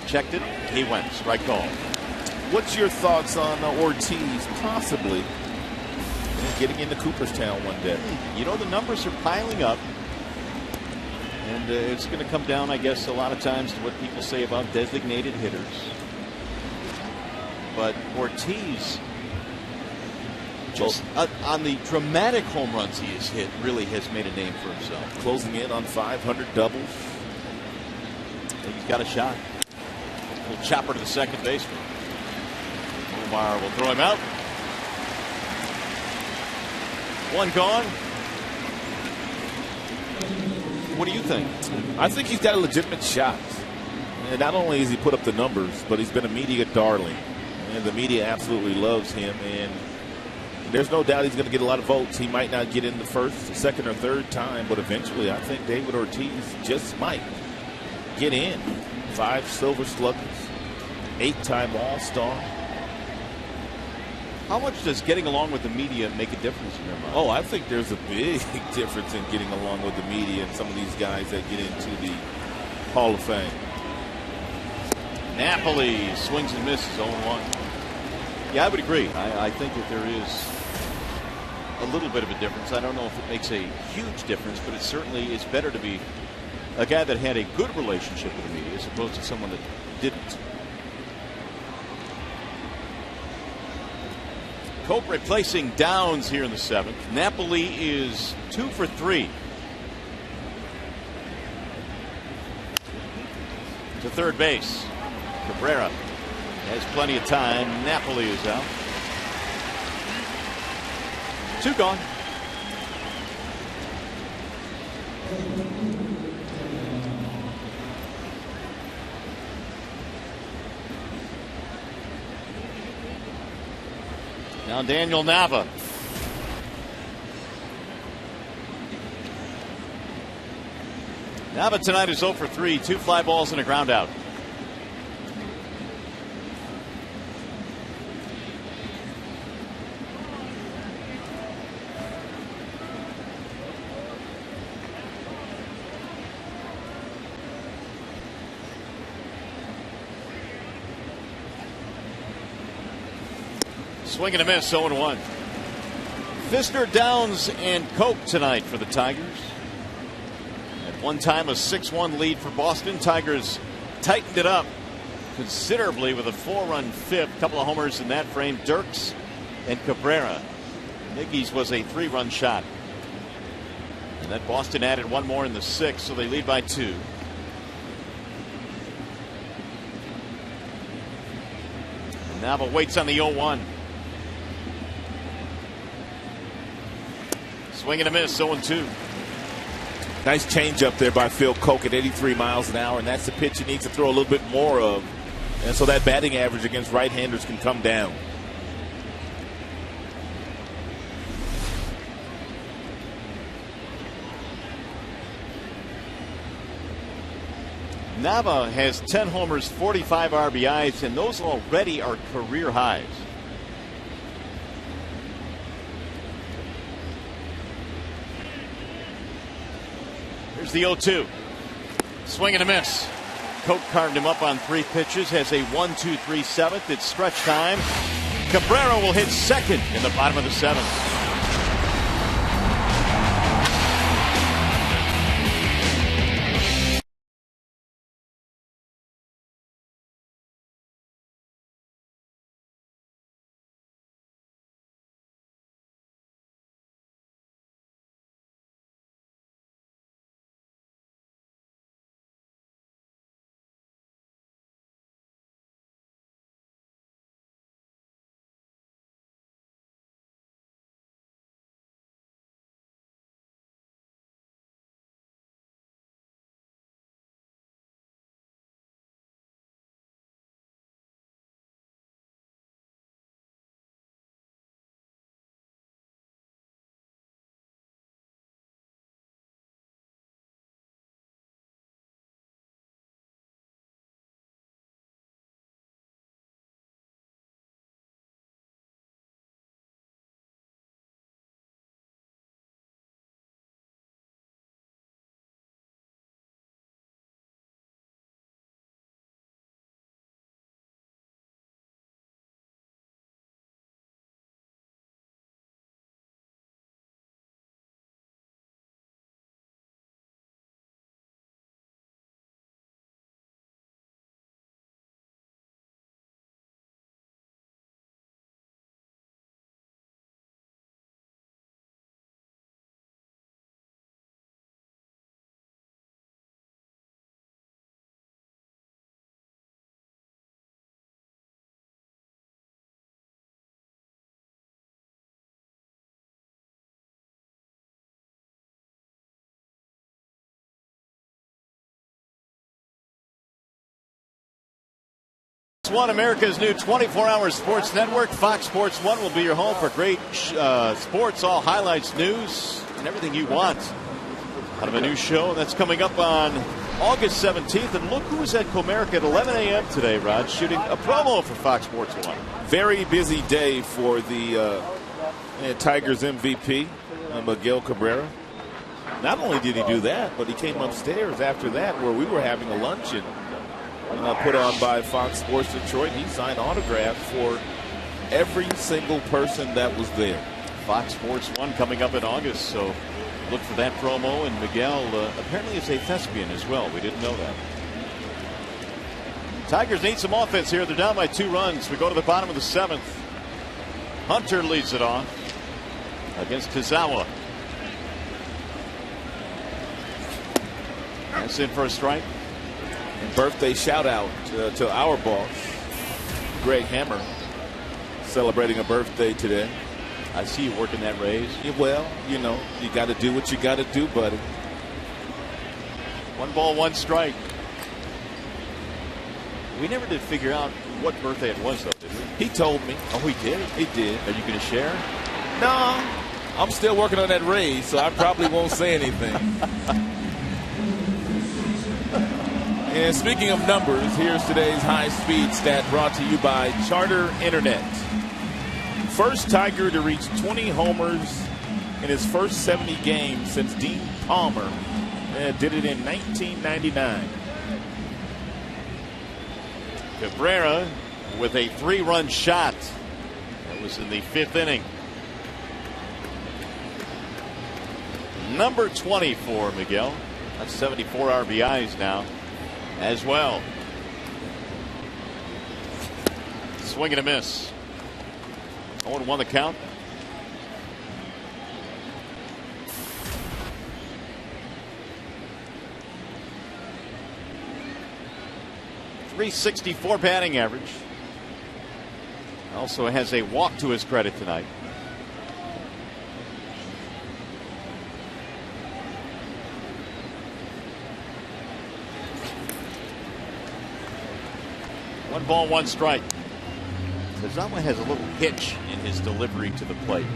Checked it. He went. Strike call. What's your thoughts on Ortiz possibly getting into Cooperstown one day? You know, the numbers are piling up. And it's going to come down, I guess, a lot of times to what people say about designated hitters. But Ortiz, just on the dramatic home runs he has hit, really has made a name for himself. Closing in on 500 doubles. I think he's got a shot. Little chopper to the second baseman. Omar will throw him out. 1 gone. What do you think? I think he's got a legitimate shot. And not only has he put up the numbers, but he's been a media darling. And the media absolutely loves him. And there's no doubt he's going to get a lot of votes. He might not get in the first, second, or third time, but eventually I think David Ortiz just might get in. 5 Silver Sluggers, 8-time All-Star. How much does getting along with the media make a difference in your mind? Oh, I think there's a big difference in getting along with the media and some of these guys that get into the Hall of Fame. Napoli swings and misses 0-1. Yeah, I would agree. I think that there is a little bit of a difference. I don't know if it makes a huge difference, but it certainly is better to be a guy that had a good relationship with the media as opposed to someone that didn't. Cope replacing Downs here in the 7th. Napoli is 2 for 3. To third base. Cabrera has plenty of time. Napoli is out. 2 gone. Now Daniel Nava. Nava tonight is 0 for 3, 2 fly balls and a ground out. Swing and a miss, 0-1. Fister, Downs, and Koch tonight for the Tigers. At one time, a 6-1 lead for Boston. Tigers tightened it up considerably with a 4-run fifth. Couple of homers in that frame. Dirks and Cabrera. Miggy's was a 3-run shot. And then Boston added one more in the 6th, so they lead by 2. And Nava waits on the 0-1. Swing and a miss, 0-2. Nice change up there by Phil Koch at 83 miles an hour, and that's the pitch he needs to throw a little bit more of. And so that batting average against right-handers can come down. Nava has 10 homers, 45 RBIs, and those already are career highs. Here's the 0-2. Swing and a miss. Koch carved him up on 3 pitches, has a 1-2-3 7th. It's stretch time. Cabrera will hit second in the bottom of the 7th. One, America's new 24-hour sports network. Fox Sports 1 will be your home for great sports, all highlights, news, and everything you want out of a new show that's coming up on August 17th. And look who's at Comerica at 11 a.m. today, Rod, shooting a promo for Fox Sports 1. Very busy day for the Tigers MVP, Miguel Cabrera. Not only did he do that, but he came upstairs after that where we were having a luncheon. Put on by Fox Sports Detroit. He signed autographs for every single person that was there. Fox Sports 1 coming up in August, so look for that promo. And Miguel apparently is a thespian as well. We didn't know that. Tigers need some offense here. They're down by 2 runs. We go to the bottom of the 7th. Hunter leads it off against Tazawa. That's in for a strike. And birthday shout out to our boss, Greg Hammer, celebrating a birthday today. I see you working that raise. Yeah, well, you know, you got to do what you got to do, buddy. One ball, one strike. We never did figure out what birthday it was, though, did we? He told me. Oh, he did? He did. Are you going to share? No, I'm still working on that raise, so I probably won't say anything. And speaking of numbers, here's today's high-speed stat brought to you by Charter Internet. First Tiger to reach 20 homers in his first 70 games since Dean Palmer did it in 1999. Cabrera with a 3-run shot. That was in the 5th inning. Number 20 for Miguel. That's 74 RBIs now as well. Swing and a miss. 0-1 the count. .364 batting average. Also has a walk to his credit tonight. One ball, one strike. Tazawa has a little hitch in his delivery to the plate.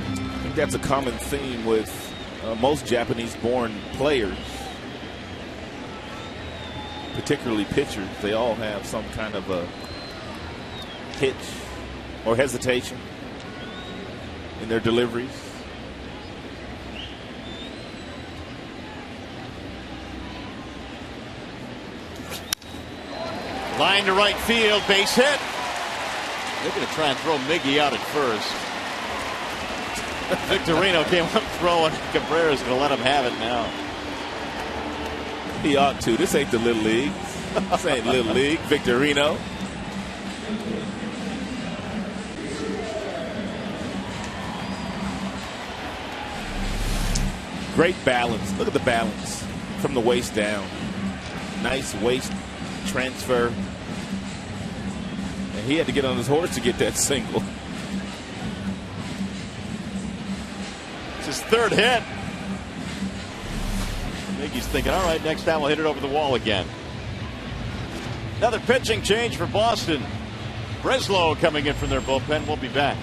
I think that's a common theme with most Japanese-born players, particularly pitchers. They all have some kind of a hitch or hesitation in their deliveries. Line to right field, base hit. They're going to try and throw Miggy out at first. Victorino came up throwing. Cabrera's going to let him have it now. He ought to. This ain't the Little League. This ain't Little League. Victorino. Great balance. Look at the balance from the waist down. Nice waist transfer. And he had to get on his horse to get that single. It's his 3rd hit. Miggy's thinking, all right, next time we'll hit it over the wall again. Another pitching change for Boston. Breslow coming in from their bullpen. We'll be back.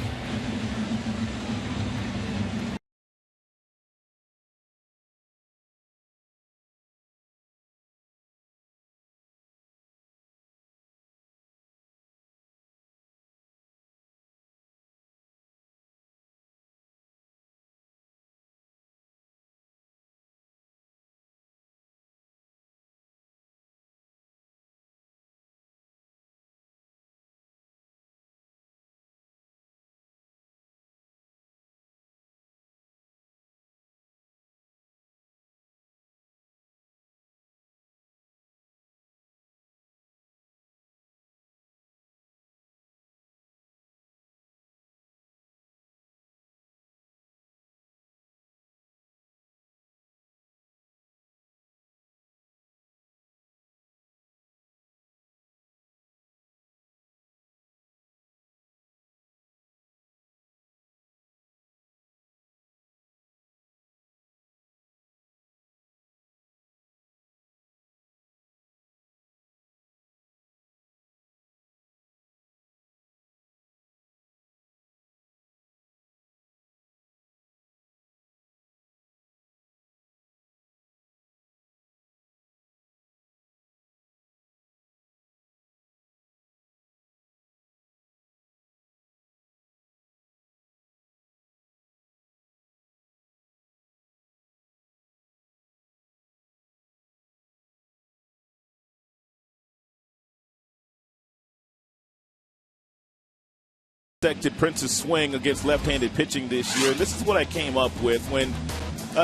Protected Prince's swing against left-handed pitching this year. And this is what I came up with. When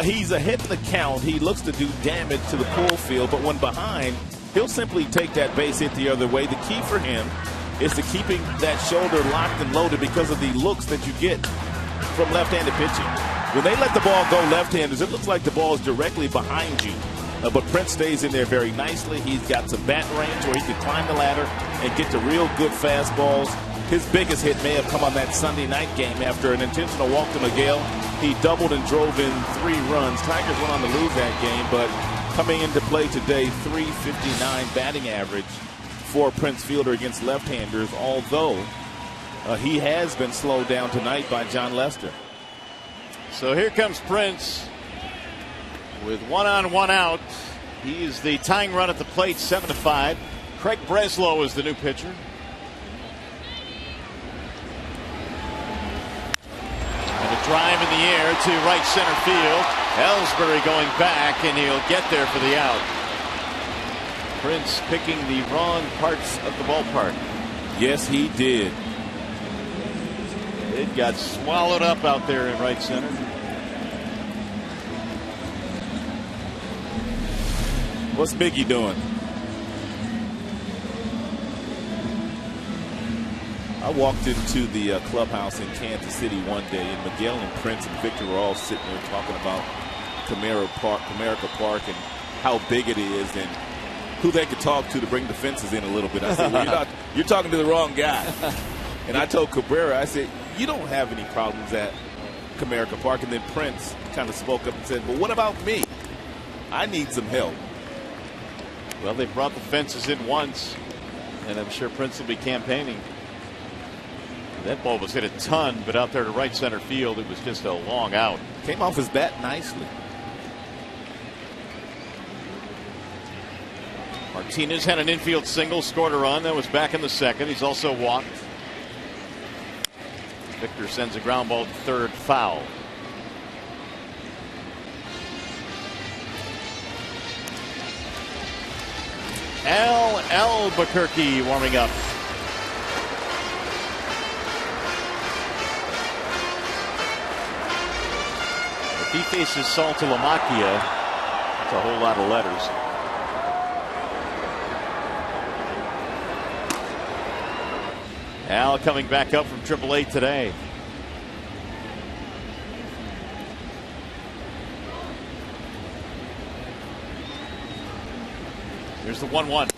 he's ahead in the count, he looks to do damage to the pull field, but when behind, he'll simply take that base hit the other way. The key for him is to keeping that shoulder locked and loaded because of the looks that you get from left-handed pitching. When they let the ball go left-handers, it looks like the ball is directly behind you. But Prince stays in there very nicely. He's got some bat range where he can climb the ladder and get to real good fastballs. His biggest hit may have come on that Sunday night game after an intentional walk to Miguel. He doubled and drove in 3 runs. Tigers went on to lose that game, but coming into play today, .359 batting average for Prince Fielder against left-handers, although he has been slowed down tonight by John Lester. So here comes Prince with 1 on, 1 out. He's the tying run at the plate, 7-5. Craig Breslow is the new pitcher. And a drive in the air to right center field. Ellsbury going back, and he'll get there for the out. Prince picking the wrong parts of the ballpark. Yes, he did. It got swallowed up out there in right center. What's Biggie doing? I walked into the clubhouse in Kansas City one day, and Miguel and Prince and Victor were all sitting there talking about Comerica Park and how big it is and who they could talk to bring the fences in a little bit. I said, well, you're talking to the wrong guy. And I told Cabrera, I said, you don't have any problems at Comerica Park. And then Prince kind of spoke up and said, well, what about me? I need some help. Well, they brought the fences in once, and I'm sure Prince will be campaigning. That ball was hit a ton, but out there to right center field, it was just a long out. Came off his bat nicely. Martinez had an infield single, scored a run. That was back in the second. He's also walked. Victor sends a ground ball to third, foul. Al Albuquerque warming up. If he faces Saltalamacchia, that's a whole lot of letters. Al coming back up from AAA today. Here's the 1-1.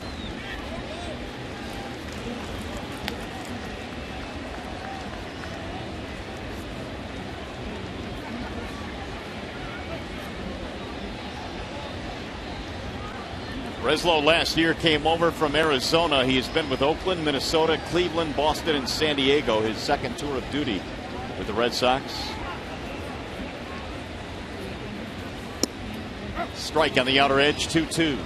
Breslow last year came over from Arizona. He has been with Oakland, Minnesota, Cleveland, Boston, and San Diego. His second tour of duty with the Red Sox. Strike on the outer edge, 2-2.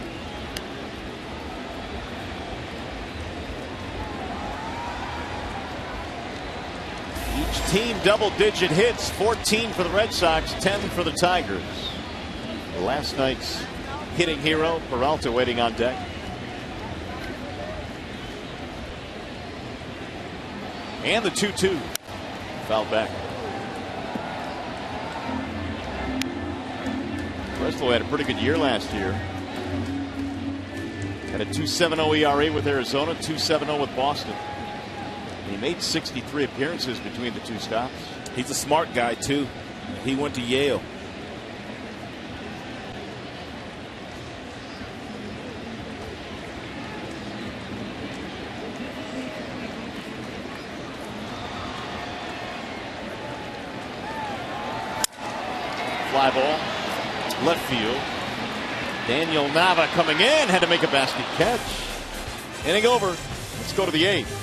Each team double-digit hits, 14 for the Red Sox, 10 for the Tigers. Last night's hitting hero, Peralta, waiting on deck. And the 2-2. Foul back. Breslow had a pretty good year last year. Had a 2.70 ERA with Arizona, 2.70 with Boston. He made 63 appearances between the two stops. He's a smart guy, too. He went to Yale. Fly ball, left field. Daniel Nava coming in, had to make a basket catch. Inning over. Let's go to the 8th.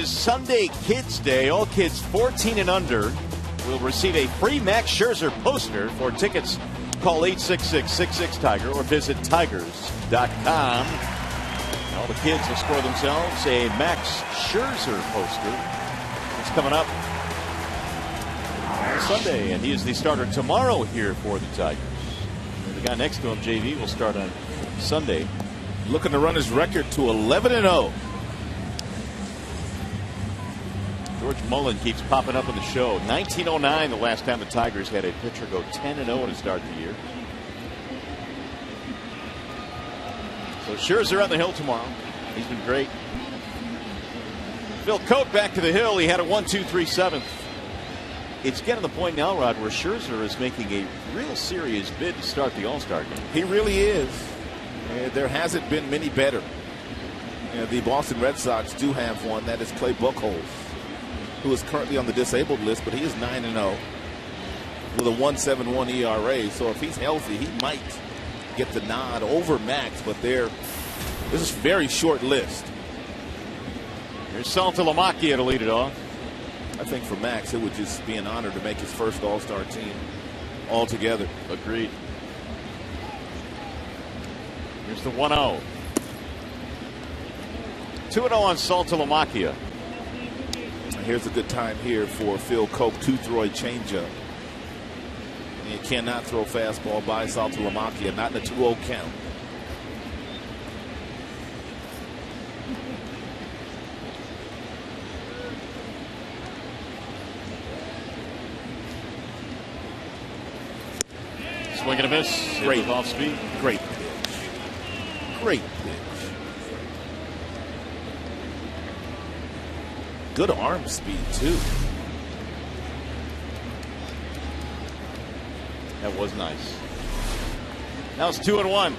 is Sunday Kids Day. All kids 14 and under will receive a free Max Scherzer poster. For tickets, call 866-66-TIGER or visit tigers.com. All the kids will score themselves a Max Scherzer poster. It's coming up on Sunday, and he is the starter tomorrow here for the Tigers. And the guy next to him, JV, will start on Sunday. Looking to run his record to 11-0. George Mullen keeps popping up on the show. 1909, the last time the Tigers had a pitcher go 10-0 to start the year. So Scherzer on the hill tomorrow. He's been great. Phil Cote back to the hill. He had a 1-2-3 seventh. It's getting to the point now, Rod, where Scherzer is making a real serious bid to start the All-Star game. He really is. There hasn't been many better. The Boston Red Sox do have one. That is Clay Buchholz, who is currently on the disabled list, but he is 9-0 with a 1.71 ERA. So if he's healthy, he might get the nod over Max, but this is a very short list. Here's Saltalamacchia to lead it off. I think for Max, it would just be an honor to make his first All-Star team altogether. Agreed. Here's the 1-0. 2-0 on Saltalamacchia. Here's a good time here for Phil Coke to throw a changeup. And you cannot throw fastball by Saltalamacchia, not in a 2-0 count. Swing and a miss. Great off speed. Great pitch. Great pitch. Good arm speed, too. That was nice. Now it's 2-1.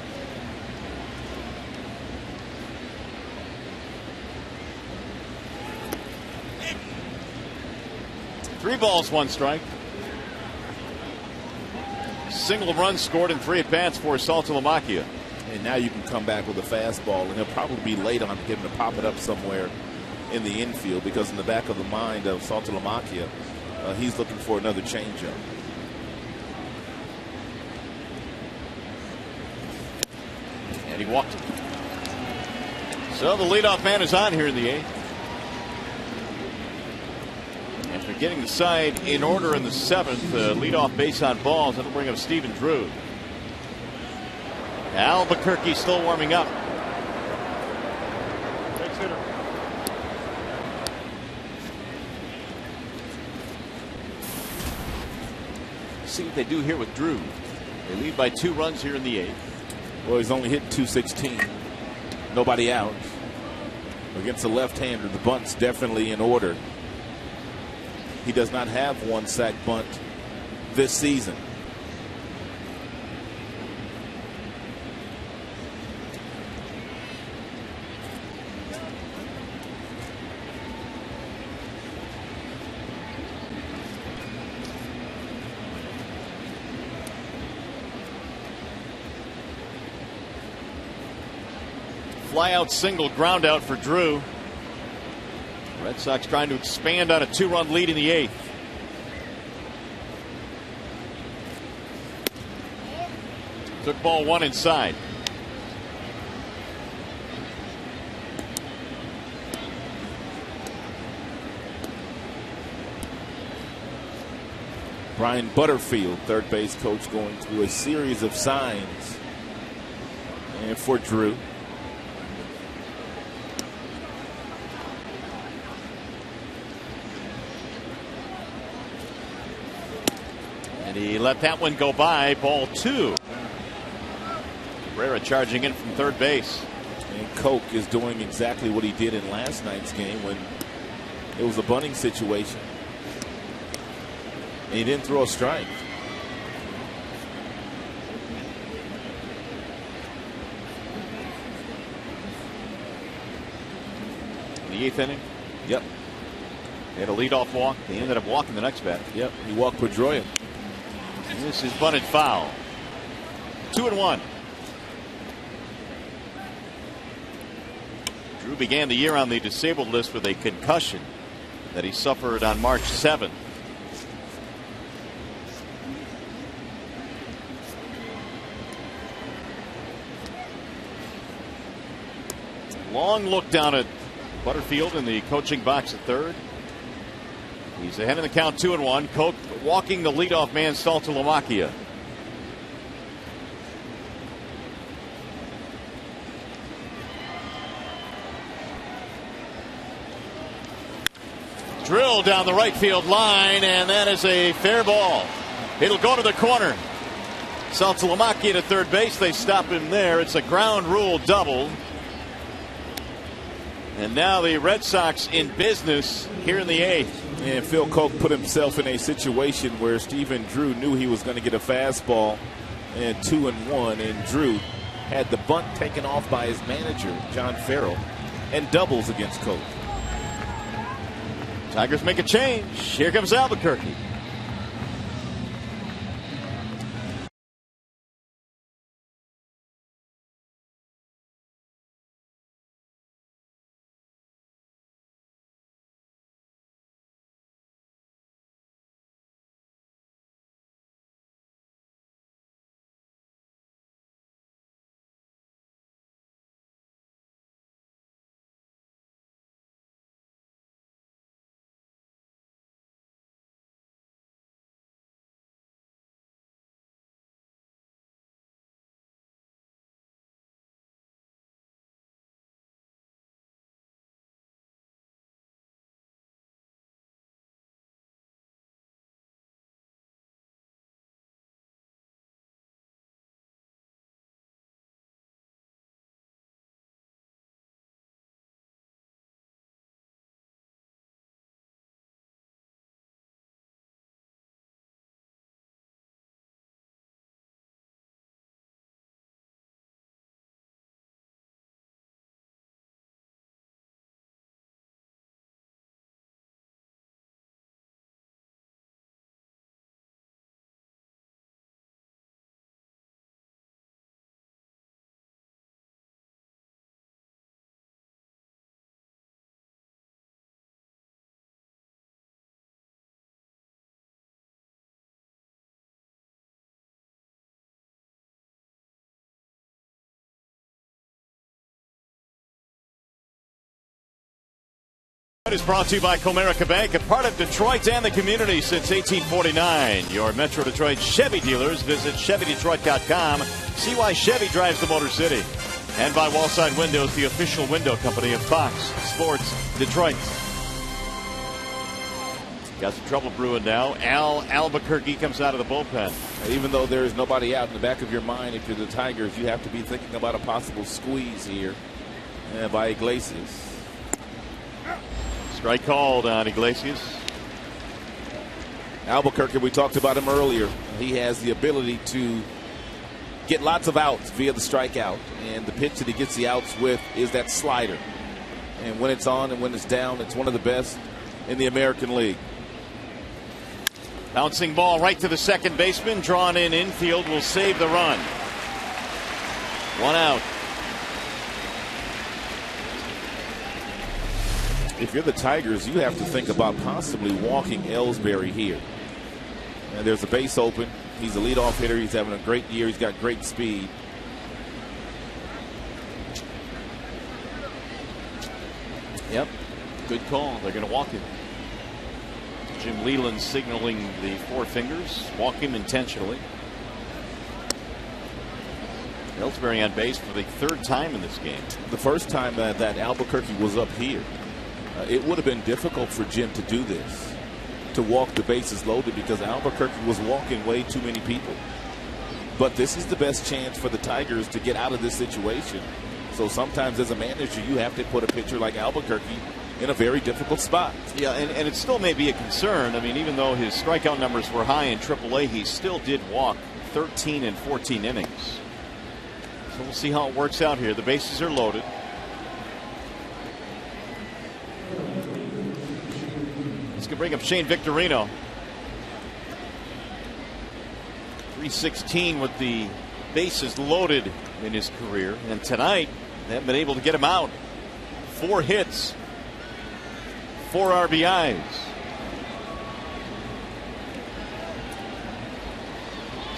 Three balls, one strike. Single run scored in 3 at-bats for Saltalamacchia. And now you can come back with a fastball, and he'll probably be late on him to pop it up somewhere in the infield, because in the back of the mind of Saltalamacchia, he's looking for another changeup. And he walked it. So the leadoff man is on here in the 8th. After getting the side in order in the 7th, leadoff base on balls, that'll bring up Stephen Drew. Albuquerque still warming up. Next hitter. See what they do here with Drew. They lead by 2 runs here in the 8th. Well, he's only hit .216. Nobody out. Against the left-hander, the bunt's definitely in order. He does not have one sack bunt this season. Fly out single, ground out for Drew. Red Sox trying to expand on a 2-run lead in the 8th. Took ball 1 inside. Brian Butterfield, third base coach, going through a series of signs. And for Drew. He let that one go by. Ball 2. Cabrera charging in from third base. And Coke is doing exactly what he did in last night's game when it was a bunting situation. And he didn't throw a strike. In the 8th inning? Yep. They had a leadoff walk. They ended up walking the next bat. Yep. He walked Pedroia. And this is bunted foul. 2-1. Drew began the year on the disabled list with a concussion that he suffered on March 7th. Long look down at Butterfield in the coaching box at third. He's ahead in the count, 2-1. Koch walking the leadoff man, Saltalamacchia. Drill down the right field line, and that is a fair ball. It'll go to the corner. Saltalamacchia to third base. They stop him there. It's a ground rule double. And now the Red Sox in business here in the eighth. And Phil Koch put himself in a situation where Stephen Drew knew he was going to get a fastball and 2-1. And Drew had the bunt taken off by his manager, John Farrell, and doubles against Koch. Tigers make a change. Here comes Albuquerque. It is brought to you by Comerica Bank, a part of Detroit and the community since 1849. Your Metro Detroit Chevy dealers. Visit ChevyDetroit.com. See why Chevy drives the Motor City. And by Wallside Windows, the official window company of Fox Sports Detroit. Got some trouble brewing now. Albuquerque comes out of the bullpen. Even though there is nobody out, in the back of your mind, if you're the Tigers, you have to be thinking about a possible squeeze here by Iglesias. Strike called on Iglesias. Albuquerque, we talked about him earlier. He has the ability to get lots of outs via the strikeout. And the pitch that he gets the outs with is that slider. And when it's on and when it's down, it's one of the best in the American League. Bouncing ball right to the second baseman. Drawn in infield will save the run. One out. If you're the Tigers, you have to think about possibly walking Ellsbury here. And there's a base open. He's a leadoff hitter. He's having a great year. He's got great speed. Yep. Good call. They're going to walk him. Jim Leland signaling the four fingers. Walk him intentionally. Ellsbury on base for the third time in this game. The first time that Albuquerque was up here. It would have been difficult for Jim to do this, to walk the bases loaded, because Albuquerque was walking way too many people. But this is the best chance for the Tigers to get out of this situation. So sometimes as a manager, you have to put a pitcher like Albuquerque in a very difficult spot. Yeah, and it still may be a concern. I mean, even though his strikeout numbers were high in AAA, he still did walk 13 and 14 innings. So we'll see how it works out here. The bases are loaded. This could bring up Shane Victorino. 316 with the bases loaded in his career. And tonight, they haven't been able to get him out. 4 hits, 4 RBIs.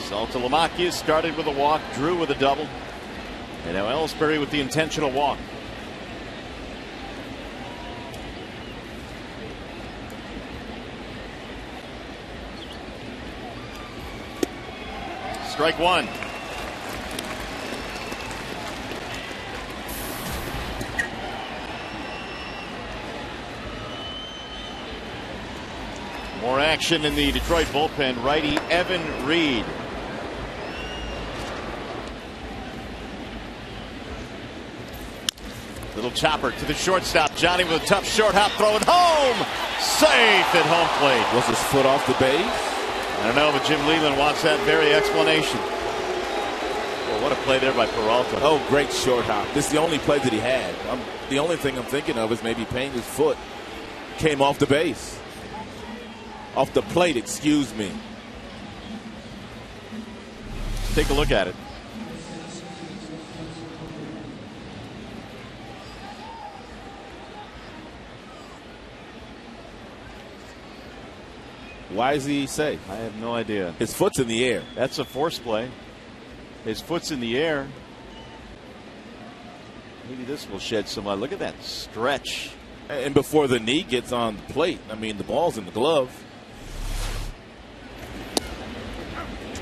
Saltalamacchia started with a walk, Drew with a double, and now Ellsbury with the intentional walk. Strike 1. More action in the Detroit bullpen. Righty Evan Reed. Little chopper to the shortstop. Johnny with a tough short hop throw and home. Safe at home plate. Was his foot off the base? I don't know, but Jim Leland wants that very explanation. Well, what a play there by Peralta. Oh, great short hop. This is the only play that he had. The only thing I'm thinking of is maybe Pena's foot came off the base. Off the plate, excuse me. Take a look at it. Why is he safe? I have no idea. His foot's in the air. That's a force play. His foot's in the air. Maybe this will shed some light. Look at that stretch. And before the knee gets on the plate, I mean, the ball's in the glove.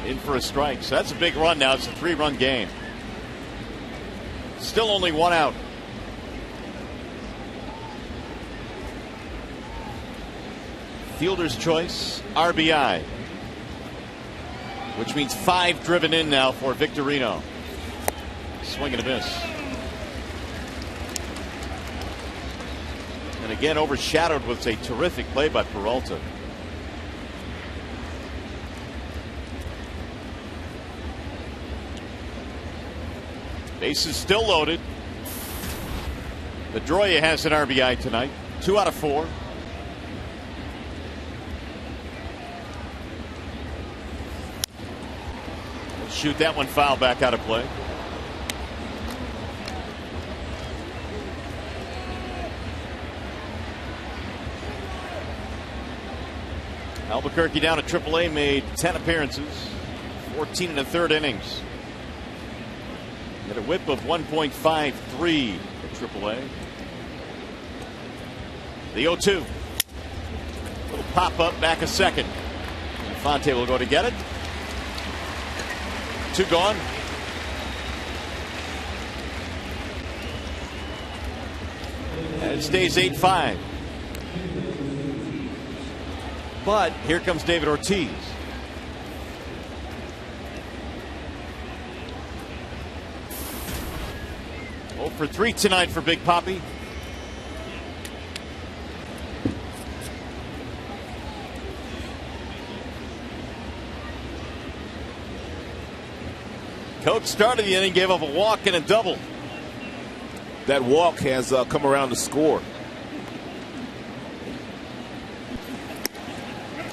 In for a strike. So that's a big run now. It's a 3-run game. Still only 1 out. Fielder's choice, RBI. Which means 5 driven in now for Victorino. Swing and a miss. And again overshadowed with a terrific play by Peralta. Bases still loaded. Pedroia has an RBI tonight. 2 out of 4. We'll shoot that one foul back out of play. Albuquerque down at AAA, made 10 appearances, 14 1/3 innings. Had a whip of 1.53 at AAA. The 0-2. Little pop up back a second. Infante will go to get it. 2 gone. And it stays 8-5. But here comes David Ortiz. For 3 tonight for Big Papi. Coach started the inning, gave up a walk and a double. That walk has come around to score.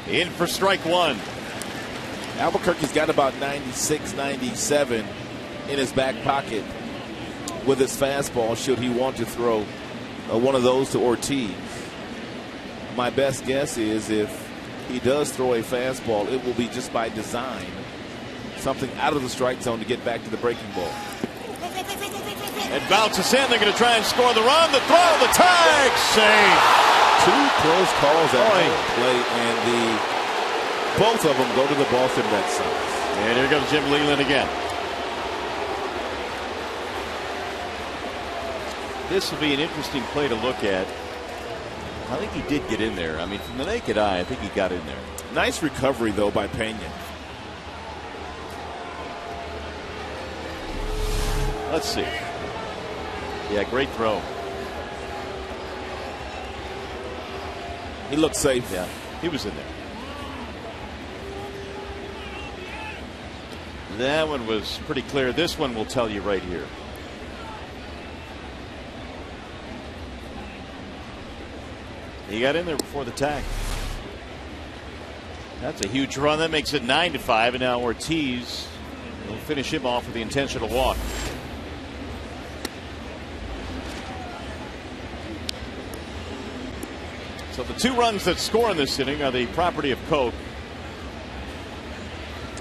In for strike 1. Albuquerque's got about 96, 97 in his back pocket with his fastball, should he want to throw one of those to Ortiz. My best guess is if he does throw a fastball, it will be just by design. Something out of the strike zone to get back to the breaking ball. It bounces in. They're going to try and score the run. The throw, the tag, safe. 2 close calls at home plate, and both of them go to the Boston Red Sox. And here comes Jim Leland again. This will be an interesting play to look at. I think he did get in there. I mean, from the naked eye, I think he got in there. Nice recovery, though, by Pena. Let's see. Yeah, great throw. He looked safe. Yeah, he was in there. That one was pretty clear. This one will tell you right here. He got in there before the tag. That's a huge run. That makes it 9-5. And now Ortiz will finish him off with the intentional walk. So the 2 runs that score in this inning are the property of Coke.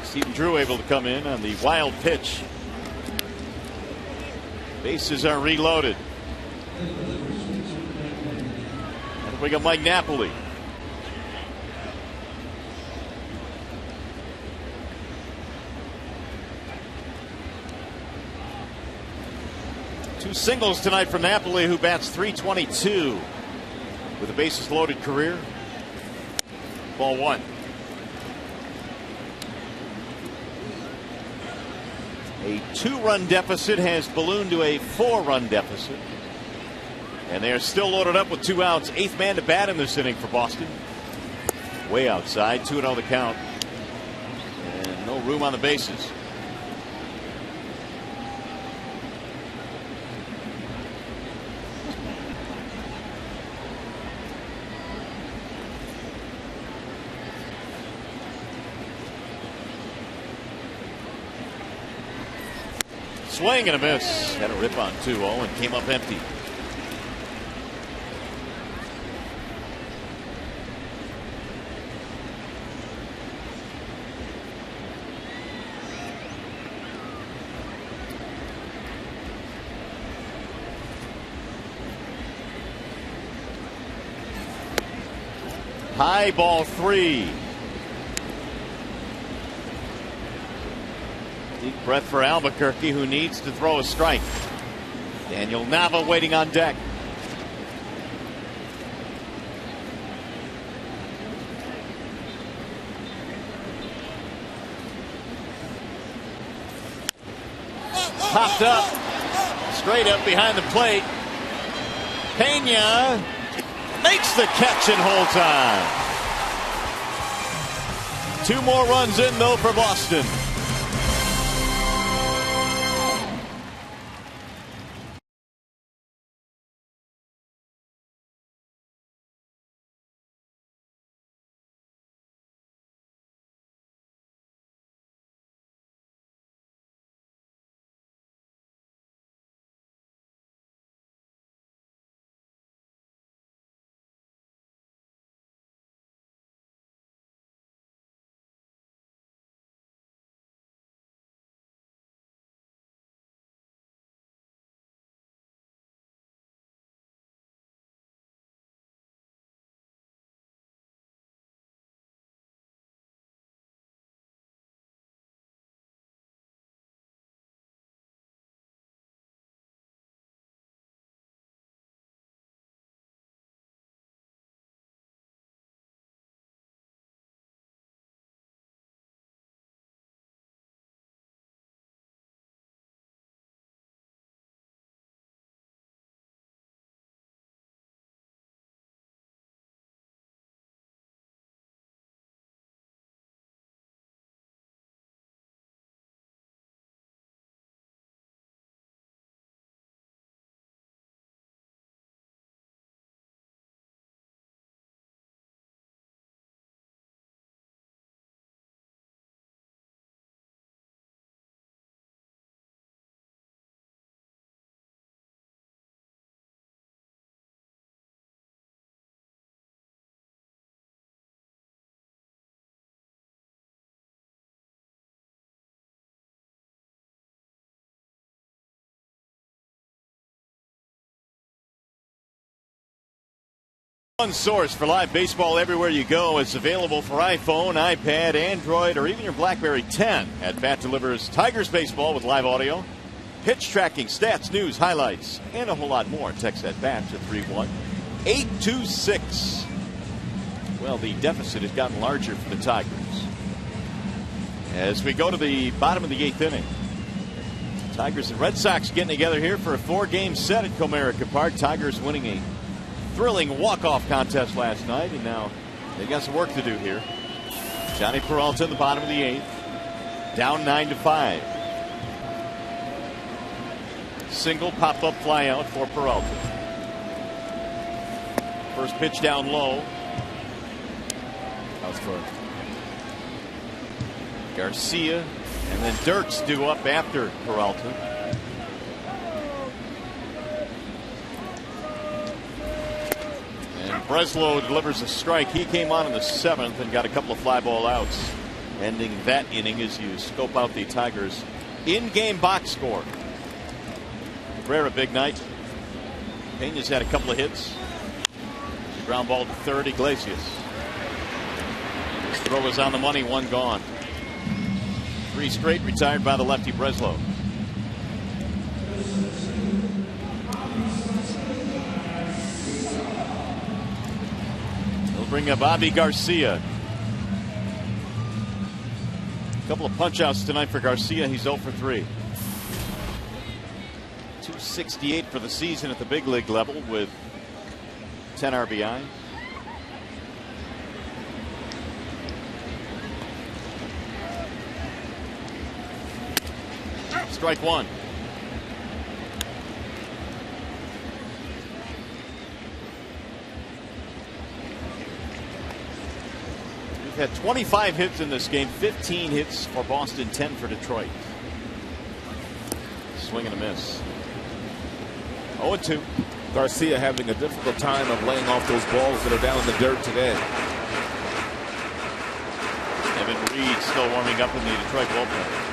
Stephen Drew able to come in on the wild pitch. Bases are reloaded. And we got Mike Napoli. Two singles tonight for Napoli, who bats .322 with a bases loaded career. Ball 1. A 2-run deficit has ballooned to a 4-run deficit. And they are still loaded up with 2 outs. 8th man to bat in this inning for Boston. Way outside. 2-0 the count. And no room on the bases. Swing and a miss. Had a rip on 2-0 and came up empty. High, ball 3. Deep breath for Albuquerque, who needs to throw a strike. Daniel Nava waiting on deck. Popped up. Straight up behind the plate. Pena makes the catch and holds on. 2 more runs in, though, for Boston. One source for live baseball everywhere you go is available for iPhone, iPad, Android, or even your BlackBerry 10. At Bat delivers Tigers baseball with live audio, pitch tracking, stats, news, highlights, and a whole lot more. Text at Bat to 31826. Well, the deficit has gotten larger for the Tigers. As we go to the bottom of the 8th inning, Tigers and Red Sox getting together here for a 4-game set at Comerica Park. Tigers winning a thrilling walk-off contest last night, and now they got some work to do here. Johnny Peralta in the bottom of the 8th, down 9-5. Single pop-up fly out for Peralta. First pitch down low. That was for Garcia, and then Dirks due up after Peralta. Breslow delivers a strike. He came on in the 7th and got a couple of fly ball outs, ending that inning as you scope out the Tigers' in-game box score. Cabrera, big night. Pena's had a couple of hits. Ground ball to third. Iglesias. His throw was on the money. One gone. 3 straight retired by the lefty Breslow. They'll bring up Bobby Garcia. A couple of punch-outs tonight for Garcia. He's 0 for 3. 268 for the season at the big league level with 10 RBI. Strike one. We've had 25 hits in this game, 15 hits for Boston, 10 for Detroit. Swing and a miss. 0-2. Garcia having a difficult time of laying off those balls that are down in the dirt today. Evan Reed still warming up in the Detroit bullpen.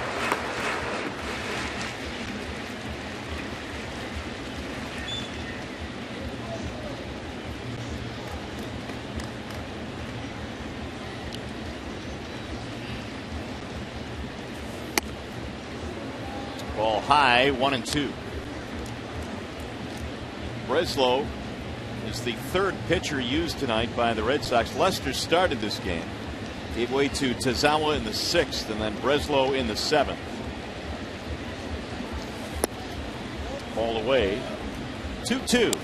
Ball high, 1-2. Breslow is the third pitcher used tonight by the Red Sox. Lester started this game. Gave way to Tazawa in the 6th and then Breslow in the 7th. Ball away. 2-2.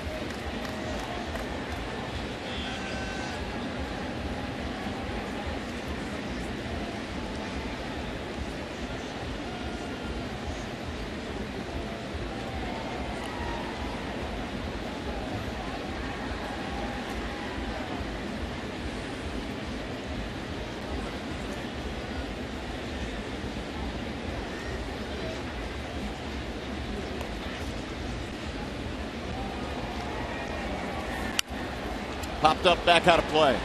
Popped up, back out of play.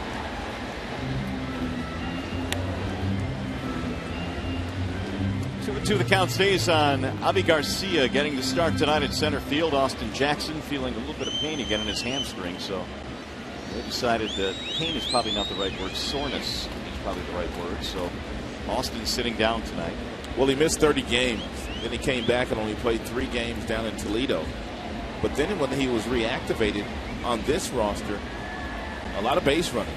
Two the count stays on Avi Garcia getting the start tonight at center field. Austin Jackson feeling a little bit of pain again in his hamstring, so they decided that pain is probably not the right word. Soreness is probably the right word. So Austin sitting down tonight. Well, he missed 30 games. Then he came back and only played 3 games down in Toledo. But then when he was reactivated on this roster, a lot of base running,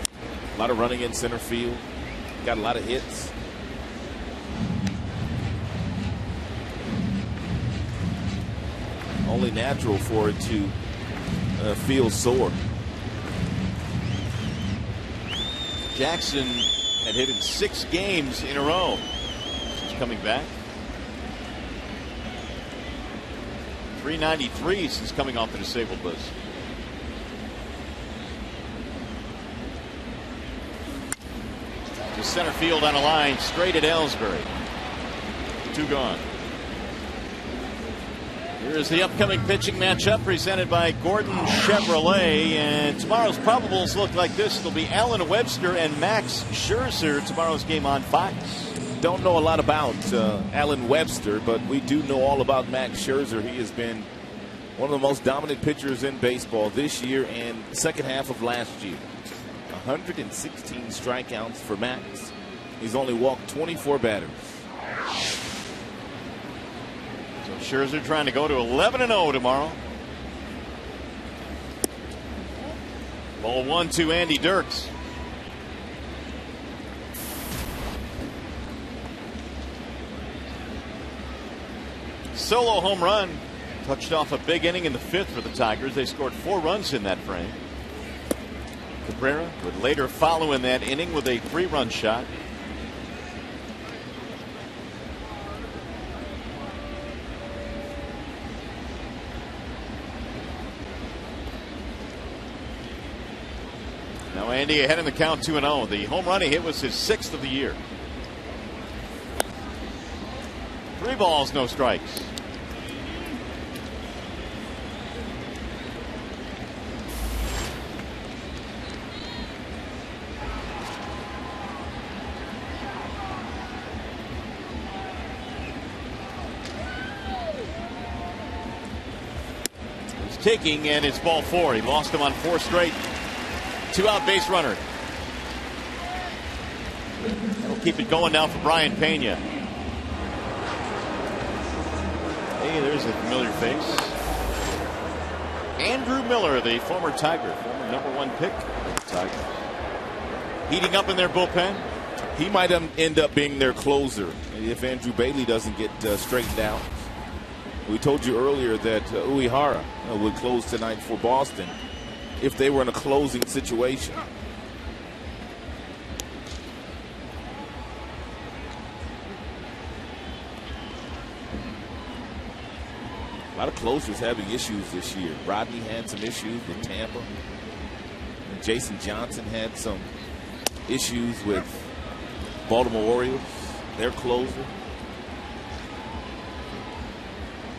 a lot of running in center field, got a lot of hits. Only natural for it to feel sore. Jackson had hit in 6 games in a row since coming back. 393 since coming off the disabled list. To center field on a line straight at Ellsbury. 2 gone. Here is the upcoming pitching matchup presented by Gordon Chevrolet. And tomorrow's probables look like this. It'll be Alan Webster and Max Scherzer. Tomorrow's game on Fox. Don't know a lot about Alan Webster, but we do know all about Max Scherzer. He has been one of the most dominant pitchers in baseball this year and the second half of last year. 116 strikeouts for Max. He's only walked 24 batters. So Scherzer trying to go to 11-0 tomorrow. Ball 1 to Andy Dirks. Solo home run. Touched off a big inning in the 5th for the Tigers. They scored 4 runs in that frame. Cabrera would later follow in that inning with a 3-run shot. Now Andy ahead in the count 2-0. The home run he hit was his 6th of the year. 3 balls, no strikes. taking, and it's ball 4. He lost him on 4 straight. 2-out base runner. That'll keep it going now for Brian Pena. Hey, there's a familiar face. Andrew Miller, the former Tiger, former #1 pick. Tiger. Heating up in their bullpen. He might end up being their closer if Andrew Bailey doesn't get straightened out. We told you earlier that Uehara would close tonight for Boston if they were in a closing situation. A lot of closers having issues this year. Rodney had some issues with Tampa. And Jason Johnson had some issues with Baltimore Orioles, their closer.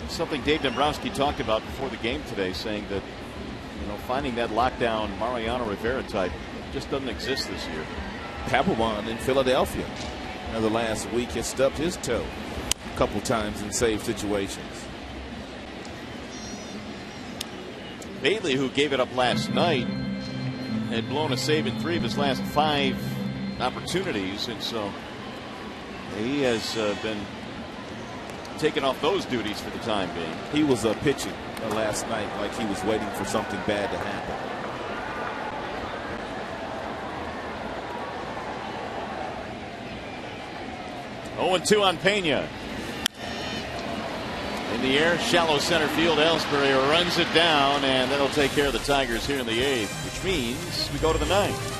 Something Dave Dombrowski talked about before the game today, saying that, finding that lockdown Mariano Rivera type just doesn't exist this year. Papelbon in Philadelphia the last week has stubbed his toe a couple times in save situations. Bailey, who gave it up last night, had blown a save in 3 of his last 5 opportunities, and so he has been taking off those duties for the time being. He was pitching last night like he was waiting for something bad to happen. Oh, 0-2 on Pena. In the air, shallow center field. Ellsbury runs it down, and that'll take care of the Tigers here in the 8th, which means we go to the 9th.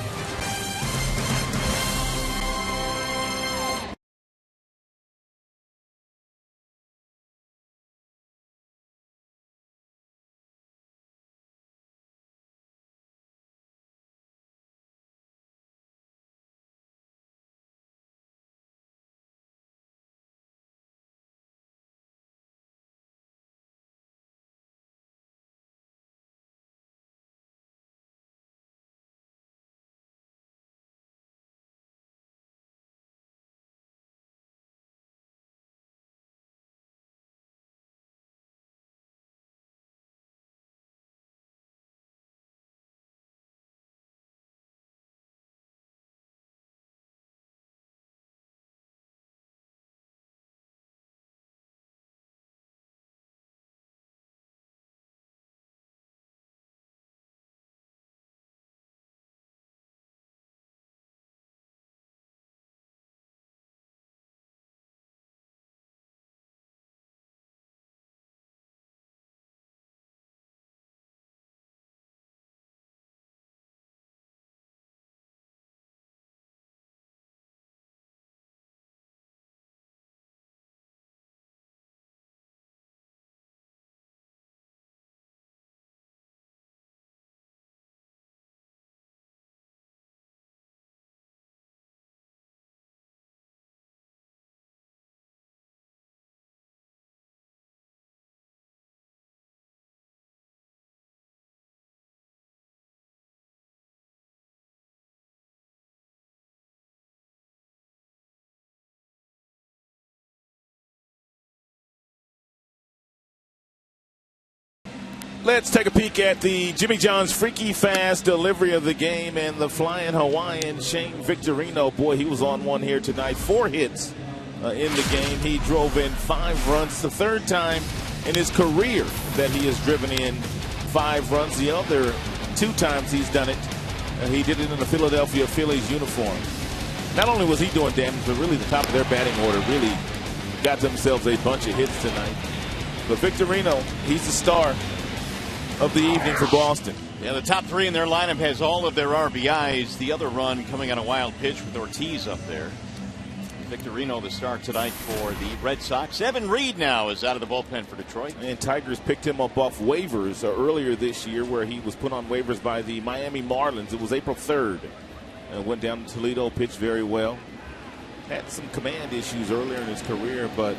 Let's take a peek at the Jimmy John's freaky fast delivery of the game and the flying Hawaiian Shane Victorino. Boy, he was on one here tonight. 4 hits in the game. He drove in 5 runs. The 3rd time in his career that he has driven in 5 runs. The other 2 times he's done it, he did it in the Philadelphia Phillies uniform. Not only was he doing damage, but really the top of their batting order really got themselves a bunch of hits tonight. But Victorino, he's the star of the evening for Boston. Yeah, the top 3 in their lineup has all of their RBIs. The other run coming on a wild pitch with Ortiz up there. Victorino the star tonight for the Red Sox. Evan Reed now is out of the bullpen for Detroit. And Tigers picked him up off waivers earlier this year, where he was put on waivers by the Miami Marlins. It was April 3rd. Went down to Toledo, pitched very well. Had some command issues earlier in his career, but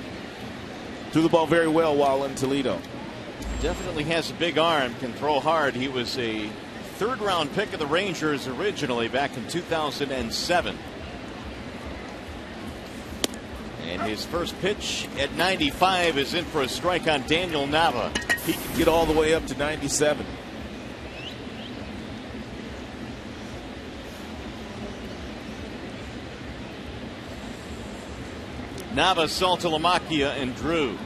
threw the ball very well while in Toledo. Definitely has a big arm, can throw hard. He was a 3rd-round pick of the Rangers originally back in 2007. And And his first pitch at 95 is in for a strike on Daniel Nava. He can get all the way up to 97. Nava, Saltalamacchia, and Drew.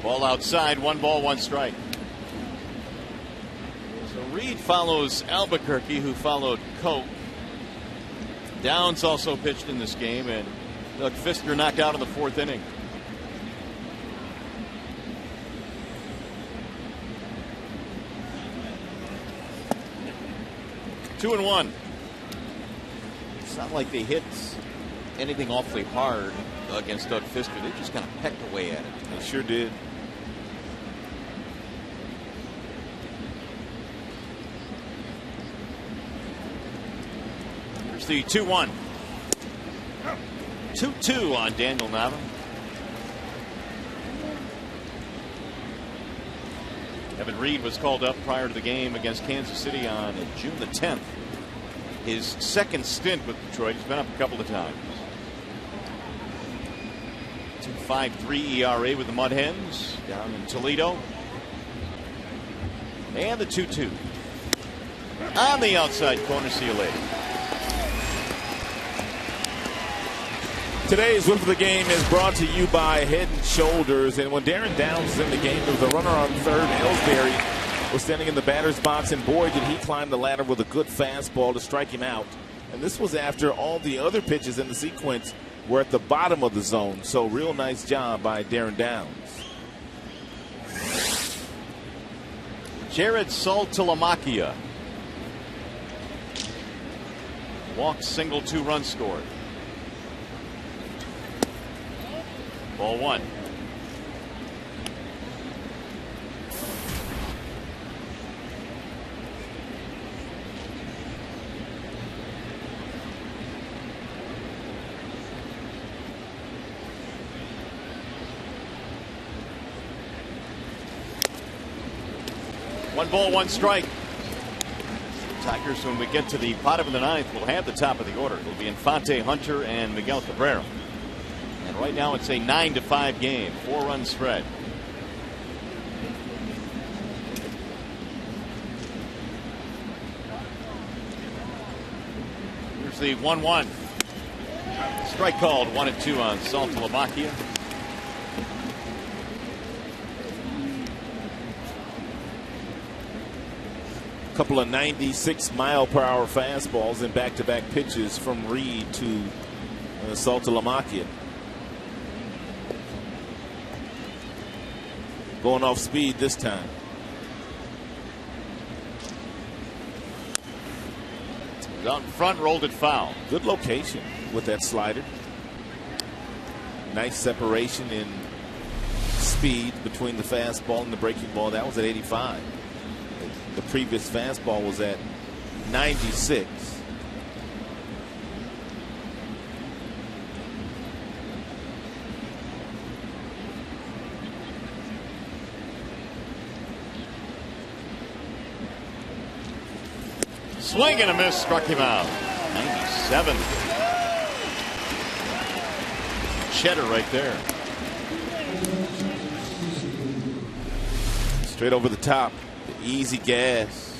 Ball outside, 1 ball, 1 strike. So Reed follows Albuquerque, who followed Koch. Downs also pitched in this game, and look, Fisker knocked out in the 4th inning. Two and one. It's not like they hit anything awfully hard against Doug Fisker. They just kind of pecked away at it. They sure did. Here's the 2-1. 2-2 on Daniel Nava. Evan Reed was called up prior to the game against Kansas City on June the 10th. His second stint with Detroit. He's been up a couple of times. 2.53 ERA with the Mud Hens down in Toledo. And the 2-2. On the outside corner. See you later. Today's Whip of the Game is brought to you by Head & Shoulders. And when Darren Downs was in the game, there was a runner on third. Ellsbury was standing in the batter's box, and boy, did he climb the ladder with a good fastball to strike him out. And this was after all the other pitches in the sequence were at the bottom of the zone. So real nice job by Darren Downs. Jared Saltalamacchia. Walk, single, 2 runs scored. Ball 1. One ball, 1 strike. Tigers, when we get to the bottom of the 9th, will have the top of the order. It'll be Infante, Hunter, and Miguel Cabrera. And right now it's a 9-5 game, 4-run spread. Here's the 1-1. Strike called, 1-2 on Saltalamacchia. A couple of 96-mile-per-hour fastballs in back-to-back pitches from Reed to Saltalamacchia. Going off speed this time. Out in front, rolled it foul. Good location with that slider. Nice separation in speed between the fastball and the breaking ball. That was at 85. The previous fastball was at 96. Swing and a miss, struck him out. 97. Cheddar right there. Straight over the top. The easy gas.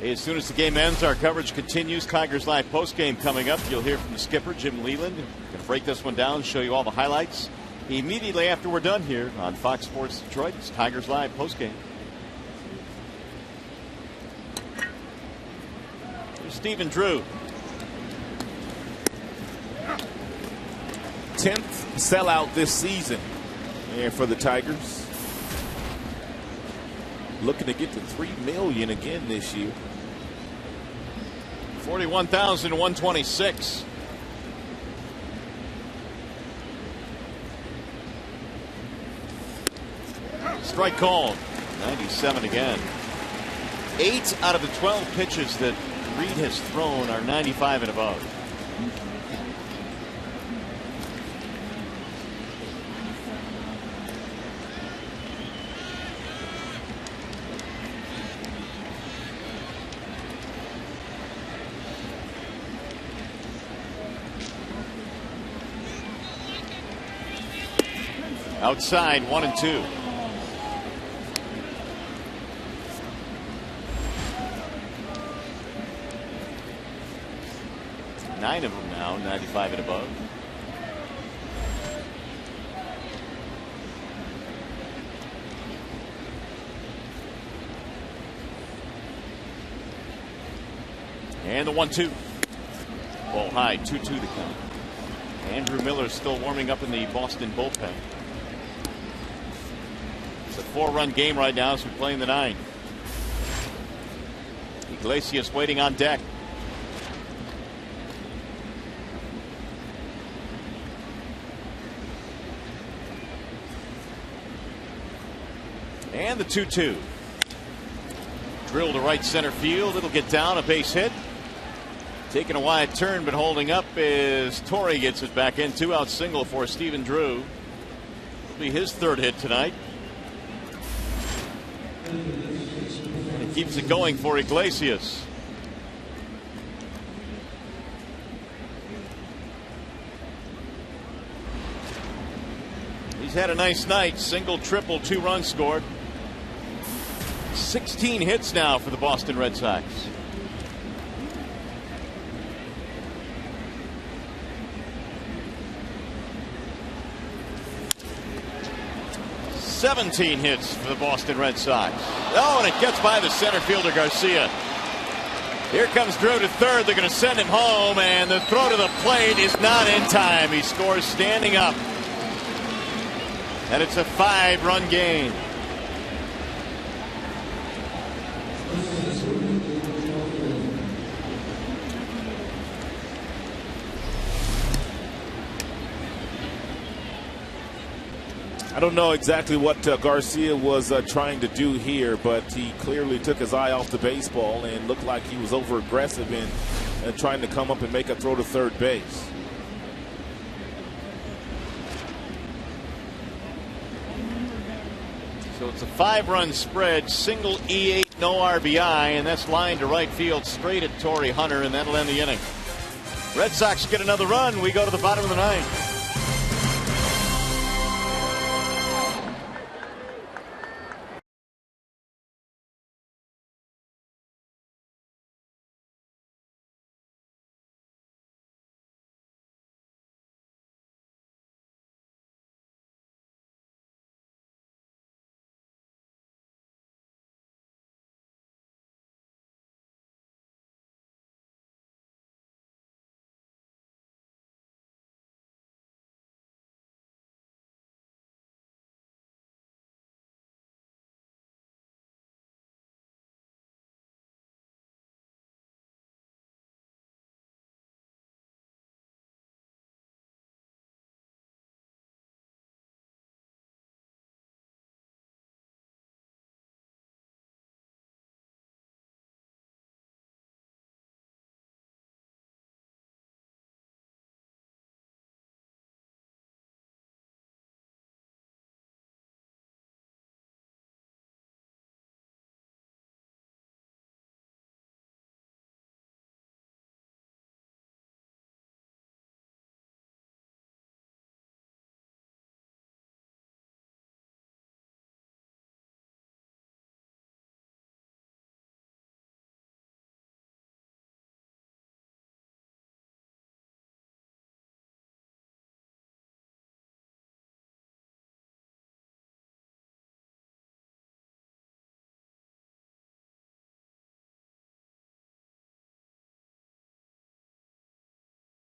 Hey, as soon as the game ends, our coverage continues. Tigers Live postgame coming up. You'll hear from the skipper, Jim Leland. Going to break this one down, show you all the highlights. Immediately after we're done here on Fox Sports Detroit, it's Tigers Live postgame. Stephen Drew. 10th sellout this season here for the Tigers. Looking to get to $3 million again this year. 41,126. Strike called. 97 again. 8 out of the 12 pitches that Reed has thrown are 95 and above. Outside, 1-2. Nine of them now, 95 and above. And the 1-2. Ball high, 2-2 the count. Andrew Miller still warming up in the Boston bullpen. It's a 4-run game right now as we play in the 9th. Iglesias waiting on deck. And the 2-2. Drill to right center field. It'll get down, a base hit. Taking a wide turn, but holding up is Torrey gets it back in. 2-out single for Stephen Drew. It'll be his 3rd hit tonight. And it keeps it going for Iglesias. He's had a nice night. Single, triple, 2 runs scored. 16 hits now for the Boston Red Sox. "17 hits for the Boston Red Sox." Oh, and it gets by the center fielder Garcia. Here comes Drew to third. They're going to send him home, and the throw to the plate is not in time. He scores standing up. And it's a 5-run game. I don't know exactly what Garcia was trying to do here, but he clearly took his eye off the baseball and looked like he was over aggressive in trying to come up and make a throw to third base. So it's a 5-run spread, single E8, no RBI, and that's lined to right field straight at Torrey Hunter, and that'll end the inning. Red Sox get another run. We go to the bottom of the 9th.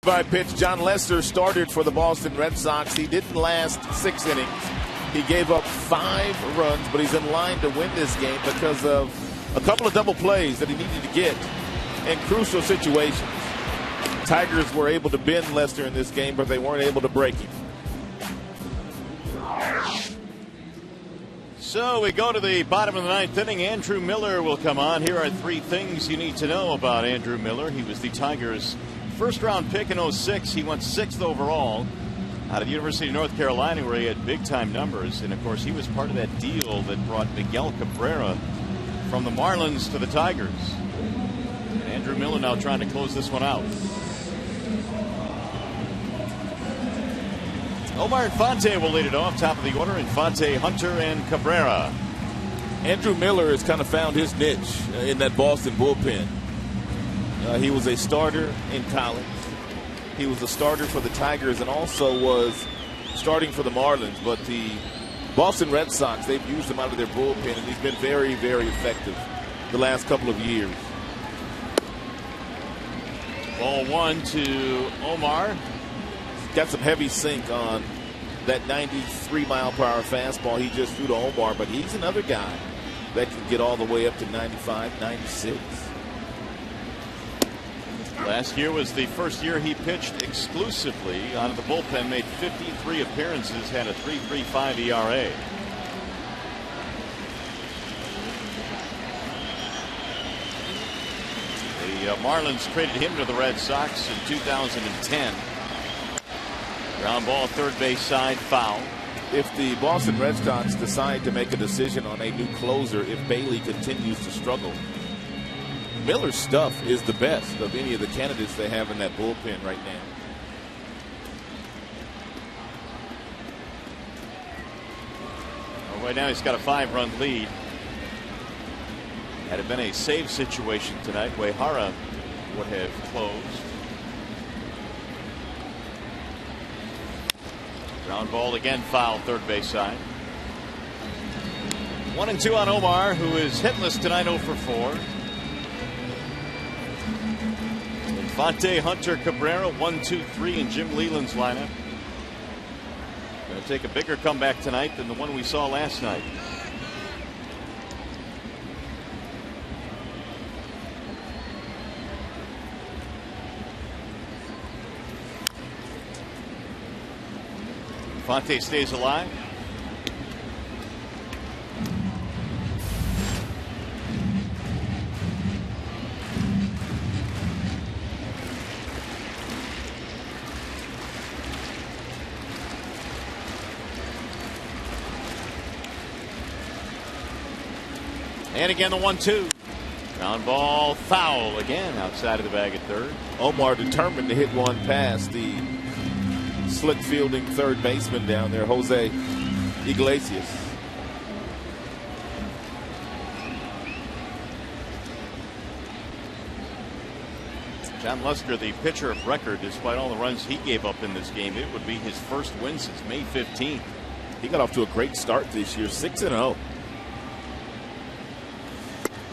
By pitch, John Lester started for the Boston Red Sox. He didn't last 6 innings. He gave up 5 runs, but he's in line to win this game because of a couple of double plays that he needed to get in crucial situations. Tigers were able to bend Lester in this game, but they weren't able to break him. So we go to the bottom of the 9th inning. Andrew Miller will come on. Here are 3 things you need to know about Andrew Miller. He was the Tigers' first-round pick in 2006. He went 6th overall out of the University of North Carolina, where he had big-time numbers. And, of course, he was part of that deal that brought Miguel Cabrera from the Marlins to the Tigers. And Andrew Miller now trying to close this one out. Omar Infante will lead it off. Top of the order, Infante, Hunter, and Cabrera. Andrew Miller has kind of found his niche in that Boston bullpen. He was a starter in college. He was a starter for the Tigers and also was starting for the Marlins. But the Boston Red Sox, they've used him out of their bullpen, and he's been very, very effective the last couple of years. Ball 1 to Omar. Got some heavy sink on that 93-mile-per-hour fastball he just threw to Omar, but he's another guy that can get all the way up to 95, 96. Last year was the first year he pitched exclusively out of the bullpen, made 53 appearances, had a 3.35 ERA. The Marlins traded him to the Red Sox in 2010. Ground ball, third base side, foul. If the Boston Red Sox decide to make a decision on a new closer, if Bailey continues to struggle, Miller's stuff is the best of any of the candidates they have in that bullpen right now. Well, right now he's got a 5-run lead. Had it been a save situation tonight, Uehara would have closed. Ground ball again, foul, third base side. 1-2 on Omar, who is hitless tonight, 0 for 4. Infante, Hunter, Cabrera, 1, 2, 3 in Jim Leland's lineup. Going to take a bigger comeback tonight than the one we saw last night. Infante stays alive. And again the 1-2. Ground ball, foul again outside of the bag at third. Omar determined to hit one past the slick fielding third baseman down there, Jose Iglesias. John Lester, the pitcher of record, despite all the runs he gave up in this game, it would be his first win since May 15th. He got off to a great start this year, 6-0.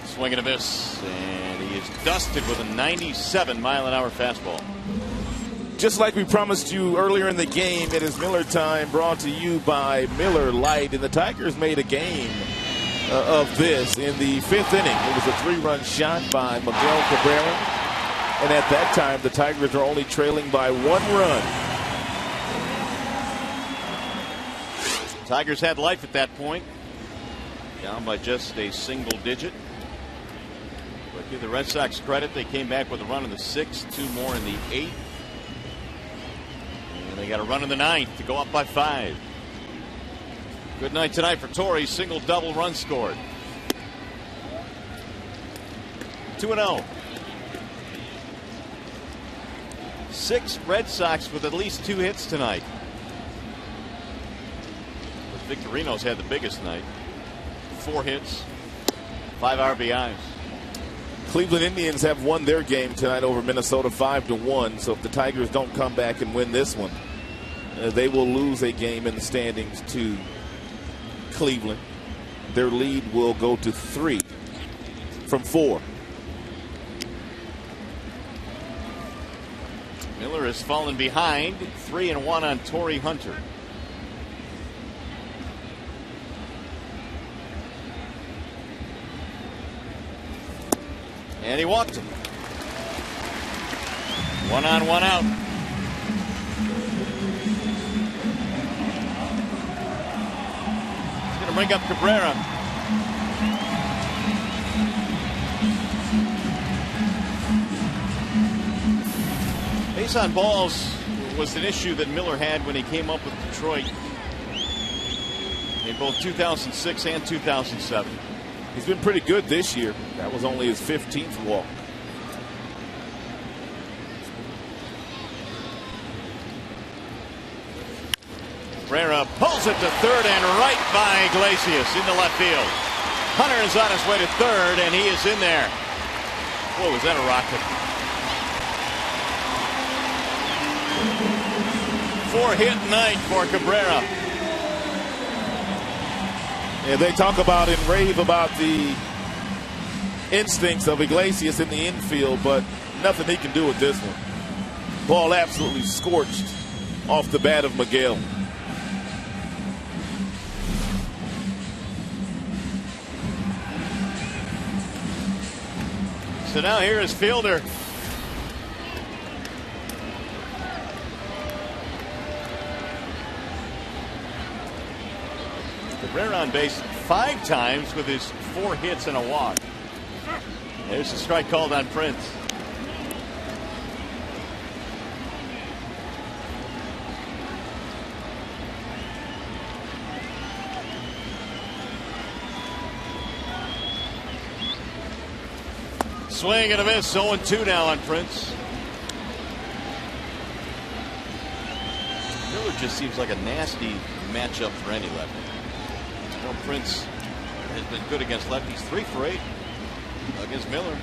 Swing and a miss, and he is dusted with a 97-mile-an-hour fastball. Just like we promised you earlier in the game, it is Miller time, brought to you by Miller Lite. And the Tigers made a game of this in the 5th inning. It was a 3-run shot by Miguel Cabrera. And at that time, the Tigers are only trailing by 1 run. Tigers had life at that point. Down by just a single digit. But give the Red Sox credit. They came back with a run in the 6th, 2 more in the 8th. They got a run in the 9th to go up by 5. Good night tonight for Torrey. Single, double, run scored. 2-0. 6 Red Sox with at least 2 hits tonight. But Victorino's had the biggest night. 4 hits, 5 RBIs. Cleveland Indians have won their game tonight over Minnesota 5-1. So if the Tigers don't come back and win this one, they will lose a game in the standings to Cleveland. Their lead will go to 3 from 4. Miller has fallen behind, 3-1 on Torrey Hunter. And he walked him. 1 on, 1 out. He's going to bring up Cabrera. Base on balls was an issue that Miller had when he came up with Detroit in both 2006 and 2007. He's been pretty good this year. That was only his 15th walk. Cabrera pulls it to third and right by Iglesias into left field. Hunter is on his way to third, and he is in there. Boy, was that a rocket. 4-hit night for Cabrera. Yeah, they talk about and rave about the instincts of Iglesias in the infield, but nothing he can do with this one. Ball absolutely scorched off the bat of Miguel. So now here is Fielder. Cabrera on base 5 times with his 4 hits and a walk. There's a strike called on Prince. Swing and a miss. 0-2 now on Prince. Miller just seems like a nasty matchup for any lefty. Well, Prince has been good against lefties. 3 for 8 against Miller.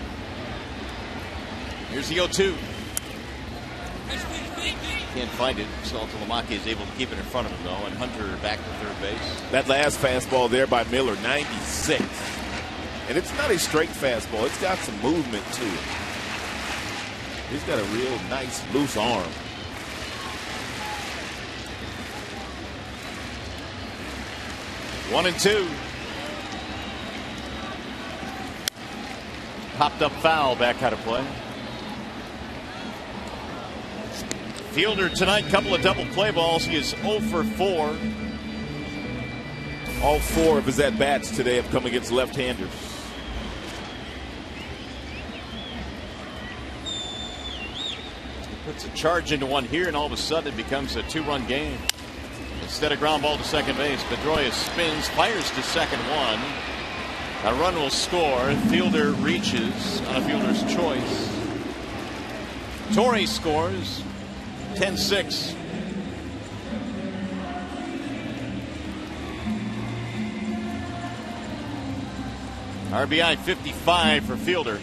Here's the 0-2. Can't find it. Saltalamacchia is able to keep it in front of him, though, and Hunter back to third base. That last fastball there by Miller, 96. And it's not a straight fastball. It's got some movement to it. He's got a real nice loose arm. 1-2. Popped up foul, back out of play. Fielder tonight, couple of double play balls. He is 0 for 4. All 4 of his at-bats today have come against left-handers. Puts a charge into one here, and all of a sudden it becomes a 2-run game. Instead of ground ball to second base, Pedroia spins, fires to second one. A run will score. Fielder reaches on a fielder's choice. Torrey scores. 10-6. RBI 55 for Fielder.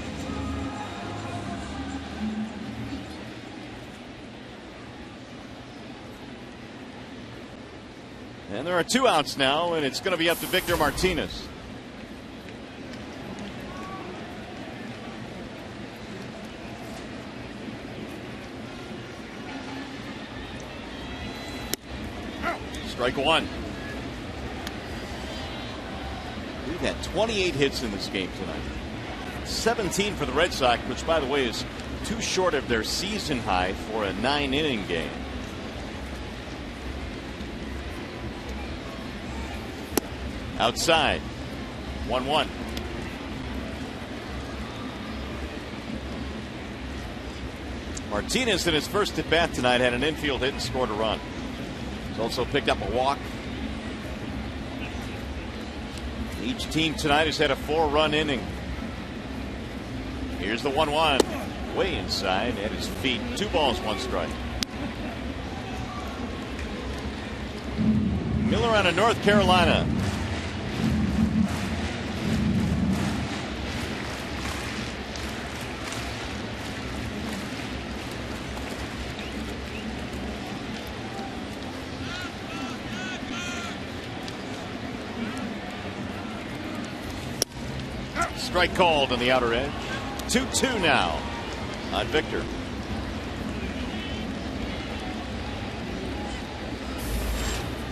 And there are 2 outs now, and it's going to be up to Victor Martinez. Strike 1. We've had 28 hits in this game tonight. 17 for the Red Sox, which, by the way, is too short of their season high for a 9-inning game. Outside. 1-1. Martinez in his first at bat tonight had an infield hit and scored a run. He's also picked up a walk. Each team tonight has had a 4-run inning. Here's the 1-1. Way inside at his feet. 2 balls, 1 strike. Miller out of North Carolina. Strike called on the outer edge. 2-2 now on Victor.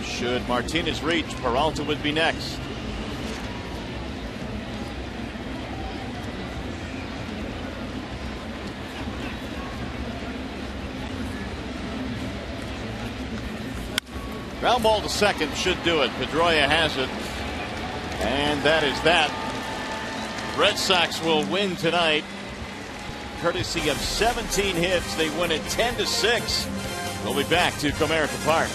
Should Martinez reach, Peralta would be next. Ground ball to second should do it. Pedroia has it. And that is that. Red Sox will win tonight, courtesy of 17 hits. They win it 10-6. We'll be back to Comerica Park.